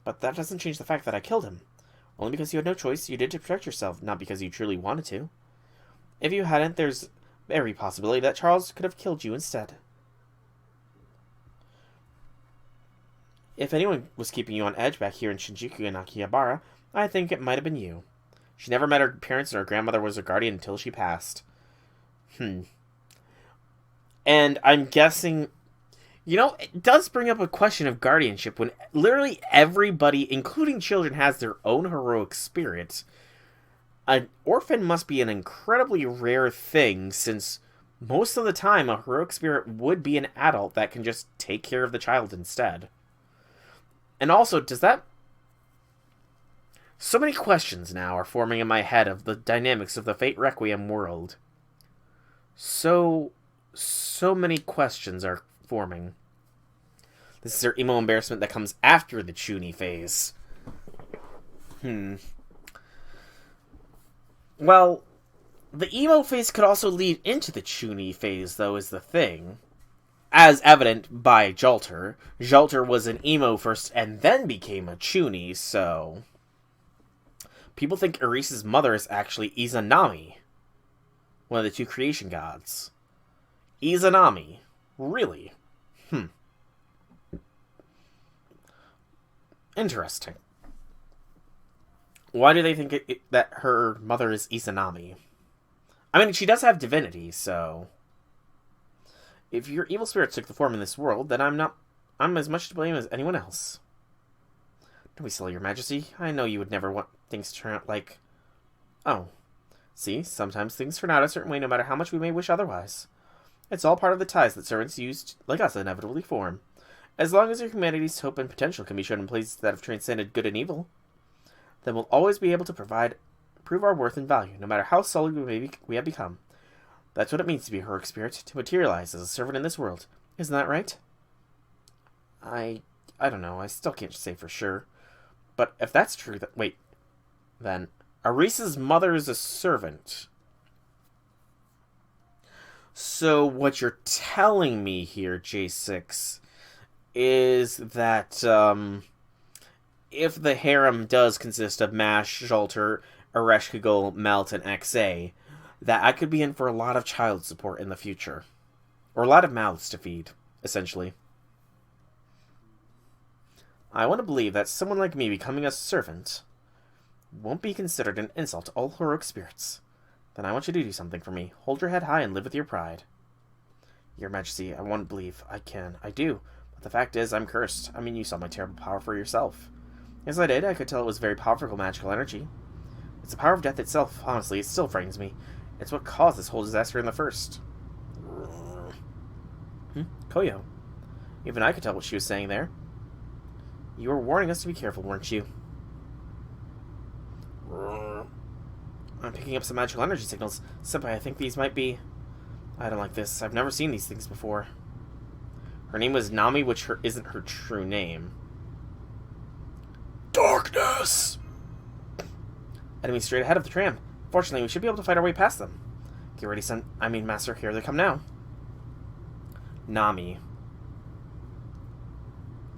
But that doesn't change the fact that I killed him. Only because you had no choice, you did to protect yourself, not because you truly wanted to. If you hadn't, there's every possibility that Charles could have killed you instead. If anyone was keeping you on edge back here in Shinjuku and Akihabara, I think it might have been you. She never met her parents and her grandmother was her guardian until she passed. And I'm guessing... You know, it does bring up a question of guardianship when literally everybody, including children, has their own heroic spirit. An orphan must be an incredibly rare thing, since most of the time a heroic spirit would be an adult that can just take care of the child instead. And also, does that... So many questions now are forming in my head of the dynamics of the Fate Requiem world. So many questions are forming. This is her emo embarrassment that comes after the chuny phase. Well, the emo phase could also lead into the chuny phase, though, is the thing. As evident by Jalter. Jalter was an emo first and then became a chuny, so... People think Aris's mother is actually Izanami, one of the two creation gods. Izanami. Really? Interesting. Why do they think that her mother is Izanami? I mean, she does have divinity, so... If your evil spirits took the form in this world, then I'm as much to blame as anyone else. Don't be silly, Your Majesty. I know you would never want things to turn out like... Oh. See, sometimes things turn out a certain way no matter how much we may wish otherwise. It's all part of the ties that servants used, like us, inevitably form. As long as your humanity's hope and potential can be shown in places that have transcended good and evil, then we'll always be able to prove our worth and value, no matter how sullied we have become. That's what it means to be a heroic spirit, to materialize as a servant in this world. Isn't that right? I don't know. I still can't say for sure. But if that's true, then Aris's mother is a servant. So what you're telling me here, J6, is that if the harem does consist of Mash, Jalter, Ereshkigal, Melt, and XA, that I could be in for a lot of child support in the future. Or a lot of mouths to feed, essentially. I want to believe that someone like me becoming a servant won't be considered an insult to all heroic spirits. Then I want you to do something for me. Hold your head high and live with your pride. Your Majesty, I want to believe I can. I do. But the fact is, I'm cursed. I mean, you saw my terrible power for yourself. Yes, I did. I could tell it was very powerful magical energy. It's the power of death itself. Honestly, it still frightens me. It's what caused this whole disaster in the first. Koyo. Even I could tell what she was saying there. You were warning us to be careful, weren't you? I'm picking up some magical energy signals. Senpai, I think these might be... I don't like this. I've never seen these things before. Her name was Nami, which isn't her true name. Darkness! Enemies straight ahead of the tram. Fortunately, we should be able to fight our way past them. Get ready, son. I mean, Master. Here they come now. Nami.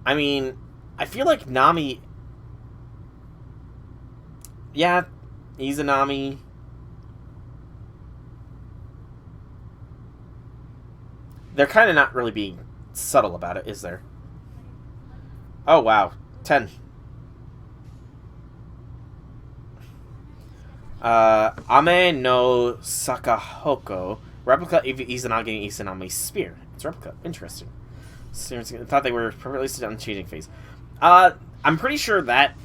I mean, I feel like Nami... Yeah, Izanami. They're kind of not really being subtle about it, is there? Oh, wow. 10. Ame no Sakahoko. Replica of Izanagi Izanami's spear. It's replica. Interesting. Seriously, I thought they were released on changing phase. I'm pretty sure that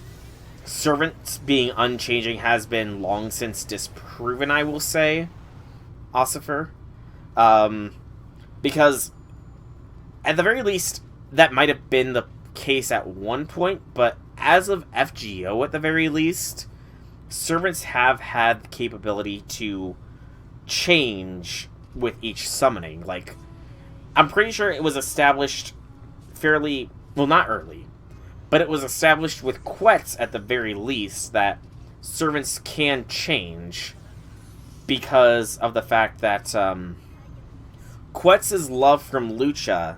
servants being unchanging has been long since disproven, I will say. Ossifer. Because, at the very least, that might have been the case at one point, but as of FGO at the very least, servants have had the capability to change with each summoning. Like, I'm pretty sure it was established fairly, well, not early, but it was established with Quetz at the very least that servants can change because of the fact that Quetz's love from Lucha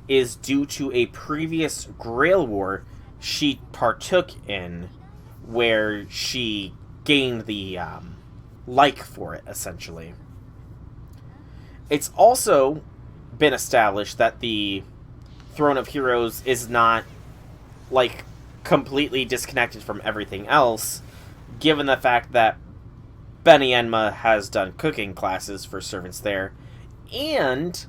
is due to a previous Grail War she partook in, where she gained the like for it, essentially. It's also been established that the Throne of Heroes is not, like, completely disconnected from everything else, given the fact that Benienma has done cooking classes for servants there, and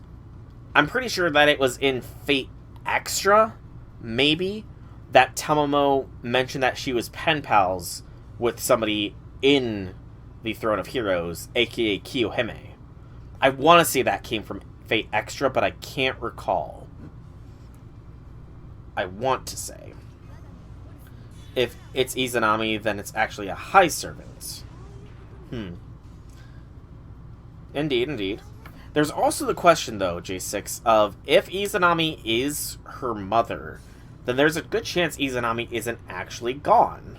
I'm pretty sure that it was in Fate Extra, maybe, that Tamamo mentioned that she was pen pals with somebody in the Throne of Heroes, aka Kiyohime. I want to say that came from Fate Extra, but I can't recall. I want to say. If it's Izanami, then it's actually a high servant. Indeed, indeed. There's also the question, though, J6, of if Izanami is her mother, then there's a good chance Izanami isn't actually gone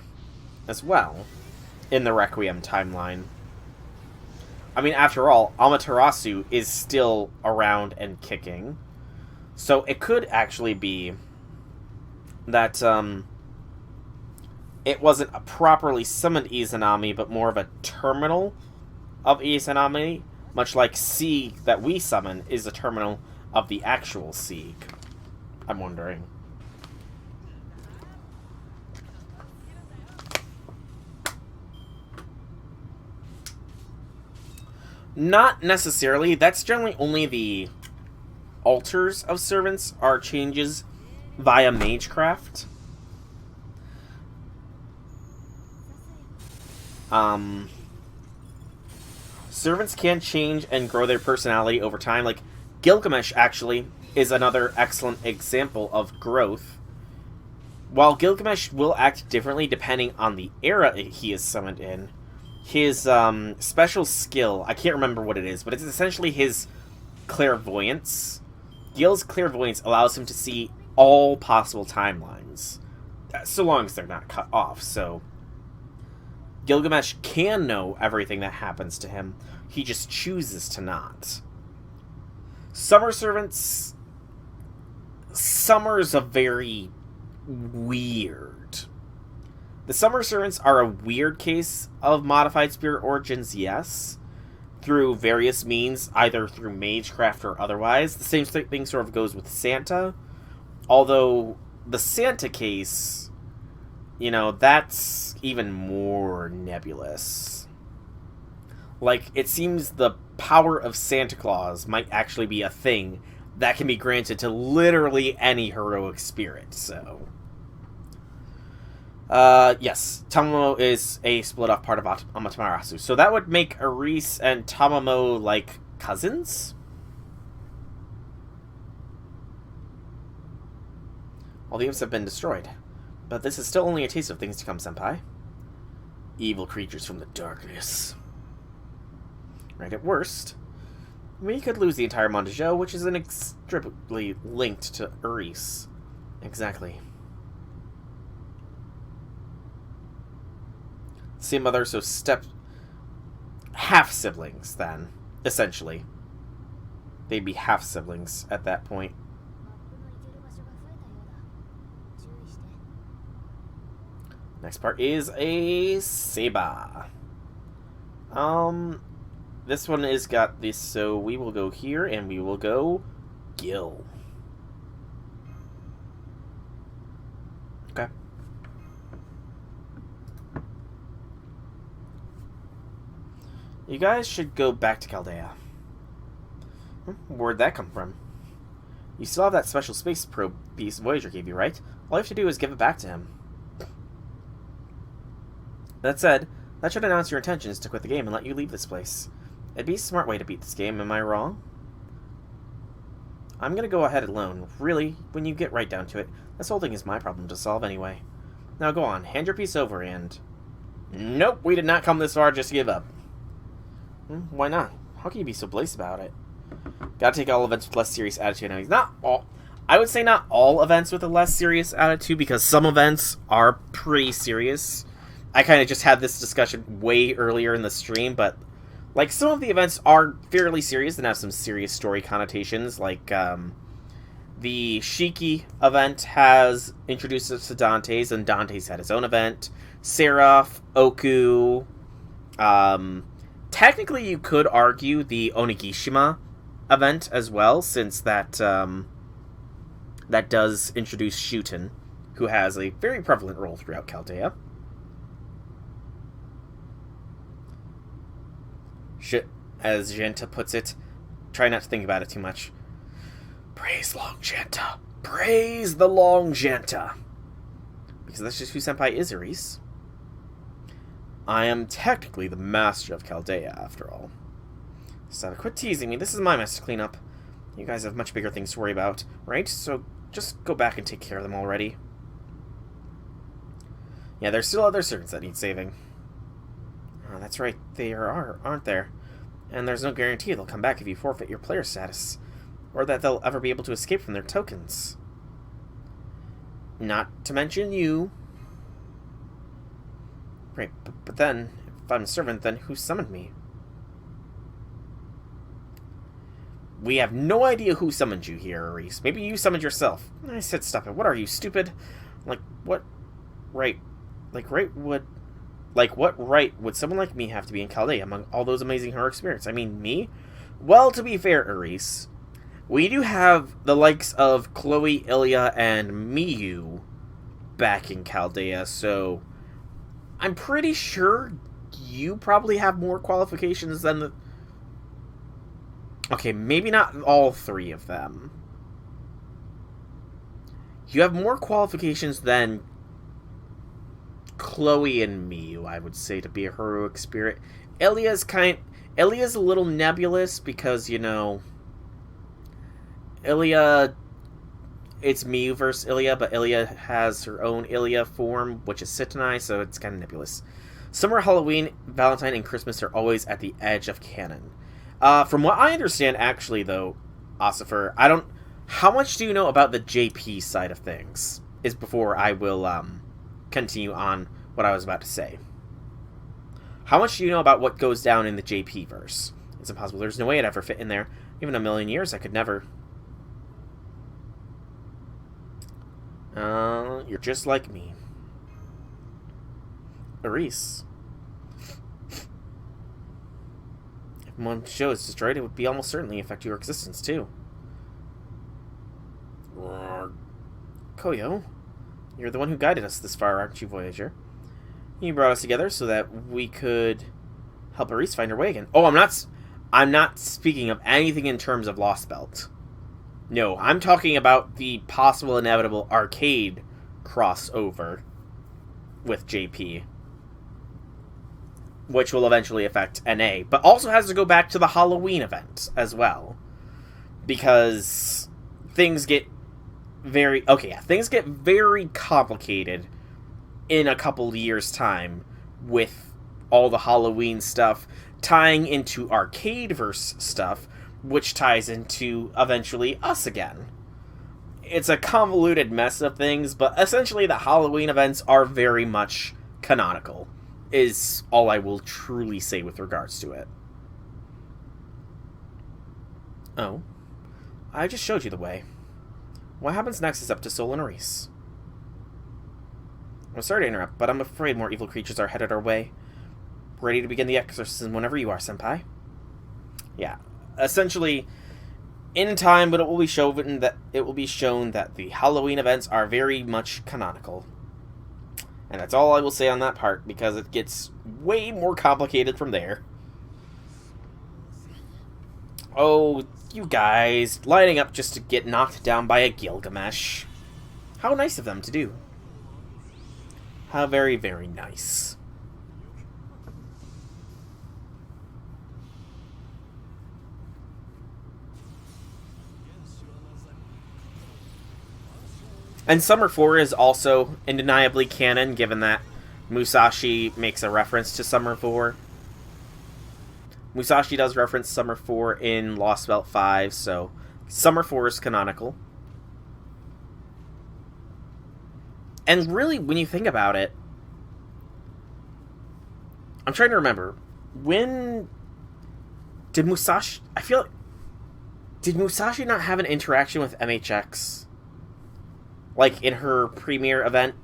as well in the Requiem timeline. I mean, after all, Amaterasu is still around and kicking. So it could actually be that it wasn't a properly summoned Izanami, but more of a terminal of Izanami, much like Sieg that we summon is a terminal of the actual Sieg. I'm wondering. Not necessarily. That's generally only the altars of servants are changes via Magecraft. Servants can change and grow their personality over time. Like, Gilgamesh, actually, is another excellent example of growth. While Gilgamesh will act differently depending on the era he is summoned in, his special skill, I can't remember what it is, but it's essentially his clairvoyance. Gil's clairvoyance allows him to see all possible timelines, so long as they're not cut off. So Gilgamesh can know everything that happens to him, he just chooses to not. Summer servants, Summer's a very weird. The Summer servants are a weird case of modified spirit origins, yes, through various means, either through Magecraft or otherwise. The same thing sort of goes with Santa, although the Santa case, you know, that's even more nebulous. Like, it seems the power of Santa Claus might actually be a thing that can be granted to literally any heroic spirit, so... yes, Tamamo is a split-off part of Amaterasu, so that would make Aris and Tamamo, like, cousins? All the imps have been destroyed, but this is still only a taste of things to come, Senpai. Evil creatures from the darkness. Right, at worst, we could lose the entire Mondejo, which is inextricably linked to Aris. Exactly. Same mother, so half-siblings, then, essentially. They'd be half-siblings at that point. Next part is a Seba. This one is got this, so we will go here, and we will go Gil. Okay. You guys should go back to Chaldea. Where'd that come from? You still have that special space probe piece Voyager gave you, right? All you have to do is give it back to him. That said, that should announce your intentions to quit the game and let you leave this place. It'd be a smart way to beat this game, am I wrong? I'm gonna go ahead alone. Really, when you get right down to it, this whole thing is my problem to solve anyway. Now go on, hand your piece over and... Nope, we did not come this far just to give up. Why not? How can you be so blaze about it? Gotta take all events with less serious attitude. Now, not all... I would say not all events with a less serious attitude, because some events are pretty serious. I kind of just had this discussion way earlier in the stream, but... Like, some of the events are fairly serious and have some serious story connotations. Like, the Shiki event has introduced us to Dante's, and Dante's had his own event. Seraph, Oku. Technically, you could argue the Onigishima event as well, since that, that does introduce Shuten, who has a very prevalent role throughout Chaldea. Shit, as Genta puts it, try not to think about it too much. Praise Long Genta. Praise the Long Genta. Because that's just who Senpai is, Aris. I am technically the master of Chaldea, after all. So quit teasing me. This is my mess to clean up. You guys have much bigger things to worry about, right? So just go back and take care of them already. Yeah, there's still other servants that need saving. Oh, that's right. There are, aren't there? And there's no guarantee they'll come back if you forfeit your player status. Or that they'll ever be able to escape from their tokens. Not to mention you. Right, but then, if I'm a servant, then who summoned me? We have no idea who summoned you here, Aris. Maybe you summoned yourself. I said stop it. What are you, stupid? Like, what right... Like, what right would someone like me have to be in Chaldea among all those amazing heroic spirits? I mean, me? Well, to be fair, Aris, we do have the likes of Chloe, Ilya, and Miyu back in Chaldea, so I'm pretty sure you probably have more qualifications than the... Okay, maybe not all three of them. You have more qualifications than Chloe and Miyu, I would say, to be a heroic spirit. Ilya's a little nebulous because, you know, Ilya, it's Miyu versus Ilya, but Ilya has her own Ilya form, which is Sitanai, so it's kind of nebulous. Summer, Halloween, Valentine, and Christmas are always at the edge of canon. From what I understand, actually, though, Ossifer, how much do you know about the JP side of things? Is before I will, continue on what I was about to say. How much do you know about what goes down in the JP verse? It's impossible. There's no way I'd ever fit in there. Even a million years, I could never. You're just like me. Aris. If one show is destroyed, it would be almost certainly affect your existence, too. Koyo, You're the one who guided us this far, aren't you, Voyager? You brought us together so that we could help Aris find her way again. Oh, I'm not speaking of anything in terms of Lost Belt. No, I'm talking about the possible inevitable arcade crossover with JP, which will eventually affect NA, but also has to go back to the Halloween event as well, because things get very complicated in a couple years' time with all the Halloween stuff tying into Arcadeverse stuff, which ties into, eventually, us again. It's a convoluted mess of things, but essentially the Halloween events are very much canonical, is all I will truly say with regards to it. Oh. I just showed you the way. What happens next is up to Sol and Aris. I'm sorry to interrupt, but I'm afraid more evil creatures are headed our way. Ready to begin the exorcism whenever you are, Senpai. Yeah. Essentially, in time, but it will be shown that the Halloween events are very much canonical. And that's all I will say on that part, because it gets way more complicated from there. Oh, you guys, lining up just to get knocked down by a Gilgamesh. How nice of them to do. How very, very nice. And Summer 4 is also undeniably canon, given that Musashi makes a reference to Summer 4. Musashi does reference Summer 4 in Lost Belt 5, so Summer 4 is canonical. And really, when you think about it, I'm trying to remember, when did Musashi... Did Musashi not have an interaction with MHX? Like, in her premiere event?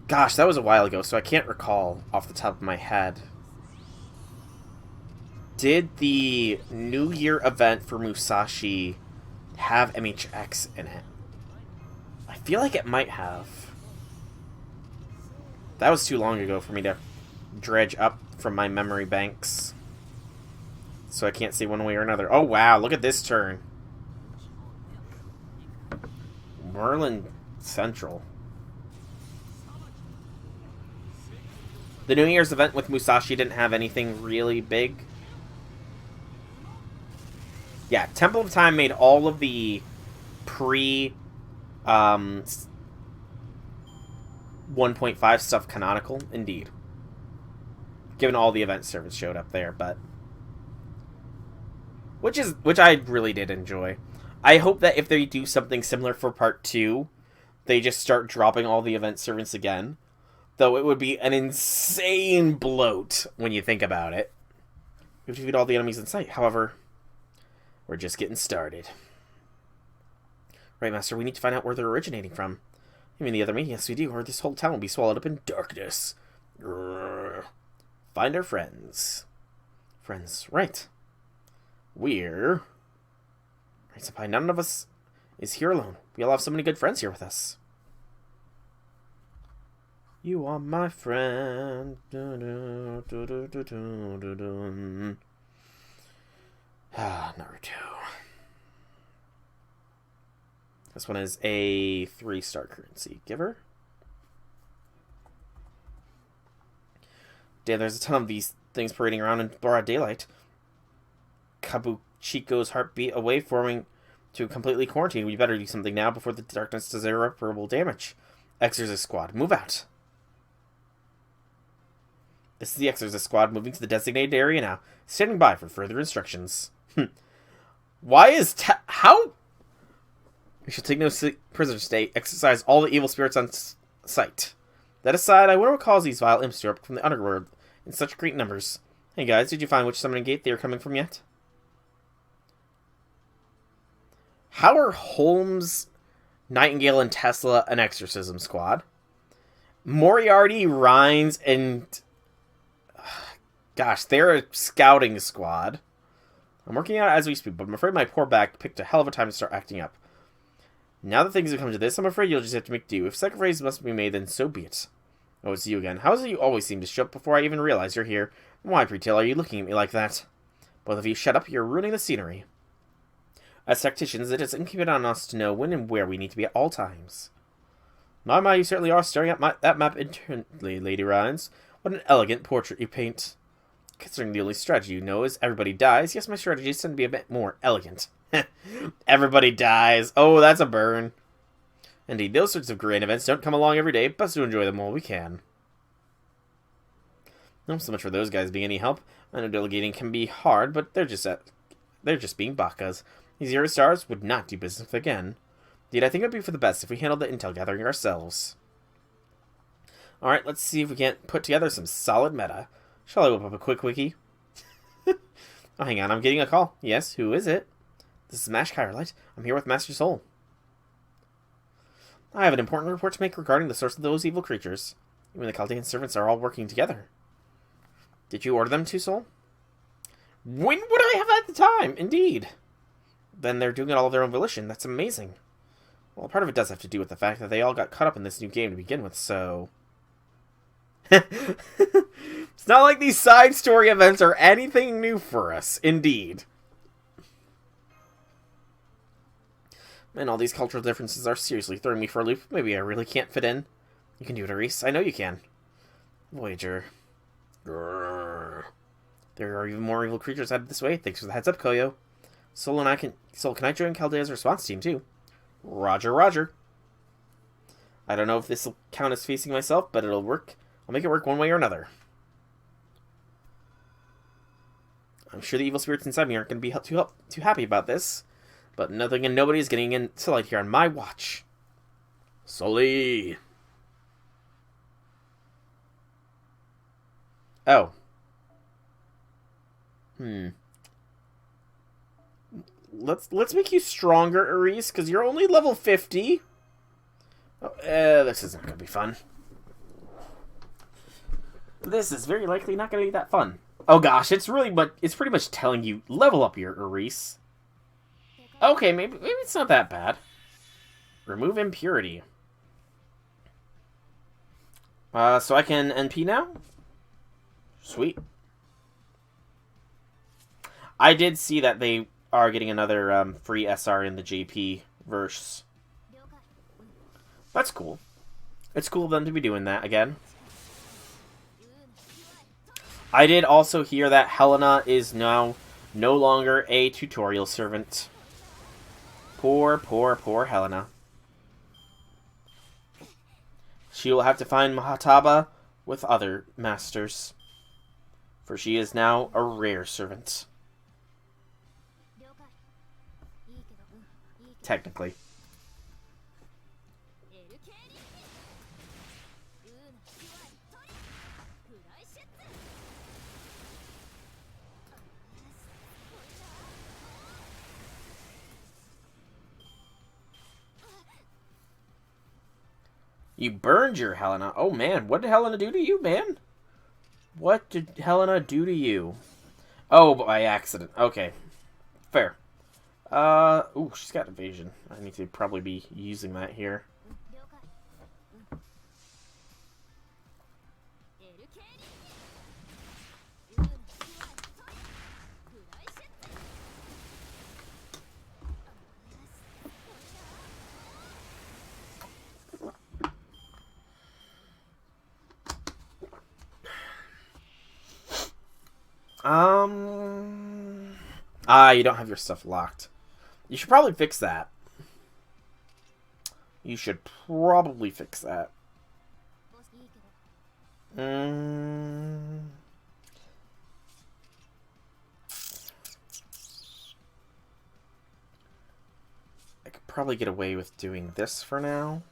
Gosh, that was a while ago, so I can't recall off the top of my head. Did the New Year event for Musashi have MHX in it? I feel like it might have. That was too long ago for me to dredge up from my memory banks. So I can't say one way or another. Oh, wow, look at this turn. Merlin Central. The New Year's event with Musashi didn't have anything really big. Yeah, Temple of Time made all of the pre 1.5 stuff canonical, indeed. Given all the event servers showed up there, but which I really did enjoy. I hope that if they do something similar for part 2, they just start dropping all the event servants again. Though it would be an insane bloat when you think about it. We have to defeat all the enemies in sight. However, we're just getting started. Right, Master, we need to find out where they're originating from. You mean the other me? Yes, we do, or this whole town will be swallowed up in darkness. Grrr. Find our friends. Friends, right. We're... Right, Senpai, none of us is here alone. We all have so many good friends here with us. You are my friend. Ah, Naruto. This one is a 3-star currency giver. Damn, there's a ton of these things parading around in broad daylight. Kabuchiko's heartbeat away, forming to completely quarantine. We better do something now before the darkness does irreparable damage. Exorcist Squad, move out. This is the Exorcist Squad moving to the designated area now. Standing by for further instructions. Why is... How... We should take no prisoner state. Exercise all the evil spirits on sight. That aside, I wonder what caused these vile imps to erupt from the underworld in such great numbers. Hey guys, did you find which summoning gate they are coming from yet? How are Holmes, Nightingale, and Tesla an exorcism squad? Moriarty, Rhines, and... Gosh, they're a scouting squad. I'm working out as we speak, but I'm afraid my poor back picked a hell of a time to start acting up. Now that things have come to this, I'm afraid you'll just have to make do. If sacrifices must be made, then so be it. Oh, it's you again. How is it you always seem to show up before I even realize you're here? Why, pretell, are you looking at me like that? Both of you shut up, you're ruining the scenery. As tacticians, it is incumbent on us to know when and where we need to be at all times. My, you certainly are staring at that map intently, Lady Rhines. What an elegant portrait you paint. Considering the only strategy you know is everybody dies, yes, my strategies tend to be a bit more elegant. Everybody dies. Oh, that's a burn. Indeed, those sorts of grand events don't come along every day, best to enjoy them while we can. Not so much for those guys being any help. I know delegating can be hard, but they're just being bakas. These Zero Stars would not do business again. Indeed, I think it would be for the best if we handled the intel gathering ourselves. Alright, let's see if we can't put together some solid meta. Shall I whip up a quick wiki? Oh, hang on, I'm getting a call. Yes, who is it? This is Mash Kyrolite. I'm here with Master Soul. I have an important report to make regarding the source of those evil creatures. Even the Chaldean servants are all working together. Did you order them to, Soul? When would I have had the time? Indeed. Then they're doing it all of their own volition. That's amazing. Well, part of it does have to do with the fact that they all got caught up in this new game to begin with, so... It's not like these side story events are anything new for us. Indeed. Man, all these cultural differences are seriously throwing me for a loop. Maybe I really can't fit in. You can do it, Aris. I know you can. Voyager. Grrr. There are even more evil creatures headed this way. Thanks for the heads up, Koyo. Soul, can I join Chaldea's response team, too? Roger, roger. I don't know if this will count as facing myself, but it'll work. I'll make it work one way or another. I'm sure the evil spirits inside me aren't going to be too happy about this. But nothing and nobody is getting into light here on my watch. Sully. Oh. Let's make you stronger, Aris, because you're only level 50. Oh, this isn't going to be fun. This is very likely not going to be that fun. Oh gosh, it's pretty much telling you level up your Aris. Okay, maybe it's not that bad. Remove impurity. So I can NP now? Sweet. I did see that they are getting another free SR in the JP verse. That's cool. It's cool of them to be doing that again. I did also hear that Helena is now no longer a tutorial servant. Poor, poor, poor Helena. She will have to find Mahataba with other masters, for she is now a rare servant. Technically. You burned your Helena. Oh, man. What did Helena do to you, man? What did Helena do to you? Oh, by accident. Okay. Fair. Ooh, she's got evasion. I need to probably be using that here. You don't have your stuff locked. You should probably fix that. You should probably fix that. I could probably get away with doing this for now.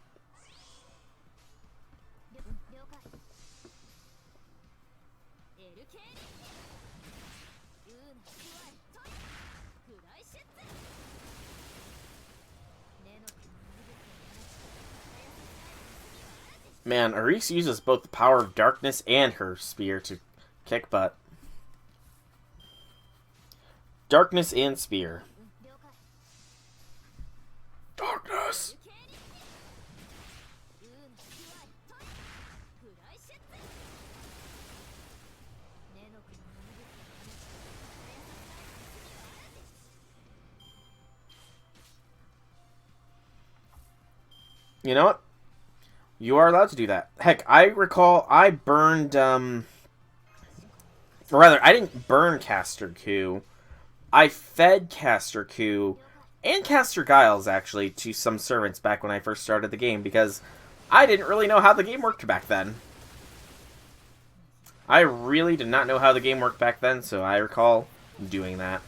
Man, Aris uses both the power of darkness and her spear to kick butt. Darkness and spear. Darkness! You know what? You are allowed to do that. Heck, I recall I burned, or rather, I didn't burn Caster Q. I fed Caster Q and Caster Giles, actually, to some servants back when I first started the game, because I didn't really know how the game worked back then. I really did not know how the game worked back then, so I recall doing that.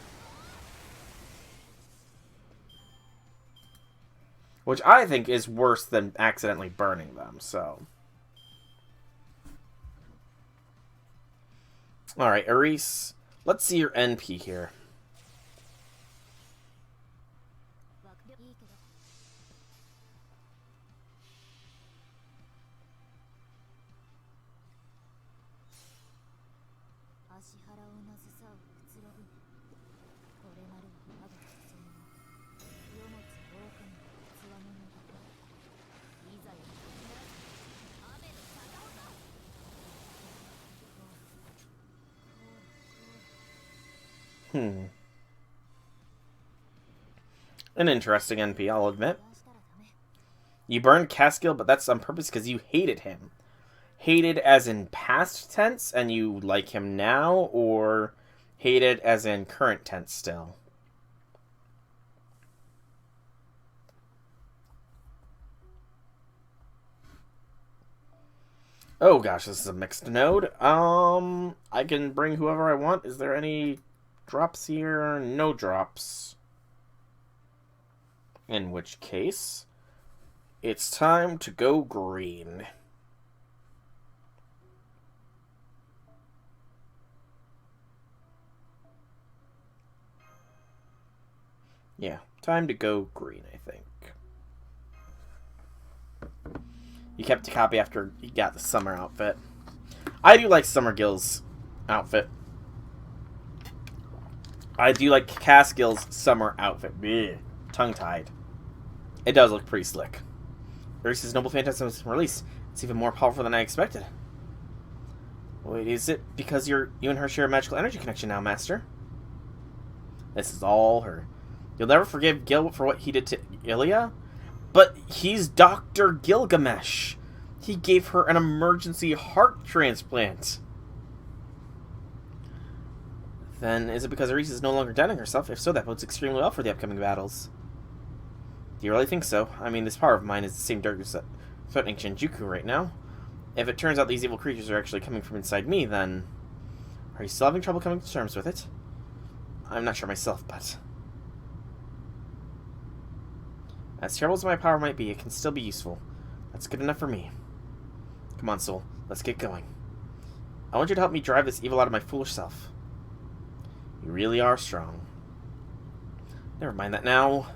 Which I think is worse than accidentally burning them, so. Alright, Aris, let's see your NP here. An interesting NP, I'll admit. You burned Caskill, but that's on purpose because you hated him. Hated as in past tense, and you like him now, or hated as in current tense still? Oh gosh, this is a mixed node. I can bring whoever I want. Is there any drops here? No drops. In which case, it's time to go green. Yeah, time to go green, I think. You kept a copy after you got the summer outfit. I do like Summer Gill's outfit. I do like Caskill's summer outfit. Blech. Tongue-tied. It does look pretty slick. Aris's Noble Phantasm was released. It's even more powerful than I expected. Wait, is it because you and her share a magical energy connection now, Master? This is all her. You'll never forgive Gil for what he did to Ilya? But he's Dr. Gilgamesh. He gave her an emergency heart transplant. Then, is it because Aris is no longer doubting herself? If so, that bodes extremely well for the upcoming battles. Do you really think so? I mean, this power of mine is the same darkness that threatening Shinjuku right now. If it turns out these evil creatures are actually coming from inside me, then... Are you still having trouble coming to terms with it? I'm not sure myself, but... As terrible as my power might be, it can still be useful. That's good enough for me. Come on, Soul. Let's get going. I want you to help me drive this evil out of my foolish self. You really are strong. Never mind that now.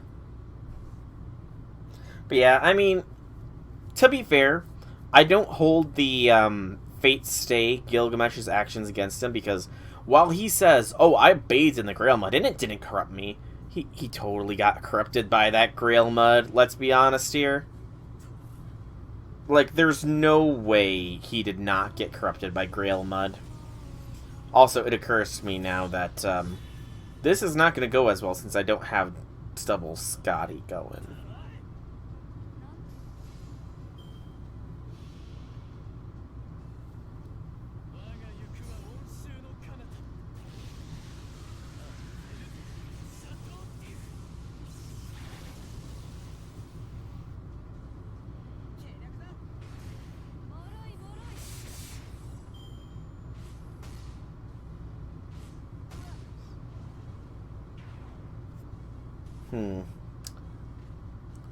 But yeah, I mean, to be fair, I don't hold the Fate Stay Gilgamesh's actions against him, because while he says, oh, I bathed in the Grail Mud and it didn't corrupt me, he totally got corrupted by that Grail Mud, let's be honest here. Like, there's no way he did not get corrupted by Grail Mud. Also, it occurs to me now that this is not going to go as well since I don't have Stubble Scotty going.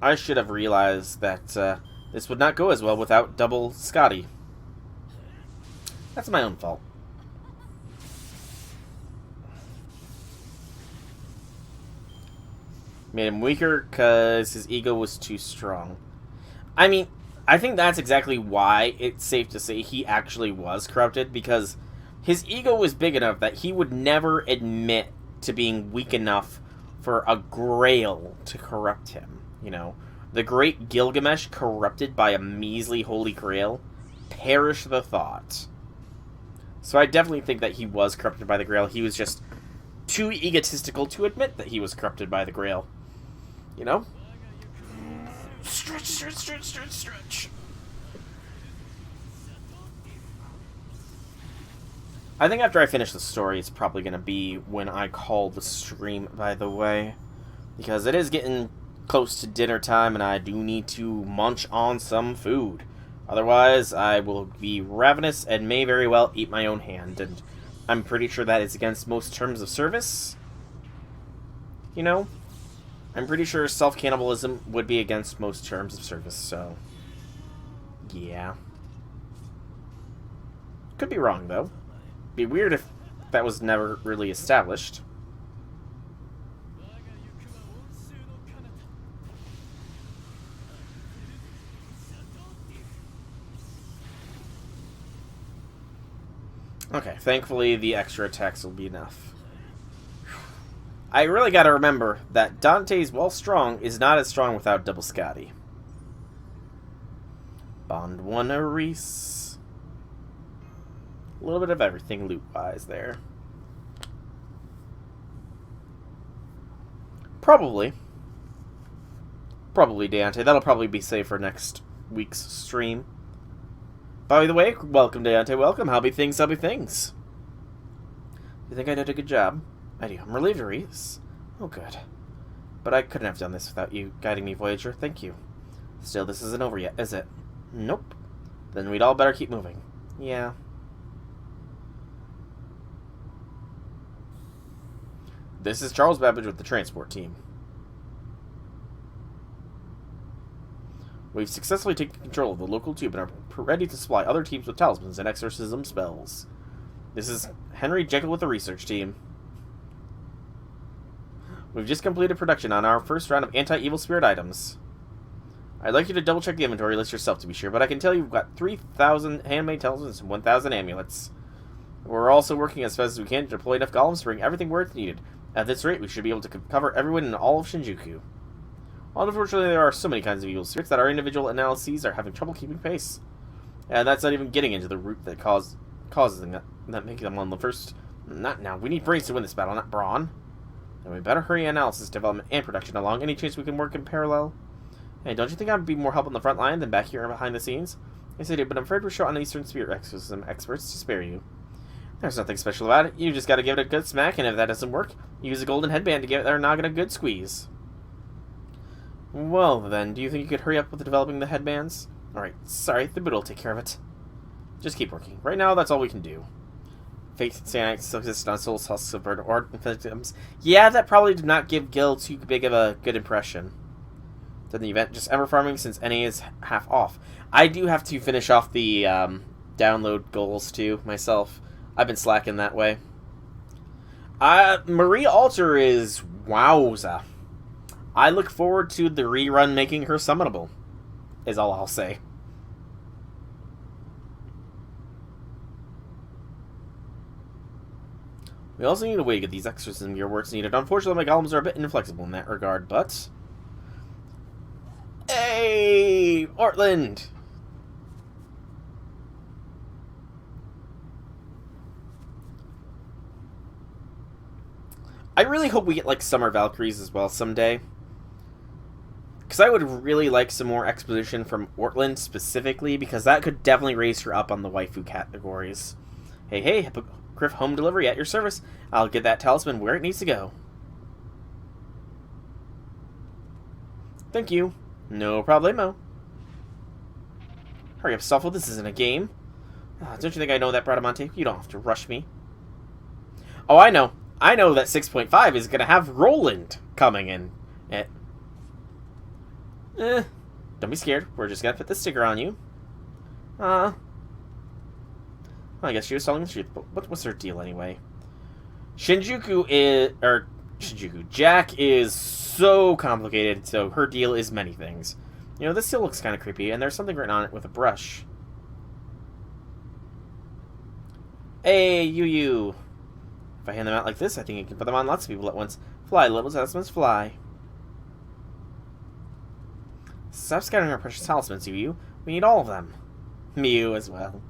I should have realized that this would not go as well without Double Scotty. That's my own fault. Made him weaker because his ego was too strong. I mean, I think that's exactly why it's safe to say he actually was corrupted, because his ego was big enough that he would never admit to being weak enough for a Grail to corrupt him. You know, the great Gilgamesh corrupted by a measly Holy Grail? Perish the thought. So I definitely think that he was corrupted by the Grail. He was just too egotistical to admit that he was corrupted by the Grail. You know? Stretch, stretch, stretch, stretch, stretch. I think after I finish the story, it's probably going to be when I call the stream, by the way. Because it is getting close to dinner time, and I do need to munch on some food. Otherwise, I will be ravenous and may very well eat my own hand. And I'm pretty sure that is against most terms of service. You know? I'm pretty sure self-cannibalism would be against most terms of service, so... yeah. Could be wrong, though. Be weird if that was never really established. Okay, thankfully the extra attacks will be enough. I really gotta remember that Dante's, while strong, is not as strong without Double Scotty. Bond 1 Reese. A little bit of everything loot-wise there. Probably, Dante. That'll probably be safe for next week's stream. By the way, welcome, Dante. Welcome. How be things? How be things? You think I did a good job? I do. I'm relieved, Reese. Oh, good. But I couldn't have done this without you guiding me, Voyager. Thank you. Still, this isn't over yet, is it? Nope. Then we'd all better keep moving. Yeah. This is Charles Babbage with the transport team. We've successfully taken control of the local tube and are ready to supply other teams with talismans and exorcism spells. This is Henry Jekyll with the research team. We've just completed production on our first round of anti-evil spirit items. I'd like you to double-check the inventory list yourself to be sure, but I can tell you we've got 3,000 handmade talismans and 1,000 amulets. We're also working as fast as we can to deploy enough golems to bring everything where it's needed. At this rate, we should be able to cover everyone in all of Shinjuku. Unfortunately, there are so many kinds of evil spirits that our individual analyses are having trouble keeping pace. And that's not even getting into the root that causes them, that making them on the first... Not now. We need brains to win this battle, not brawn. And we better hurry analysis, development, and production along. Any chance we can work in parallel? Hey, don't you think I'd be more help on the front line than back here behind the scenes? Yes, I do, but I'm afraid we're short on Eastern Spirit exorcism experts to spare you. There's nothing special about it. You just gotta give it a good smack, and if that doesn't work, use a golden headband to give their noggin a good squeeze. Well, then, do you think you could hurry up with developing the headbands? Alright, sorry, the boot will take care of it. Just keep working. Right now, that's all we can do. Fake Sanites still exist on Soul's Husks of Bird or victims. Yeah, that probably did not give Gil too big of a good impression. Did the event just ever farming since NA is half off? I do have to finish off the download goals too, myself. I've been slacking that way. Marie Alter is wowza. I look forward to the rerun making her summonable, is all I'll say. We also need a way to get these exorcism gear where it's needed. Unfortunately, my golems are a bit inflexible in that regard, but... Hey! Ortland! I really hope we get, like, Summer Valkyries as well someday. Because I would really like some more exposition from Ortland specifically, because that could definitely raise her up on the waifu categories. Hey, hey, Hippogriff home delivery at your service. I'll get that talisman where it needs to go. Thank you. No problemo. Hurry up, Stoffel, this isn't a game. Oh, don't you think I know that, Bradamante? You don't have to rush me. Oh, I know. I know that 6.5 is going to have Roland coming in. Don't be scared. We're just going to put the sticker on you. Well, I guess she was telling the truth, but what's her deal anyway? Shinjuku, Jack is so complicated, so her deal is many things. You know, this still looks kind of creepy, and there's something written on it with a brush. Hey, you. If I hand them out like this, I think I can put them on lots of people at once. Fly, little talismans, fly. Stop scattering our precious talismans, you. We need all of them. Mew as well.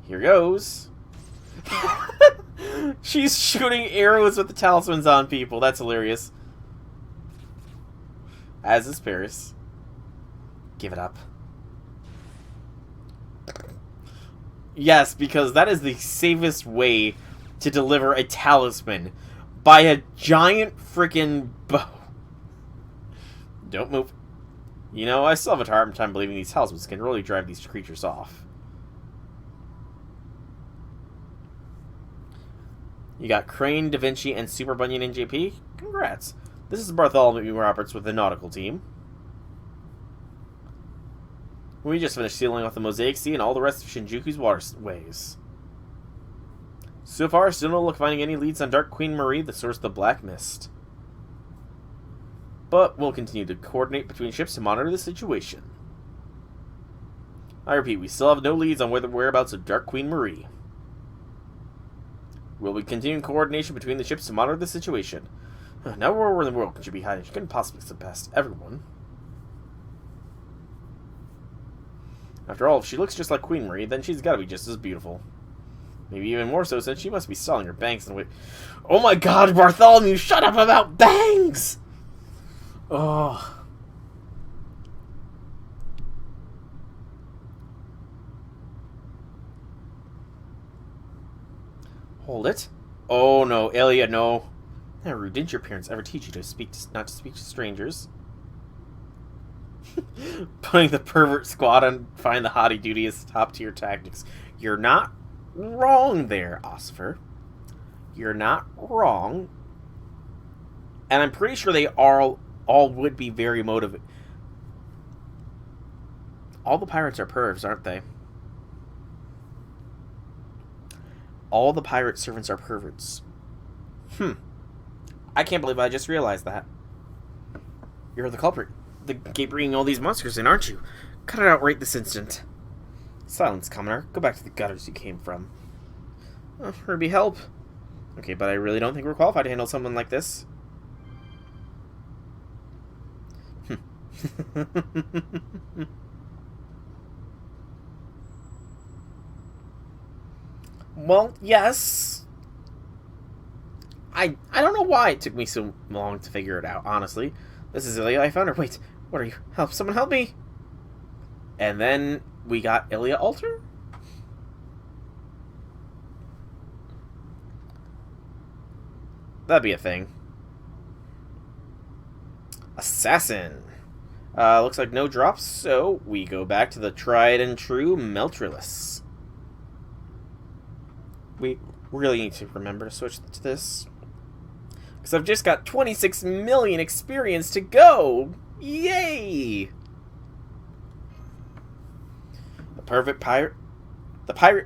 Here goes. She's shooting arrows with the talismans on people. That's hilarious. As is Paris. Give it up. Yes, because that is the safest way to deliver a talisman. By a giant freaking bow. Don't move. You know, I still have a hard time believing these talismans can really drive these creatures off. You got Crane, Da Vinci, and Super Bunyan in JP. Congrats. This is Bartholomew Roberts with the Nautical team. We just finished sealing off the Mosaic Sea and all the rest of Shinjuku's waterways. So far, still no luck finding any leads on Dark Queen Marie, the source of the Black Mist. But we'll continue to coordinate between ships to monitor the situation. I repeat, we still have no leads on the whereabouts of Dark Queen Marie. We'll be continuing coordination between the ships to monitor the situation. Now where in the world could she be hiding? She couldn't possibly surpass everyone. After all, if she looks just like Queen Marie, then she's gotta be just as beautiful. Maybe even more so, since she must be selling her bangs in a way. Oh my god, Bartholomew, shut up about bangs! Oh. Hold it. Oh no, Elia, no. Naru, didn't your parents ever teach you to not to speak to strangers? Putting the pervert squad on find the hottie duty is top tier tactics. You're not wrong there, Osfer. You're not wrong. And I'm pretty sure they all would be very motivated. All the pirates are pervs, aren't they? All the pirate servants are perverts. I can't believe I just realized that. You're the culprit. The gate bringing all these monsters in, aren't you? Cut it out right this instant. Silence, commoner. Go back to the gutters you came from. Oh, Ruby, help. Okay, but I really don't think we're qualified to handle someone like this. Well, yes. I don't know why it took me so long to figure it out, honestly. This is Ilya. I found her. Wait, what are you? Help! Someone help me! And then we got Ilya Alter? That'd be a thing. Assassin. Looks like no drops, so we go back to the tried and true Meltrilus. We really need to remember to switch to this. Because I've just got 26 million experience to go! Yay! The pirate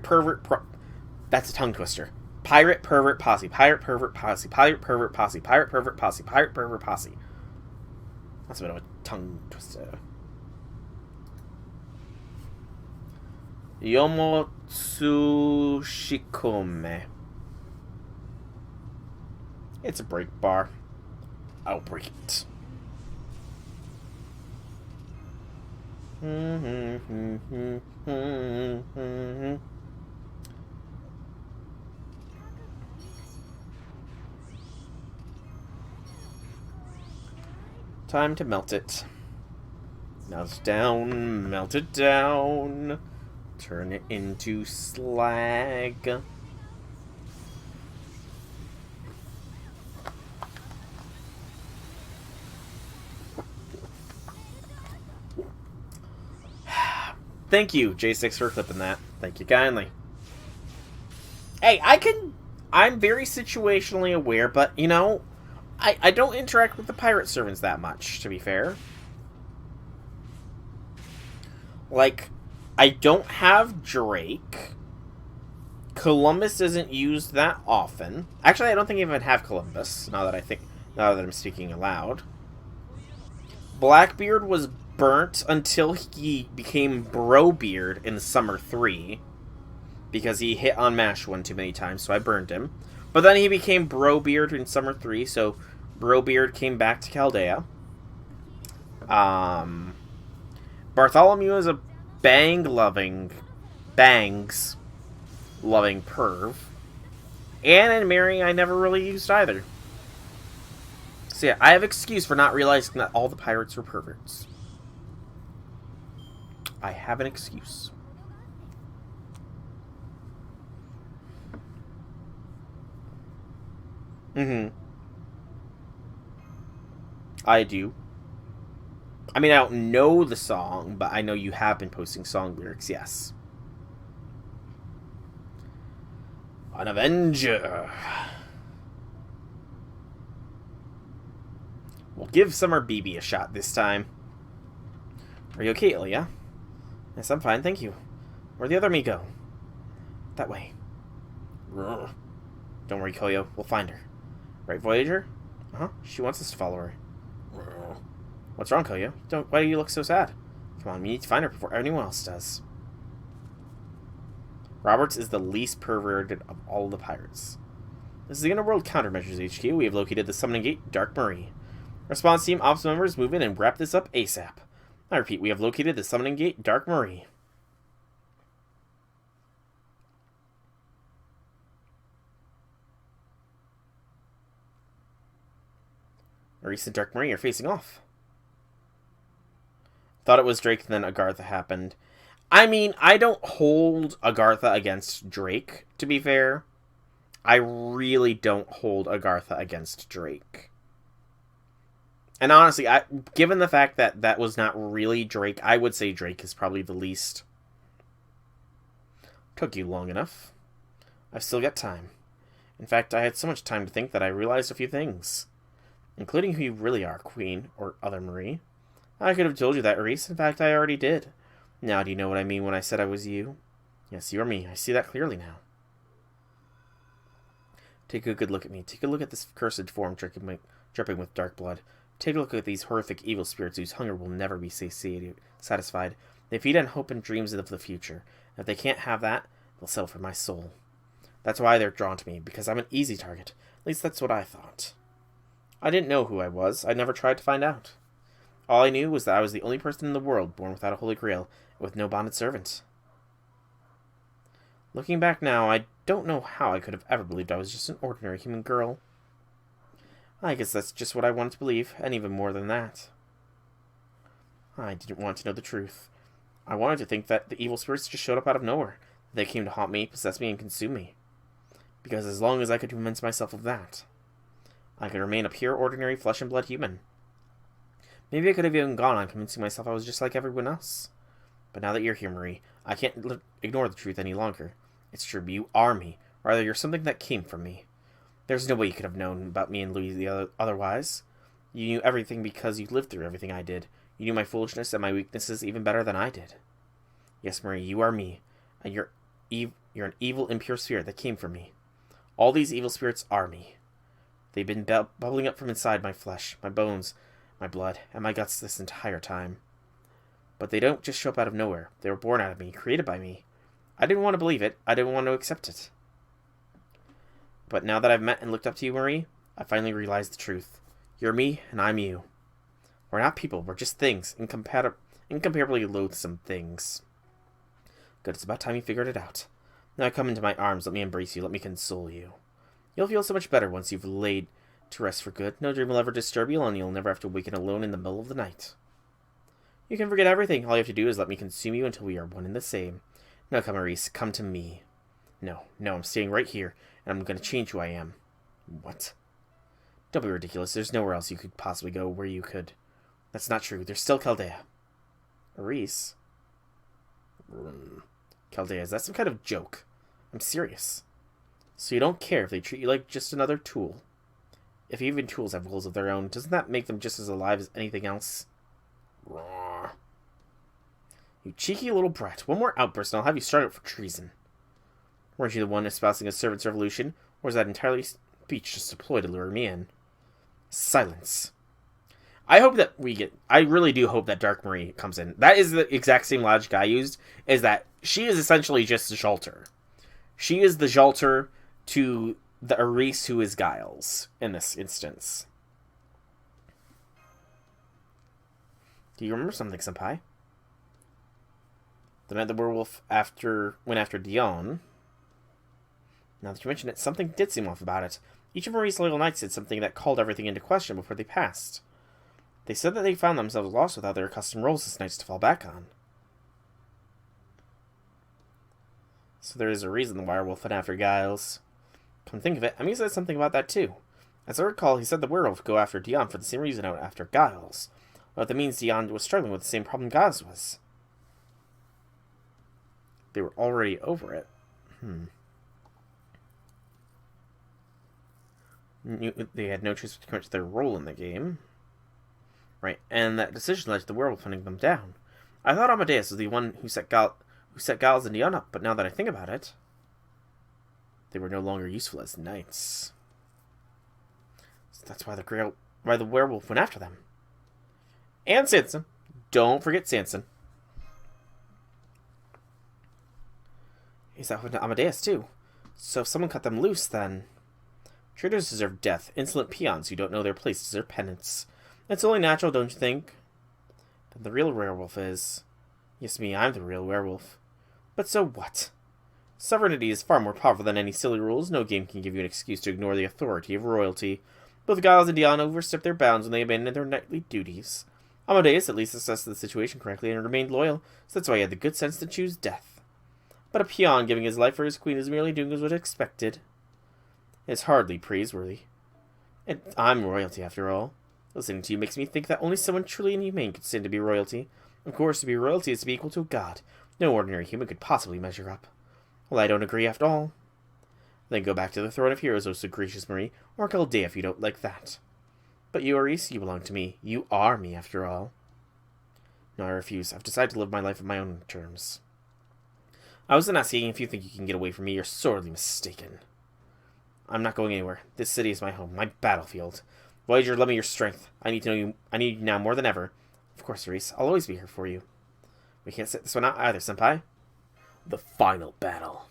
pervert that's a tongue twister. Pirate pervert posse. Pirate pervert posse. Pirate pervert posse. Pirate pervert posse. Pirate pervert posse. That's a bit of a tongue twister. Yomotsushikome. It's a break bar. I'll break it. Time to melt it. Melt it down, melt it down. Turn it into slag. Thank you, J6, for clipping that. Thank you kindly. Hey, I'm very situationally aware, but, you know, I don't interact with the pirate servants that much, to be fair. Like, I don't have Drake. Columbus isn't used that often. Actually, I don't think I even have Columbus, now that I'm speaking aloud. Blackbeard was burnt until he became Brobeard in Summer 3. Because he hit on Mash one too many times, so I burned him. But then he became Brobeard in Summer 3, so Brobeard came back to Chaldea. Bartholomew is a bangs-loving perv. Anne and Mary I never really used either. So yeah, I have excuse for not realizing that all the pirates were perverts. I have an excuse. I do. I mean, I don't know the song, but I know you have been posting song lyrics, yes. An Avenger. We'll give Summer BB a shot this time. Are you okay, Ilya? Yes, I'm fine, thank you. Where'd the other me go? That way. Don't worry, Koyo. We'll find her. Right, Voyager? Uh-huh. She wants us to follow her. What's wrong, Koyo? Why do you look so sad? Come on, we need to find her before anyone else does. Roberts is the least perverted of all the pirates. This is the Underworld Countermeasures HQ. We have located the Summoning Gate, Dark Marie. Response team ops members, move in and wrap this up ASAP. I repeat, we have located the Summoning Gate, Dark Marie. Maurice and Dark Marie are facing off. Thought it was Drake, and then Agartha happened. I mean, I don't hold Agartha against Drake, to be fair. I really don't hold Agartha against Drake. And honestly, given the fact that that was not really Drake, I would say Drake is probably the least. Took you long enough. I've still got time. In fact, I had so much time to think that I realized a few things. Including who you really are, Queen, or Other Marie. I could have told you that, Reese. In fact, I already did. Now do you know what I mean when I said I was you? Yes, you are me. I see that clearly now. Take a good look at me. Take a look at this cursed form dripping with dark blood. Take a look at these horrific evil spirits whose hunger will never be satisfied. They feed on hope and dreams of the future. If they can't have that, they'll settle for my soul. That's why they're drawn to me, because I'm an easy target. At least that's what I thought. I didn't know who I was. I never tried to find out. All I knew was that I was the only person in the world born without a holy grail and with no bonded servant. Looking back now, I don't know how I could have ever believed I was just an ordinary human girl. I guess that's just what I wanted to believe, and even more than that. I didn't want to know the truth. I wanted to think that the evil spirits just showed up out of nowhere. They came to haunt me, possess me, and consume me. Because as long as I could convince myself of that, I could remain a pure, ordinary, flesh-and-blood human. Maybe I could have even gone on convincing myself I was just like everyone else. But now that you're here, Marie, I can't ignore the truth any longer. It's true, you are me. Rather, you're something that came from me. There's no way you could have known about me and Louis otherwise. You knew everything because you lived through everything I did. You knew my foolishness and my weaknesses even better than I did. Yes, Marie, you are me. And you're an evil, impure spirit that came from me. All these evil spirits are me. They've been bubbling up from inside my flesh, my bones, my blood, and my guts this entire time. But they don't just show up out of nowhere. They were born out of me, created by me. I didn't want to believe it. I didn't want to accept it. But now that I've met and looked up to you, Marie, I finally realized the truth. You're me, and I'm you. We're not people. We're just things. Incomparably loathsome things. Good, it's about time you figured it out. Now come into my arms. Let me embrace you. Let me console you. You'll feel so much better once you've laid to rest for good. No dream will ever disturb you, and you'll never have to waken alone in the middle of the night. You can forget everything. All you have to do is let me consume you until we are one and the same. Now come, Maurice. Come to me. No, I'm staying right here, and I'm going to change who I am. What? Don't be ridiculous. There's nowhere else you could possibly go where you could. That's not true. There's still Chaldea. Maurice? Chaldea, is that some kind of joke? I'm serious. So you don't care if they treat you like just another tool? If even tools have wills of their own, doesn't that make them just as alive as anything else? You cheeky little brat. One more outburst and I'll have you started for treason. Weren't you the one espousing a servant's revolution, or was that entirely speech just a ploy to lure me in? Silence. I really do hope that Dark Marie comes in. That is the exact same logic I used, is that she is essentially just the Jalter. She is the Jalter to the Aris who is Giles, in this instance. Do you remember something, Senpai? The night the werewolf went after Dion. Now that you mention it, something did seem off about it. Each of Marie's loyal knights did something that called everything into question before they passed. They said that they found themselves lost without their accustomed roles as knights to fall back on. So there is a reason the werewolf went after Giles. Come think of it, Emi said something about that too. As I recall, he said the werewolf would go after Dion for the same reason out after Giles. But that means Dion was struggling with the same problem Giles was. They were already over it. They had no choice but to commit to their role in the game. Right, and that decision led to the werewolf hunting them down. I thought Amadeus was the one who set Giles and Dion up, but now that I think about it, they were no longer useful as knights. So that's why the werewolf went after them. And Sanson. Don't forget Sanson. He's out with Amadeus too. So if someone cut them loose, then traitors deserve death. Insolent peons who don't know their place deserve penance. It's only natural, don't you think? Then the real werewolf is... Yes, me, I'm the real werewolf. But so what? Sovereignty is far more powerful than any silly rules. No game can give you an excuse to ignore the authority of royalty. Both Giles and Dion overstepped their bounds when they abandoned their knightly duties. Amadeus at least assessed the situation correctly and remained loyal, so that's why he had the good sense to choose death. But a peon giving his life for his queen is merely doing as was expected. It's hardly praiseworthy. I'm royalty, after all. Listening to you makes me think that only someone truly inhumane could stand to be royalty. Of course, to be royalty is to be equal to a god. No ordinary human could possibly measure up. Well, I don't agree after all. Then go back to the throne of heroes, oh so gracious Marie, or Chaldea if you don't like that. But you, Aris, you belong to me. You are me, after all. No, I refuse. I've decided to live my life on my own terms. I wasn't asking if you think you can get away from me. You're sorely mistaken. I'm not going anywhere. This city is my home, my battlefield. Voyager, lend me your strength. I need you now more than ever. Of course, Aris. I'll always be here for you. We can't sit this one out either, Senpai. The final battle.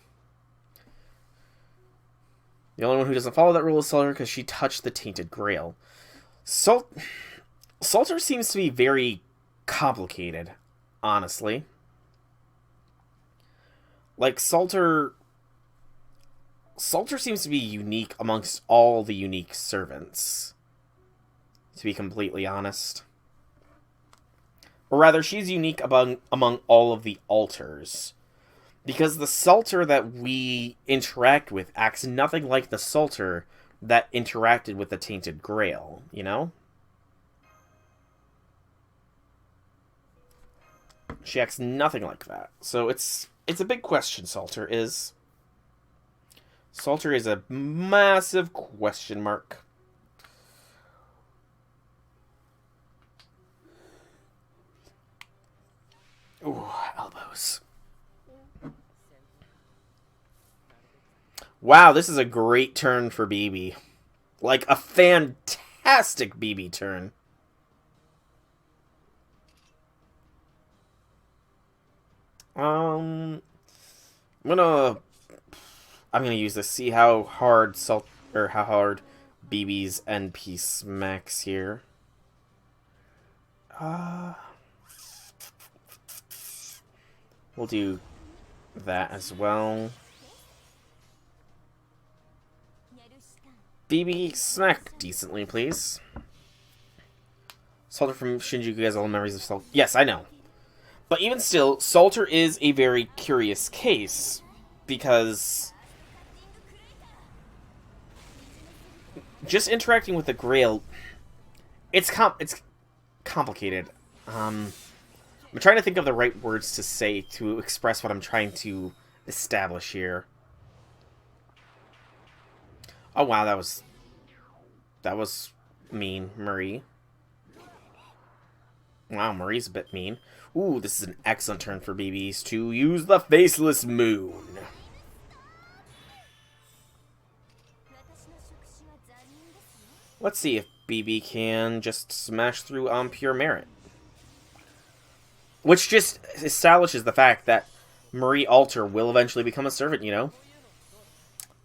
The only one who doesn't follow that rule is Salter because she touched the tainted grail. Salter seems to be very complicated, honestly. Like, Salter seems to be unique amongst all the unique servants, to be completely honest. Or rather, she's unique among all of the alters. Because the Salter that we interact with acts nothing like the Salter that interacted with the Tainted Grail, you know? She acts nothing like that. So it's a big question, Salter is. Salter is a massive question mark. Ooh, elbows. Wow, this is a great turn for BB. Like, a fantastic BB turn. I'm gonna use this. See how hard BB's NP smacks here. We'll do that as well. BB, smack decently, please. Salter from Shinjuku has all memories of Salter. Yes, I know. But even still, Salter is a very curious case, because just interacting with the Grail, it's complicated. I'm trying to think of the right words to say to express what I'm trying to establish here. Oh wow, that was mean, Marie. Wow, Marie's a bit mean. Ooh, this is an excellent turn for BBs to use the Faceless Moon. Let's see if BB can just smash through on pure merit. Which just establishes the fact that Marie Alter will eventually become a servant, you know?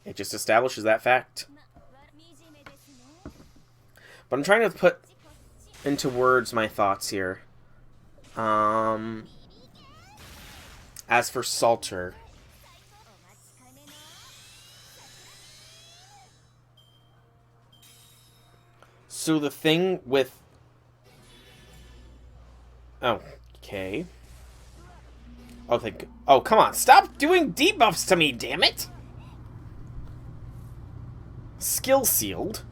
It just establishes that fact. But I'm trying to put into words my thoughts here. As for Salter, So the thing with... Oh, okay. Oh, come on. Stop doing debuffs to me, damn it! Skill sealed.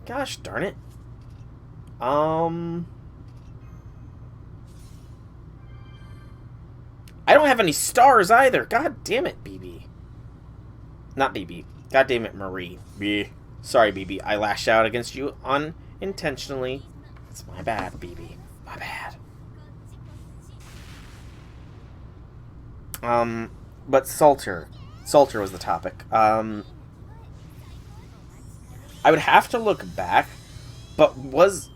Gosh darn it. I don't have any stars either. God damn it, BB. Not BB. God damn it, Marie. B. Sorry, BB. I lashed out against you unintentionally. It's my bad, BB. My bad. But Salter. Salter was the topic. I would have to look back, but was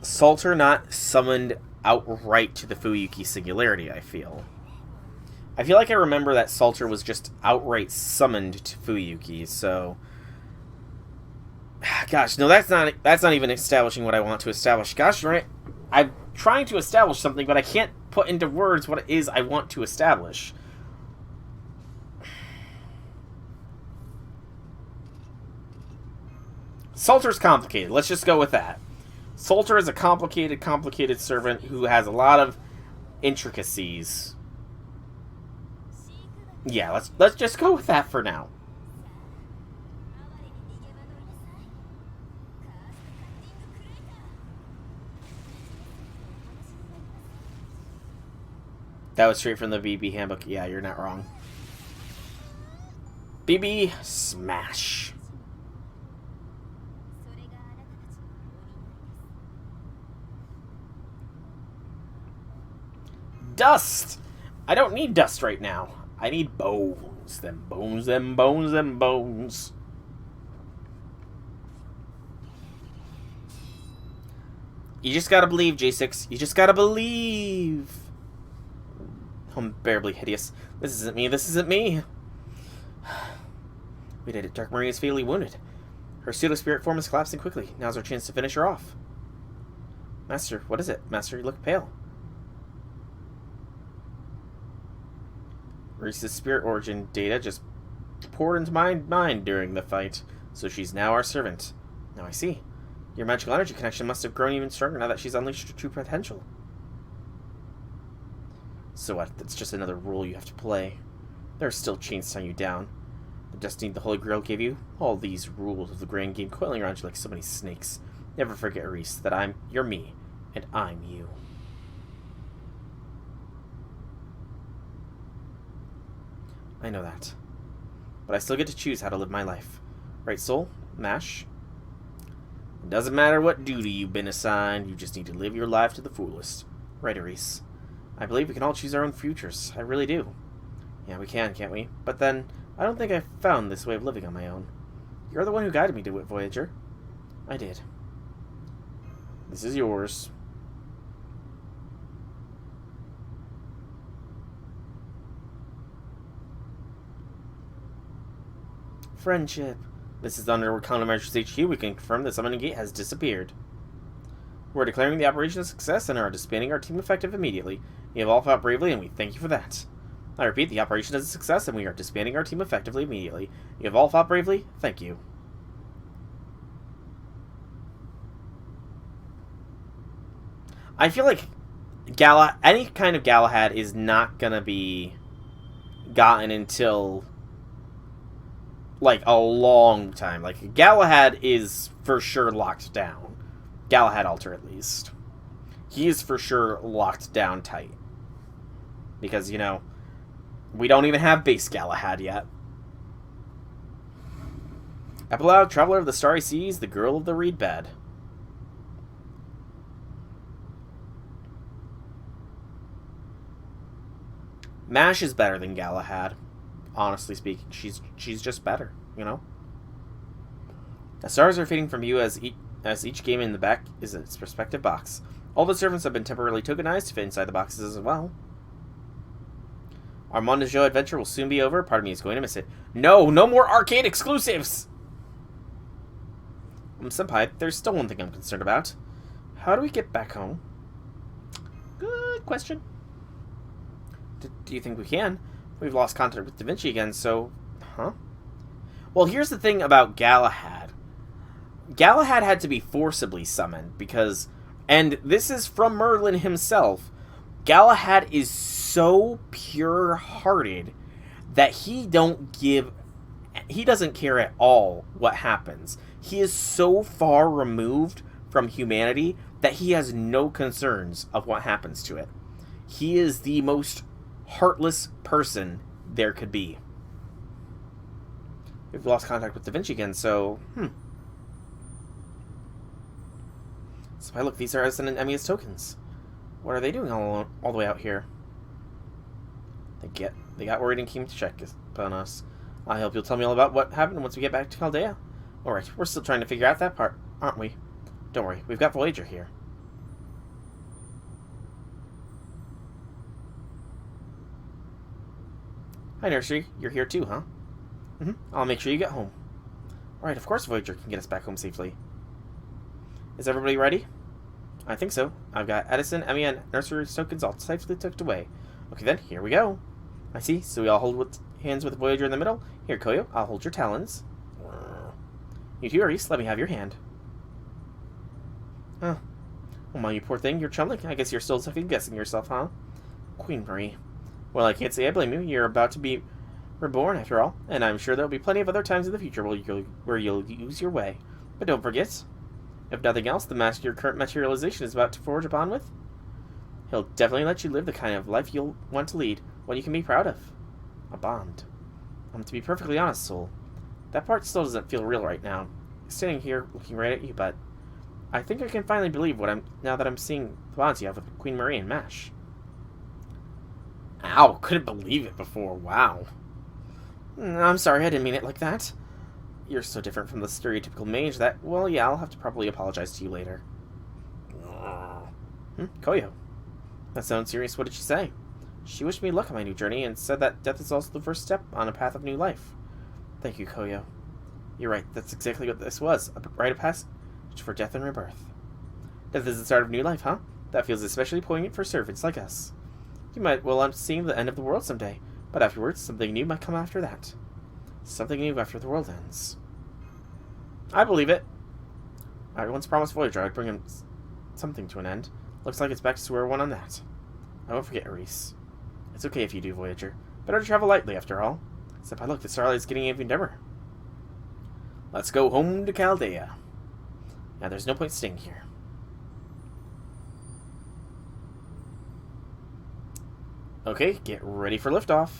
Salter not summoned outright to the Fuyuki Singularity, I feel like I remember that Salter was just outright summoned to Fuyuki, so... Gosh, no, that's not even establishing what I want to establish. Gosh, right? I'm trying to establish something, but I can't put into words what it is I want to establish. Salter's complicated. Let's just go with that. Salter is a complicated servant who has a lot of intricacies. Yeah, let's just go with that for now. That was straight from the BB handbook. Yeah, you're not wrong. BB smash. Dust! I don't need dust right now. I need bones. Them bones, them bones, them bones. You just gotta believe, J6. You just gotta believe. Unbearably hideous. This isn't me. This isn't me. We did it. Dark Marie is fatally wounded. Her pseudo-spirit form is collapsing quickly. Now's our chance to finish her off. Master, what is it? Master, you look pale. Reese's spirit origin data just poured into my mind during the fight, so she's now our servant. Now I see. Your magical energy connection must have grown even stronger now that she's unleashed her true potential. So what? That's just another rule you have to play. There are still chains tying you down. The destiny the Holy Grail gave you? All these rules of the grand game coiling around you like so many snakes. Never forget, Reese, that you're me, and I'm you. I know that. But I still get to choose how to live my life. Right, Soul? Mash? It doesn't matter what duty you've been assigned, you just need to live your life to the fullest. Right, Reese. I believe we can all choose our own futures. I really do. Yeah, we can, can't we? But then, I don't think I've found this way of living on my own. You're the one who guided me to it, Voyager. I did. This is yours. Friendship. This is the Underworld Countermeasures HQ. We can confirm the summoning gate has disappeared. We're declaring the operation a success and are disbanding our team effective immediately. You have all fought bravely, and we thank you for that. I repeat, the operation is a success, and we are disbanding our team effectively immediately. You have all fought bravely. Thank you. I feel like any kind of Galahad is not gonna be gotten until like a long time. Like Galahad is for sure locked down. Galahad Alter, at least. He is for sure locked down tight. Because, you know, we don't even have base Galahad yet. Epilogue, Traveler of the Starry Seas, the Girl of the Reed Bed. Mash is better than Galahad. Honestly speaking, she's just better, you know? The stars are fading from you as each game in the back is its respective box. All the servants have been temporarily tokenized to fit inside the boxes as well. Our Monde de Jeu adventure will soon be over. Part of me is going to miss it. No more arcade exclusives! Senpai, there's still one thing I'm concerned about. How do we get back home? Good question. Do you think we can? We've lost contact with Da Vinci again, so... Huh? Well, here's the thing about Galahad. Galahad had to be forcibly summoned because, and this is from Merlin himself, Galahad is so pure-hearted that he doesn't care at all what happens. He is so far removed from humanity that he has no concerns of what happens to it. He is the most heartless person there could be. We've lost contact with Da Vinci again, so, So if I look, these are Ascendant Emia's tokens. What are they doing all the way out here? They got worried and came to check upon us. I hope you'll tell me all about what happened once we get back to Chaldea. Alright, we're still trying to figure out that part, aren't we? Don't worry, we've got Voyager here. Hi, Nursery. You're here too, huh? I'll make sure you get home. Alright, of course Voyager can get us back home safely. Is everybody ready? I think so. I've got Edison, Emmy, and Nursery's tokens all safely tucked away. Okay then, here we go. I see, so we all hold hands with Voyager in the middle. Here, Koyo, I'll hold your talons. You too, Aris, let me have your hand. Oh my, you poor thing, you're trembling. I guess you're still second-guessing yourself, huh? Queen Marie. Well, I can't say I blame you. You're about to be reborn, after all, and I'm sure there'll be plenty of other times in the future where you'll use your way. But don't forget, if nothing else, the master your current materialization is about to forge a bond with, he'll definitely let you live the kind of life you'll want to lead, one you can be proud of. A bond. To be perfectly honest, Soul, that part still doesn't feel real right now. Standing here, looking right at you, but I think I can finally believe now that I'm seeing the bonds you have with Queen Marie and Mash. Ow, couldn't believe it before, wow. I'm sorry, I didn't mean it like that. You're so different from the stereotypical mage that, well, yeah, I'll have to probably apologize to you later. Koyo. That sounds serious. What did she say? She wished me luck on my new journey and said that death is also the first step on a path of new life. Thank you, Koyo. You're right, that's exactly what this was, a rite of passage for death and rebirth. Death is the start of new life, huh? That feels especially poignant for servants like us. You might well end up seeing the end of the world someday, but afterwards, something new might come after that. Something new after the world ends. I believe it. I once promised Voyager I'd bring him something to an end. Looks like it's back to square one on that. I won't forget, Aris. It's okay if you do, Voyager. Better to travel lightly, after all. Except look, the starlight's getting even dimmer. Let's go home to Chaldea. Now, there's no point staying here. Okay, get ready for liftoff.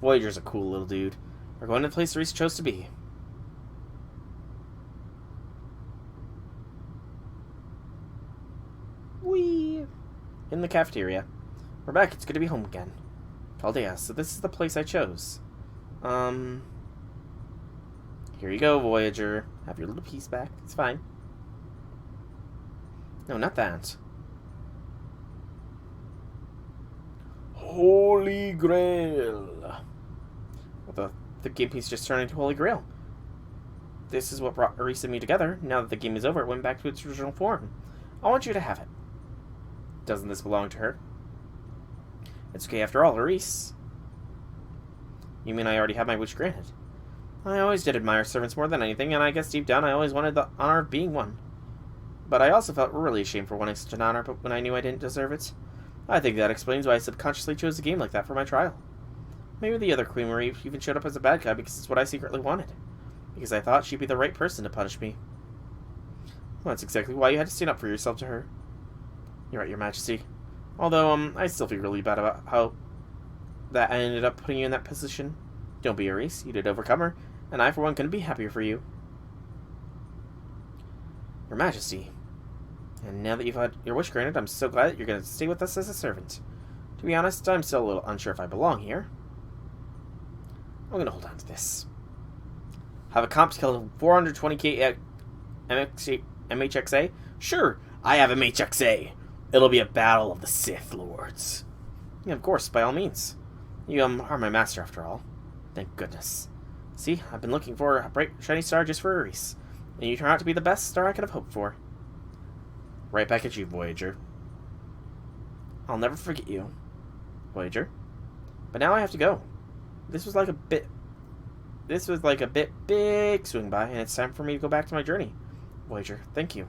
Voyager's a cool little dude. We're going to the place Reese chose to be. Whee! In the cafeteria. We're back. It's good to be home again. Chaldea, so this is the place I chose. Here you go, Voyager. Have your little piece back. It's fine. No, not that. Holy Grail. Well, the game piece just turned into Holy Grail. This is what brought Aris and me together. Now that the game is over, it went back to its original form. I want you to have it. Doesn't this belong to her? It's okay after all, Aris. You mean I already have my wish granted? I always did admire servants more than anything, and I guess deep down I always wanted the honor of being one. But I also felt really ashamed for wanting such an honor when I knew I didn't deserve it. I think that explains why I subconsciously chose a game like that for my trial. Maybe the other Queen Marie even showed up as a bad guy because it's what I secretly wanted. Because I thought she'd be the right person to punish me. Well, that's exactly why you had to stand up for yourself to her. You're right, Your Majesty. Although, I still feel really bad about how that I ended up putting you in that position. Don't be, Aris. You did overcome her, and I, for one, couldn't be happier for you. Your Majesty. And now that you've had your wish granted, I'm so glad that you're going to stay with us as a servant. To be honest, I'm still a little unsure if I belong here. I'm going to hold on to this. Have a comp to kill 420k MHXA? Sure, I have MHXA. It'll be a battle of the Sith Lords. Yeah, of course, by all means. You are my master, after all. Thank goodness. See, I've been looking for a bright, shiny star just for Aris. And you turn out to be the best star I could have hoped for. Right back at you, Voyager. I'll never forget you, Voyager. But now I have to go. This was like a bit this was like a big swing by, and it's time for me to go back to my journey. Voyager, thank you.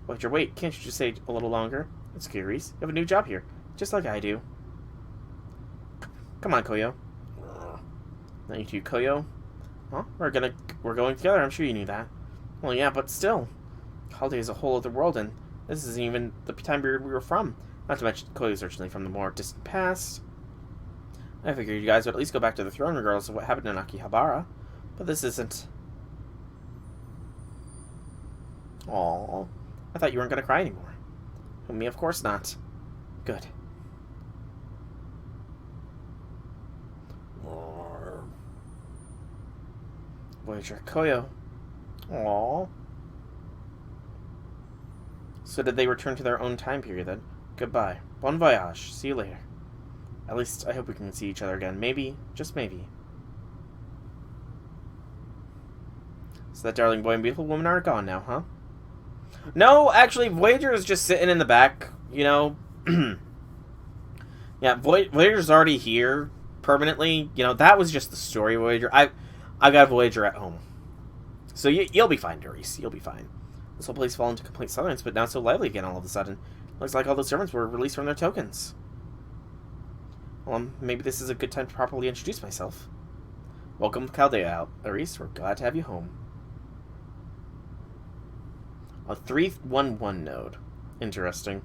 Voyager, wait, can't you just stay a little longer? It's curious. You have a new job here, just like I do. Come on, Koyo. Not you too, Koyo. Huh? We're going together. I'm sure you knew that. Well, yeah, but still, Holiday is a whole other world, and this isn't even the time period we were from. Not to mention, Koyo's originally from the more distant past. I figured you guys would at least go back to the throne regardless of what happened in Akihabara. But this isn't. Aww. I thought you weren't going to cry anymore. Me, of course not. Good. Voyager, Koyo. Aww. So did they return to their own time period then? Goodbye. Bon voyage. See you later. At least, I hope we can see each other again. Maybe. Just maybe. So that darling boy and beautiful woman are gone now, huh? No, actually, Voyager is just sitting in the back, you know. Yeah, Voyager's already here permanently. You know, that was just the story, Voyager. I got Voyager at home. So you'll be fine, Doris. You'll be fine. This whole place fell into complete silence, but now it's so lively again all of a sudden. Looks like all the servants were released from their tokens. Well, maybe this is a good time to properly introduce myself. Welcome, Chaldea, Doris. We're glad to have you home. A 311 node. Interesting.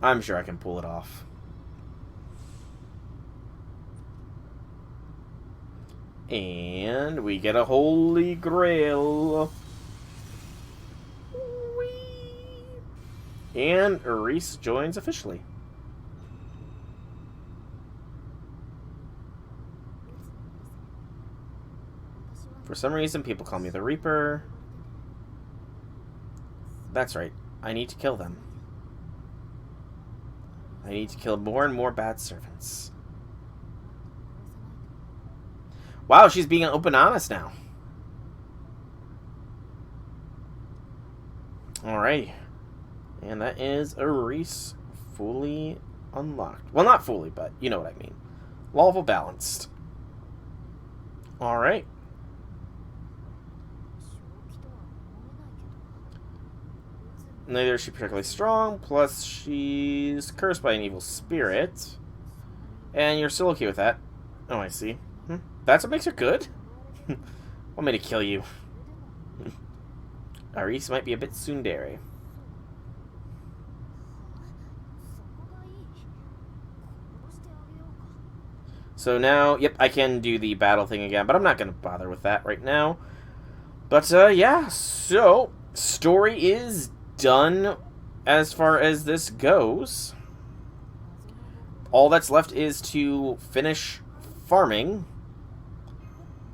I'm sure I can pull it off. And we get a Holy Grail. Whee! And Reese joins officially. For some reason, people call me the Reaper. That's right. I need to kill them. I need to kill more and more bad servants. Wow, she's being open honest now. Alrighty. And that is a Reese fully unlocked. Well, not fully, but you know what I mean. Lawful balanced. Alright. Neither is she particularly strong, plus she's cursed by an evil spirit. And you're still okay with that. Oh, I see. That's what makes her good? Want me to kill you? Aris might be a bit tsundere. So now, yep, I can do the battle thing again, but I'm not going to bother with that right now. But, yeah, so, story is done as far as this goes. All that's left is to finish farming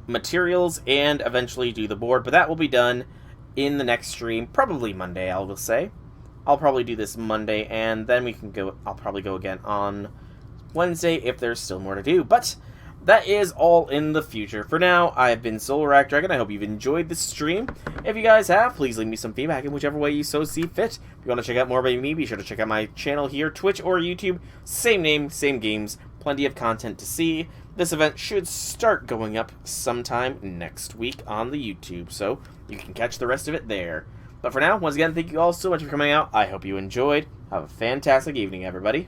materials and eventually do the board, but that will be done in the next stream, probably Monday, I will say. I'll probably do this Monday, and then we can go, I'll probably go again on Wednesday if there's still more to do, but that is all in the future. For now, I've been Solar Dragon. I hope you've enjoyed this stream. If you guys have, please leave me some feedback in whichever way you so see fit. If you want to check out more about me, be sure to check out my channel here, Twitch or YouTube. Same name, same games, plenty of content to see. This event should start going up sometime next week on the YouTube, so you can catch the rest of it there. But for now, once again, thank you all so much for coming out. I hope you enjoyed. Have a fantastic evening, everybody.